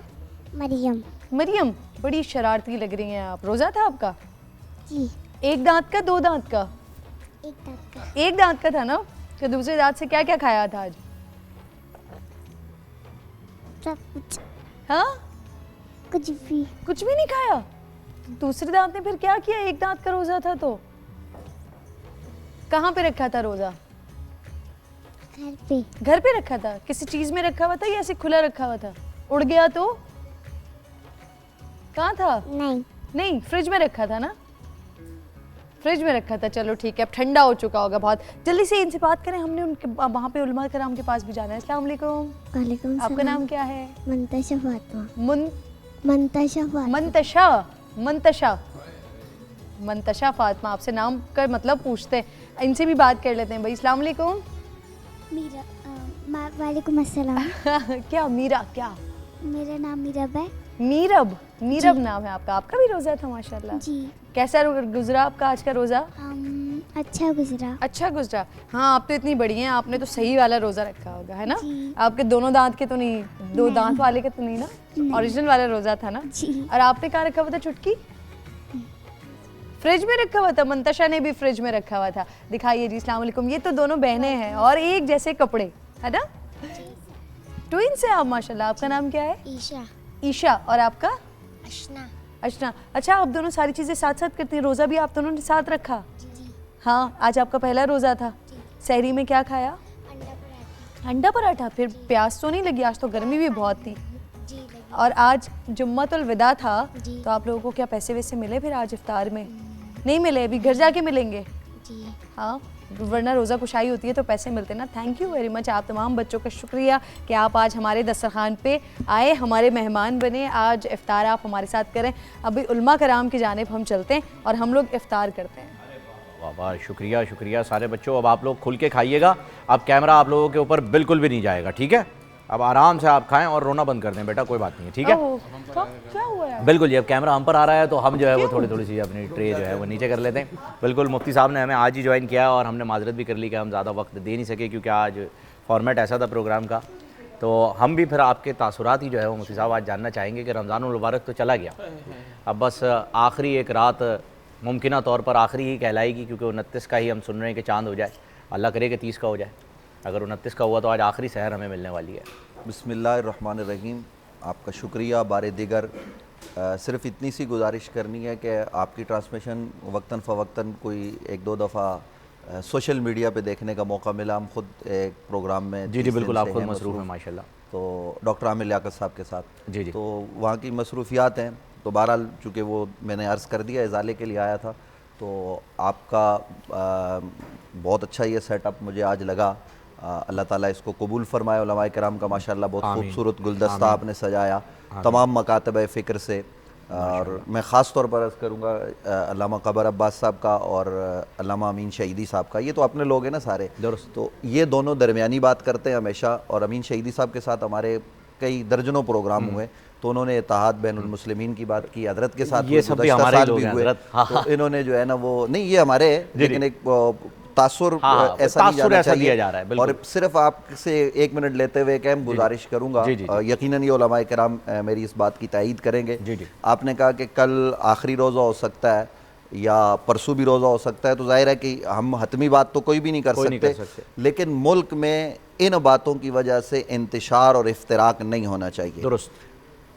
O: مریم.
C: مریم. بڑی شرارتی لگ رہی ہیں آپ. روزہ تھا آپ کا؟
O: جی.
C: 1 دانت کا 2 دانت کا؟
O: 1 دانت کا.
C: 1 دانت کا تھا نا. کہ دوسرے دانت سے کیا کیا کھایا تھا آج؟
O: سب کچھ.
C: ہاں
O: کچھ بھی
C: نہیں کھایا. دوسرے دانت نے پھر کیا کیا؟ 1 دانت کا روزہ تھا تو کہاں پہ رکھا تھا روزہ؟ گھر پہ رکھا تھا. کسی چیز میں رکھا ہوا تھا یا ایسے کھلا رکھا ہوا تھا؟ اڑ گیا تو کہاں تھا؟ نہیں فریج میں رکھا تھا نا. فریج میں رکھا تھا. چلو ٹھیک ہے, اب ٹھنڈا ہو چکا ہوگا بہت. جلدی سے ان سے بات کریں, ہم نے ان کے وہاں پہ علماء کرام کے پاس بھی جانا ہے. السلام علیکم.
O: وعلیکم السلام.
C: آپ کا نام کیا ہے؟
O: منتشا فاطمہ.
C: منتشا فاطمہ. آپ سے نام کا مطلب پوچھتے ہیں, ان سے بھی بات کر لیتے ہیں بھائی. السلام علیکم.
O: وعلیکم السلام.
C: کیا میرا کیا؟
O: میرا نام میرب ہے.
C: میرب نام ہے آپ کا. آپ کا بھی روزہ تھا ماشاءاللہ.
O: جی.
C: کیسا گزرا آپ کا آج کا روزہ؟
O: اچھا
C: گزرا. ہاں آپ تو اتنی بڑی ہیں, آپ نے تو صحیح والا روزہ رکھا ہوگا ہے نا. آپ کے دونوں دانت کے تو نہیں, 2 دانت والے کے تو نہیں نا, اوریجنل والا روزہ تھا نا. اور آپ نے کہاں رکھا ہوا تھا چٹکی؟ فریج میں رکھا ہوا تھا. منتشا نے بھی فریج میں رکھا ہوا تھا. دکھائیے جی. السلام علیکم. یہ تو دونوں بہنیں ہیں اور ایک جیسے کپڑے ہے نا. ٹوئنس ہیں آپ ماشاءاللہ. آپ کا نام کیا ہے؟ ایشا. اور آپ کا؟ اشنا. اچھا آپ دونوں ساری چیزیں ساتھ ساتھ کرتے ہیں. روزہ بھی آپ دونوں نے ساتھ رکھا؟ ہاں. آج آپ کا پہلا روزہ تھا. سحری میں کیا کھایا؟ انڈا پراٹھا. پھر پیاس تو نہیں لگی؟ آج تو گرمی بھی بہت تھی. اور آج جمعۃ الوداع تھا تو آپ لوگوں کو کیا پیسے ویسے ملے پھر آج افطار میں؟ نہیں ملے, ابھی گھر جا کے ملیں گے. ہاں ورنہ روزہ کشائی ہوتی ہے تو پیسے ملتے نا. Thank you very much. آپ تمام بچوں کا شکریہ کہ آپ آج ہمارے دسترخوان پہ آئے, ہمارے مہمان بنے. آج افطار آپ ہمارے ساتھ کریں. ابھی علماء کرام کی جانب ہم چلتے ہیں اور ہم لوگ افطار کرتے ہیں.
B: واہ واہ, شکریہ سارے بچوں. اب آپ لوگ کھل کے کھائیے گا. اب کیمرہ آپ لوگوں کے اوپر بالکل بھی نہیں جائے گا, ٹھیک ہے. اب آرام سے آپ کھائیں اور رونا بند کر دیں بیٹا, کوئی بات نہیں ہے, ٹھیک ہے.
C: کیا ہوا ہے؟
B: بالکل جی. اب کیمرہ ہم پر آ رہا ہے تو ہم جو ہے وہ تھوڑی سی اپنی ٹرے جو ہے وہ نیچے کر لیتے ہیں. بالکل مفتی صاحب نے ہمیں آج ہی جوائن کیا اور ہم نے معذرت بھی کر لی کہ ہم زیادہ وقت دے نہیں سکے کیونکہ آج فارمیٹ ایسا تھا پروگرام کا. تو ہم بھی پھر آپ کے تاثرات ہی جو ہے وہ مفتی صاحب آج جاننا چاہیں گے کہ رمضان المبارک تو چلا گیا، اب بس آخری ایک رات ممکنہ طور پر آخری ہی کہلائے گی، کیونکہ 29 کا ہی ہم سن رہے ہیں کہ چاند ہو جائے، اللہ کرے کہ 30 کا ہو جائے، اگر 29 کا ہوا تو آج آخری سحر ہمیں ملنے والی ہے۔
M: بسم اللہ الرحمن الرحیم، آپ کا شکریہ بار دیگر۔ صرف اتنی سی گزارش کرنی ہے کہ آپ کی ٹرانسمیشن وقتاً فوقتاً کوئی ایک دو دفعہ سوشل میڈیا پہ دیکھنے کا موقع ملا، ہم خود ایک پروگرام میں
B: جی بالکل، آپ خود مصروف ہیں ماشاءاللہ،
M: تو ڈاکٹر عامر لیاقت صاحب کے ساتھ،
B: جی
M: تو وہاں کی مصروفیات ہیں، تو بہرحال چونکہ وہ میں نے عرض کر دیا ازالے کے لیے آیا تھا، تو آپ کا بہت اچھا یہ سیٹ اپ مجھے آج لگا، اللہ تعالیٰ اس کو قبول فرمائے، علماء کرام کا ماشاءاللہ بہت خوبصورت گلدستہ آپ نے سجایا تمام مکاتب فکر سے، اور میں خاص طور پر عرض کروں گا علامہ قبر عباس صاحب کا اور علامہ امین شہیدی صاحب کا، یہ تو اپنے لوگ ہیں نا سارے، تو یہ دونوں درمیانی بات کرتے ہیں ہمیشہ، اور امین شہیدی صاحب کے ساتھ ہمارے کئی درجنوں پروگرام ہوئے، تو انہوں نے اتحاد بین المسلمین کی بات کی، حضرت کے ساتھ
B: یہ سب بھی ہمارے لوگ ہیں حضرت،
M: تو انہوں نے جو ہے نا وہ نہیں یہ ہمارے لیکن ایک تاثر ایسا نہیں جانا چاہیے، اور صرف آپ سے ایک منٹ لیتے ہوئے کہ گزارش کروں گا، یقیناً یہ علماء کرام میری اس بات کی تائید کریں گے، آپ نے کہا کہ کل آخری روزہ ہو سکتا ہے یا پرسوں بھی روزہ ہو سکتا ہے، تو ظاہر ہے کہ ہم حتمی بات تو کوئی بھی نہیں کر سکتے، لیکن ملک میں ان باتوں کی وجہ سے انتشار اور افتراق نہیں ہونا چاہیے۔
B: درست،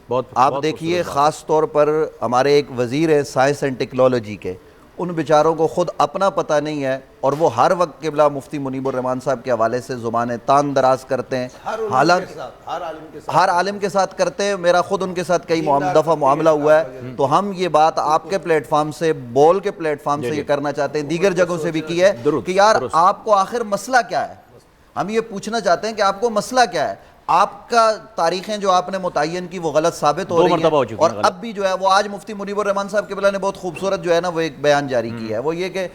B: بہت
M: آپ دیکھیے خاص طور پر ہمارے ایک وزیر ہیں سائنس اینڈ ٹیکنالوجی کے، ان بیچاروں کو خود اپنا پتہ نہیں ہے، اور وہ ہر وقت قبلہ مفتی منیب الرحمان صاحب کے حوالے سے زبانیں تان دراز کرتے ہیں، حالانکہ ہر عالم کے ساتھ کرتے ہیں، میرا خود ان کے ساتھ کئی دفعہ معاملہ ہوا ہے، تو ہم یہ بات آپ کے پلیٹ فارم سے، بول کے پلیٹ فارم سے یہ کرنا چاہتے ہیں، دیگر جگہوں سے بھی کی ہے کہ یار آپ کو آخر مسئلہ کیا ہے، ہم یہ پوچھنا چاہتے ہیں کہ آپ کو مسئلہ کیا ہے، آپ کا تاریخیں جو آپ نے متعین کی وہ غلط ثابت ہو رہی ہیں، اور اب بھی جو ہے وہ آج مفتی منیب الرحمان صاحب قبلہ نے بہت خوبصورت جو ہے نا وہ ایک بیان جاری کیا ہے، وہ یہ کہ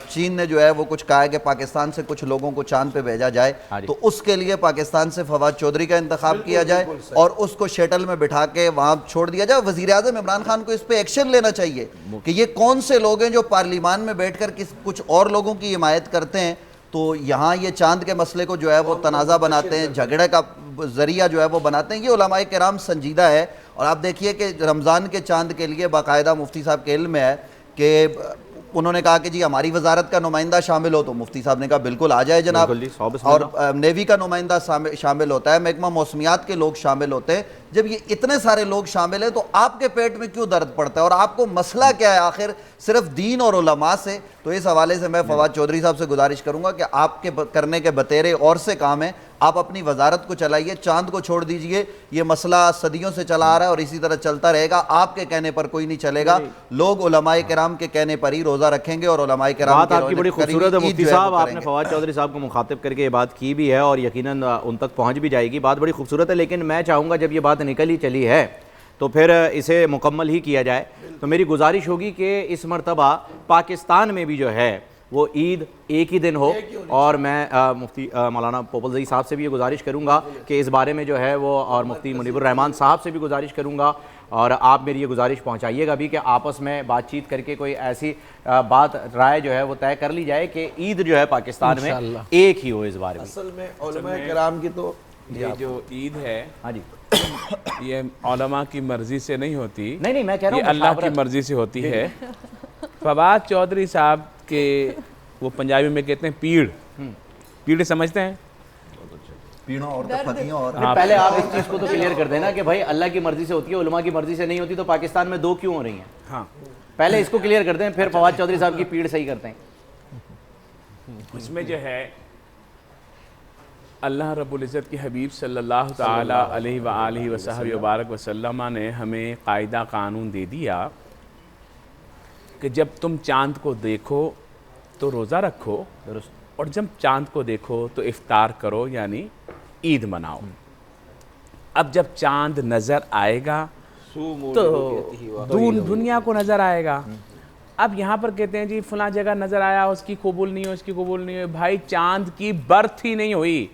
M: چین نے جو ہے وہ کچھ کہا ہے کہ پاکستان سے کچھ لوگوں کو چاند پہ بھیجا جائے، تو اس کے لیے پاکستان سے فواد چودھری کا انتخاب کیا جائے اور اس کو شٹل میں بٹھا کے وہاں چھوڑ دیا جائے۔ وزیر اعظم عمران خان کو اس پہ ایکشن لینا چاہیے کہ یہ کون سے لوگ ہیں جو پارلیمان میں بیٹھ کر کچھ اور لوگوں کی حمایت کرتے ہیں، تو یہاں یہ چاند کے مسئلے کو جو ہے وہ تنازع بناتے ہیں، جھگڑے کا ذریعہ جو ہے وہ بناتے ہیں، یہ علماء کرام سنجیدہ ہے۔ اور آپ دیکھیے کہ رمضان کے چاند کے لیے باقاعدہ مفتی صاحب کے علم میں ہے کہ انہوں نے کہا کہ جی ہماری وزارت کا نمائندہ شامل ہو، تو مفتی صاحب نے کہا بالکل آ جائے جناب، اور نیوی کا نمائندہ شامل ہوتا ہے، محکمہ موسمیات کے لوگ شامل ہوتے ہیں، جب یہ اتنے سارے لوگ شامل ہیں تو آپ کے پیٹ میں کیوں درد پڑتا ہے، اور آپ کو مسئلہ کیا ہے آخر صرف دین اور علماء سے؟ تو اس حوالے سے میں فواد چودھری صاحب سے گزارش کروں گا کہ آپ کے کرنے کے بتیرے اور سے کام ہیں، آپ اپنی وزارت کو چلائیے، چاند کو چھوڑ دیجئے، یہ مسئلہ صدیوں سے چلا آ رہا ہے اور اسی طرح چلتا رہے گا، آپ کے کہنے پر کوئی نہیں چلے گا، لوگ علماء کرام کے کہنے پر ہی روزہ رکھیں گے، اور علماء کرام
B: بات آپ کی بڑی خوبصورت ہے مفتی صاحب، آپ نے فواد چودھری صاحب کو مخاطب کر کے یہ بات کی بھی ہے اور یقیناً ان تک پہنچ بھی جائے گی، بات بڑی خوبصورت ہے، لیکن میں چاہوں گا جب یہ بات نکل ہی چلی ہے تو پھر اسے مکمل ہی کیا جائے، تو میری گزارش ہوگی کہ اس مرتبہ پاکستان میں بھی جو ہے وہ عید ایک ہی دن ہو، اور میں مفتی مولانا پوپل زئی صاحب سے بھی یہ گزارش کروں گا کہ اس بارے میں جو ہے وہ، اور مفتی منیب الرحمان صاحب سے بھی گزارش کروں گا، اور آپ میری یہ گزارش پہنچائیے گا بھی کہ آپس میں بات چیت کر کے کوئی ایسی بات رائے جو ہے وہ طے کر لی جائے کہ عید جو ہے پاکستان میں ایک ہی ہو اس بارے میں۔
J: اصل میں علماء کرام کی تو
H: یہ جو عید ہے یہ علماء کی مرضی سے نہیں ہوتی،
B: نہیں میں کہہ رہا ہوں
H: یہ اللہ کی مرضی سے ہوتی ہے۔ فواد چودھری صاحب کے وہ پنجابی میں کہتے ہیں پیڑ سمجھتے ہیں،
B: پہلے آپ اس چیز کو تو کلیئر کر دینا کہ بھائی اللہ کی مرضی سے ہوتی ہے، علماء کی مرضی سے نہیں ہوتی، تو پاکستان میں دو کیوں ہو رہی ہیں؟
H: ہاں
B: پہلے اس کو کلیئر کر دیں، پھر فواد چودھری صاحب کی پیڑ صحیح کرتے ہیں۔
H: اس میں جو ہے اللہ رب العزت کے حبیب صلی اللہ تعالی علیہ وآلہ وصحبہ وبارک وسلم نے ہمیں قاعدہ قانون دے دیا کہ جب تم چاند کو دیکھو تو روزہ رکھو، اور جب چاند کو دیکھو تو افطار کرو، یعنی عید مناؤ۔ اب جب چاند نظر آئے گا تو دنیا کو نظر آئے گا۔ اب یہاں پر کہتے ہیں جی فلاں جگہ نظر آیا، اس کی قبول نہیں ہو، اس کی قبول نہیں ہو، بھائی چاند کی برتھ ہی نہیں ہوئی،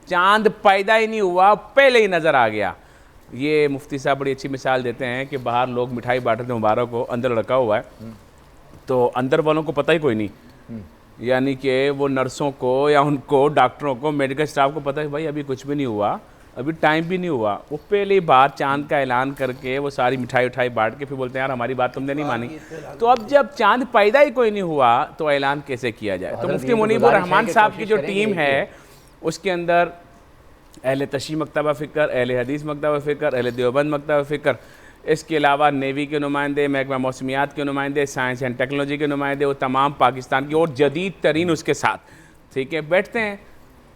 H: چاند پیدا ہی نہیں ہوا، پہلے ہی نظر آ گیا۔ یہ مفتی صاحب بڑی اچھی مثال دیتے ہیں کہ باہر لوگ مٹھائی بانٹتے ہیں مبارک کو، اندر لڑکا ہوا ہے تو اندر والوں کو پتہ ہی کوئی نہیں، یعنی کہ وہ نرسوں کو یا ان کو ڈاکٹروں کو میڈیکل سٹاف کو پتہ ہے بھائی ابھی کچھ بھی نہیں ہوا، ابھی ٹائم بھی نہیں ہوا, وہ پہلی بار چاند کا اعلان کر کے وہ ساری مٹھائی اٹھائی بانٹ کے پھر بولتے ہیں یار ہماری بات تم نے نہیں مانی. تو اب جب چاند پیدا ہی کوئی نہیں ہوا تو اعلان کیسے کیا جائے؟ تو مفتی منیب الرحمان صاحب کی جو ٹیم ہے اس کے اندر اہل تشیع مکتبہ فکر, اہل حدیث مکتبہ فکر, اہل دیوبند مکتبہ فکر, اس کے علاوہ نیوی کے نمائندے, محکمہ موسمیات کے نمائندے, سائنس اینڈ ٹیکنالوجی کے نمائندے, وہ تمام پاکستان کی اور جدید ترین اس کے ساتھ, ٹھیک ہے, بیٹھتے ہیں.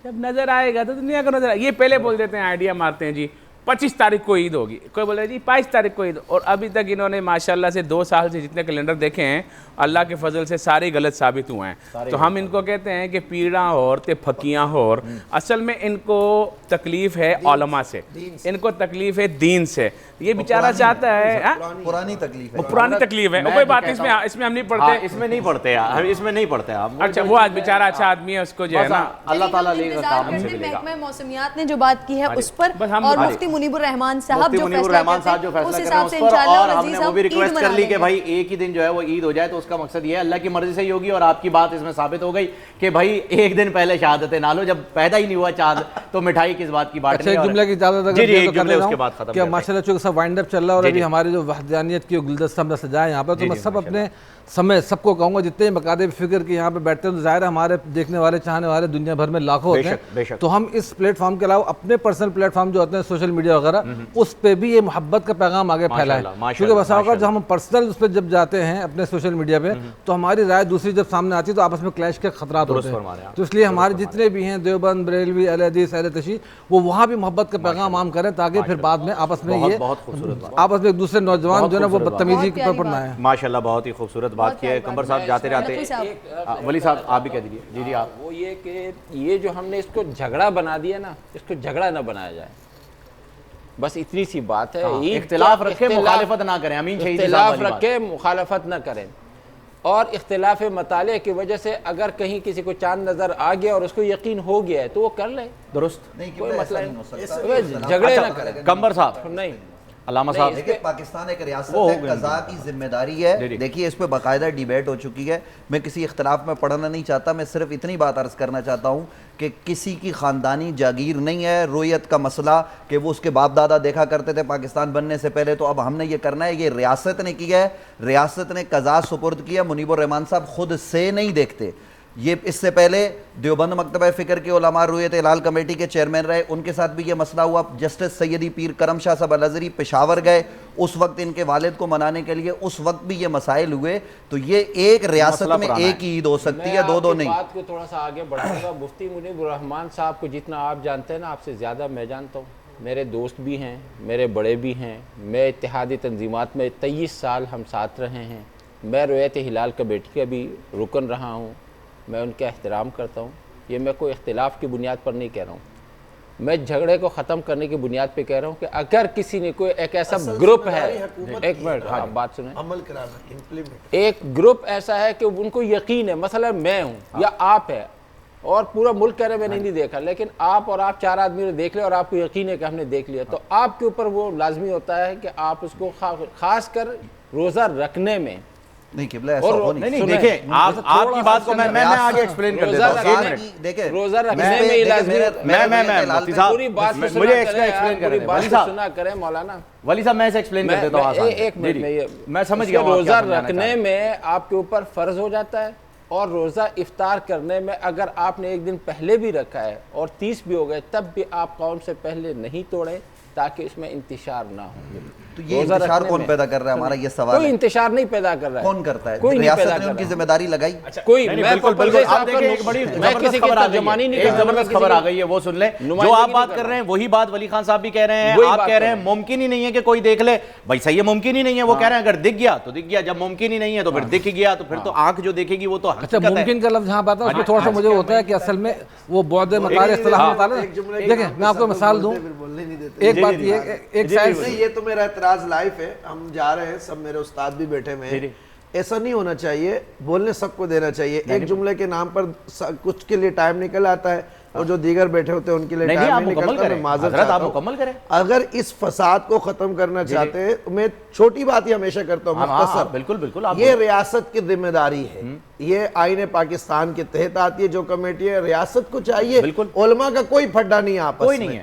H: جب نظر آئے گا تو دنیا کو نظر آئے. یہ پہلے بول دیتے ہیں, آئیڈیا مارتے ہیں جی 25 تاریخ کو عید ہوگی, کوئی بولے جی 22 تاریخ کو عید, اور ابھی تک انہوں نے ماشاءاللہ سے 2 سال سے جتنے کیلنڈر دیکھے ہیں اللہ کے فضل سے سارے غلط ثابت ہوئے ہیں. تو ہم ان کو کہتے ہیں کہ پیڑاں اور تے پھکیاں اور, اصل میں ان کو تکلیف ہے علماء سے, ان کو تکلیف ہے دین سے. یہ بیچارہ چاہتا ہے
M: پرانی تکلیف ہے,
H: پرانی تکلیف ہے. کوئی بات اس میں ہم نہیں پڑھتے,
B: اس میں نہیں پڑھتے, اس میں نہیں پڑھتے آپ.
H: اچھا وہ آج بیچارہ اچھا آدمی ہے, اس کو جو ہے نا
B: اللہ تعالیٰ لے گا کام ہم سے ملے گا.
C: محکمہ موسمیات نے جو بات کی ہے اس پر, اور مفتی منیب الرحمان صاحب جو فیصلہ کرتے ہیں اس حساب سے انشاءاللہ.
B: اور ہم نے وہ بھی ریکویسٹ کر لی کہ بھائی ایک ہی دن جو ہے وہ عید ہو جائے, تو اس کا مقصد یہ ہے اللہ کی مرضی سے ہی ہوگی. اور آپ کی بات اس میں ثابت ہو گئی کہ بھائی ایک دن پہلے شہادت نہ لو, جب پیدا ہی نہیں ہوا چاند تو مٹھائی کس بات کی بات.
I: اچھا ایک جملے کی اجازت اگر
B: ایک جملے اس کے بعد ختم
I: کہ ماشاءاللہ چونکہ سب وائنڈ اپ چل رہا ہے اور ابھی ہماری جو وحدانیت کی گلدستہ ہم نے سجایا یہاں پر, تو میں سب اپنے سمے سب کو کہوں گا جتنے مقادب فکر کے یہاں پہ بیٹھتے ہیں, تو ظاہر ہے ہمارے دیکھنے والے چاہنے والے دنیا بھر میں لاکھوں ہوتے ہیں. تو ہم اس پلیٹ فارم کے علاوہ اپنے پرسنل پلیٹ فارم جو ہوتے ہیں سوشل میڈیا وغیرہ, اس پہ بھی یہ محبت کا پیغام آگے پھیلائے. کیونکہ بسا اوقات جب ہم پرسنل اس پہ جب جاتے ہیں اپنے سوشل میڈیا پہ, تو ہماری رائے دوسری جب سامنے آتی ہے تو آپس میں کلیش کے خطرات ہوتے ہیں. تو اس لیے ہمارے جتنے بھی ہیں دیوبند, بریلوی, اہل حدیث, اہل تشیع, وہ وہاں بھی محبت کا پیغام عام کریں تاکہ پھر بعد میں آپس میں یہ آپس میں ایک دوسرے نوجوان جو ہے وہ بدتمیزی پر نہ آئے.
B: ماشاءاللہ بہت ہی خوبصورت بات کی ہے. قمر صاحب جاتے جاتے ولی صاحب آپ بھی کہہ دیجیے. جی جی آپ.
K: وہ یہ کہ یہ جو ہم نے اس کو جھگڑا بنا دیا نا, اس کو جھگڑا نہ بنایا جائے, بس اتنی سی بات ہے.
B: اختلاف رکھے مخالفت نہ کریں, امین شہید
K: اختلاف رکھے مخالفت نہ کریں. اور اختلاف مطالعے کی وجہ سے اگر کہیں کسی کو چاند نظر آ گیا اور اس کو یقین ہو گیا ہے تو وہ کر لے,
B: درست,
K: کوئی مسئلہ نہیں, جھگڑے نہ کریں.
B: قمر صاحب
K: نہیں,
M: علامہ صاحب دیکھیں پاکستان ایک ریاست ہے, قضاء کی ذمہ داری ہے. دیکھیے اس پہ باقاعدہ ڈیبیٹ ہو چکی ہے. میں کسی اختلاف میں پڑھنا نہیں چاہتا, میں صرف اتنی بات عرض کرنا چاہتا ہوں کہ کسی کی خاندانی جاگیر نہیں ہے رویت کا مسئلہ کہ وہ اس کے باپ دادا دیکھا کرتے تھے پاکستان بننے سے پہلے, تو اب ہم نے یہ کرنا ہے. یہ ریاست نے کیا ہے, ریاست نے قضاء سپرد کیا. منیب الرحمان صاحب خود سے نہیں دیکھتے, یہ اس سے پہلے دیوبند مکتبہ فکر کے علماء رویت ہلال کمیٹی کے چیئرمین رہے, ان کے ساتھ بھی یہ مسئلہ ہوا. جسٹس سیدی پیر کرم شاہ صاحب الازہری پشاور گئے, اس وقت ان کے والد کو منانے کے لیے, اس وقت بھی یہ مسائل ہوئے. تو یہ ایک ریاست میں ایک ہی عید ہو سکتی ہے, دو نہیں.
K: میں آپ کی بات کو تھوڑا سا آگے بڑھاؤں گا. مفتی منیب الرحمان صاحب کو جتنا آپ جانتے ہیں نا, آپ سے زیادہ میں جانتا ہوں. میرے دوست بھی ہیں, میرے بڑے بھی ہیں. میں اتحادی تنظیمات میں 23 سال ہم ساتھ رہے ہیں. میں رویت ہلال کمیٹی کا بھی رکن رہا ہوں. میں ان کا احترام کرتا ہوں. یہ میں کوئی اختلاف کی بنیاد پر نہیں کہہ رہا ہوں, میں جھگڑے کو ختم کرنے کی بنیاد پہ کہہ رہا ہوں کہ اگر کسی نے کوئی ایک ایسا گروپ ہے, ایک منٹ آپ بات سنیں,
L: عمل کرانا,
K: ایک گروپ ایسا ہے کہ ان کو یقین ہے, مثلا میں ہوں یا آپ ہے, اور پورا ملک کہہ رہے میں نہیں دیکھا, لیکن آپ اور آپ 4 آدمی نے دیکھ لیا اور آپ کو یقین ہے کہ ہم نے دیکھ لیا, تو آپ کے اوپر وہ لازمی ہوتا ہے کہ آپ اس کو خاص کر روزہ رکھنے میں
M: نہیں قبلہ ایسا ہو نہیں.
B: دیکھیں آپ کی بات کو میں آگے ایکسپلین کر دیتا ہوں.
K: دیکھیں روزہ رکھنے میں یہ لازمی, پوری بات
B: مجھے ایکسپلین کر دیں
K: ولی صاحب, سنا کریں مولانا
B: ولی صاحب, میں اسے ایکسپلین کر دیتا ہوں.
K: ایک منٹ میں یہ
B: میں سمجھ گیا.
K: روزہ رکھنے میں آپ کے اوپر فرض ہو جاتا ہے, اور روزہ افطار کرنے میں اگر آپ نے ایک دن پہلے بھی رکھا ہے اور 30 بھی ہو گئے تب بھی آپ قوم سے پہلے نہیں توڑیں تاکہ اس میں انتشار نہ ہو.
M: تو یہ انتشار کون پیدا کر رہا ہے, ہمارا یہ سوال ہے.
K: کوئی انتشار نہیں پیدا کر رہا ہے.
M: کون کرتا ہے؟
K: کوئی
M: ریاست نے ان کی ذمہ داری لگائی.
K: کوئی
B: بالکل آپ دیکھیں ایک بڑی زبردست خبر آ گئی ہے, وہ سن لیں. جو آپ بات کر رہے ہیں وہی بات ولی خان صاحب بھی کہہ رہے ہیں. آپ کہہ رہے ہیں ممکن ہی نہیں ہے کہ کوئی دیکھ لے. بھائی صحیح ہے, ممکن ہی نہیں ہے. وہ کہہ رہے ہیں اگر دکھ گیا تو دکھ گیا, جب ممکن ہی نہیں ہے تو پھر دکھ گیا, تو پھر تو آنکھ جو دیکھ گی وہ تو
I: اچھا ممکن کا لفظ جہاں بات ہے اس میں تھوڑا سا مجھے ہوتا ہے کہ اصل میں وہ بعد مقال اصطلاح مطالعہ. دیکھیں میں آپ کو مثال دوں, ایک بات یہ, ایک سائنس
L: نہیں, یہ تو میرا اعتراض لائف ہے, ہم جا رہے ہیں, سب میرے استاد بھی بیٹھے ہوئے ہیں. ایسا نہیں ہونا چاہیے, بولنے سب کو دینا چاہیے. ایک جملے کے نام پر کچھ کے لیے ٹائم نکل آتا ہے اور جو دیگر بیٹھے ہوتے ہیں ان کے لیے ٹائم نہیں نکلتا. میں معذرت چاہتا ہوں, اگر اس فساد کو ختم کرنا چاہتے ہیں, میں چھوٹی بات ہی ہمیشہ کرتا ہوں مختصر.
B: بالکل
L: یہ ریاست کی ذمہ داری ہے, یہ آئین پاکستان کے تحت آتی ہے جو کمیٹی ہے. ریاست کو چاہیے, علماء کا کوئی پھڈا نہیں ہے آپس میں,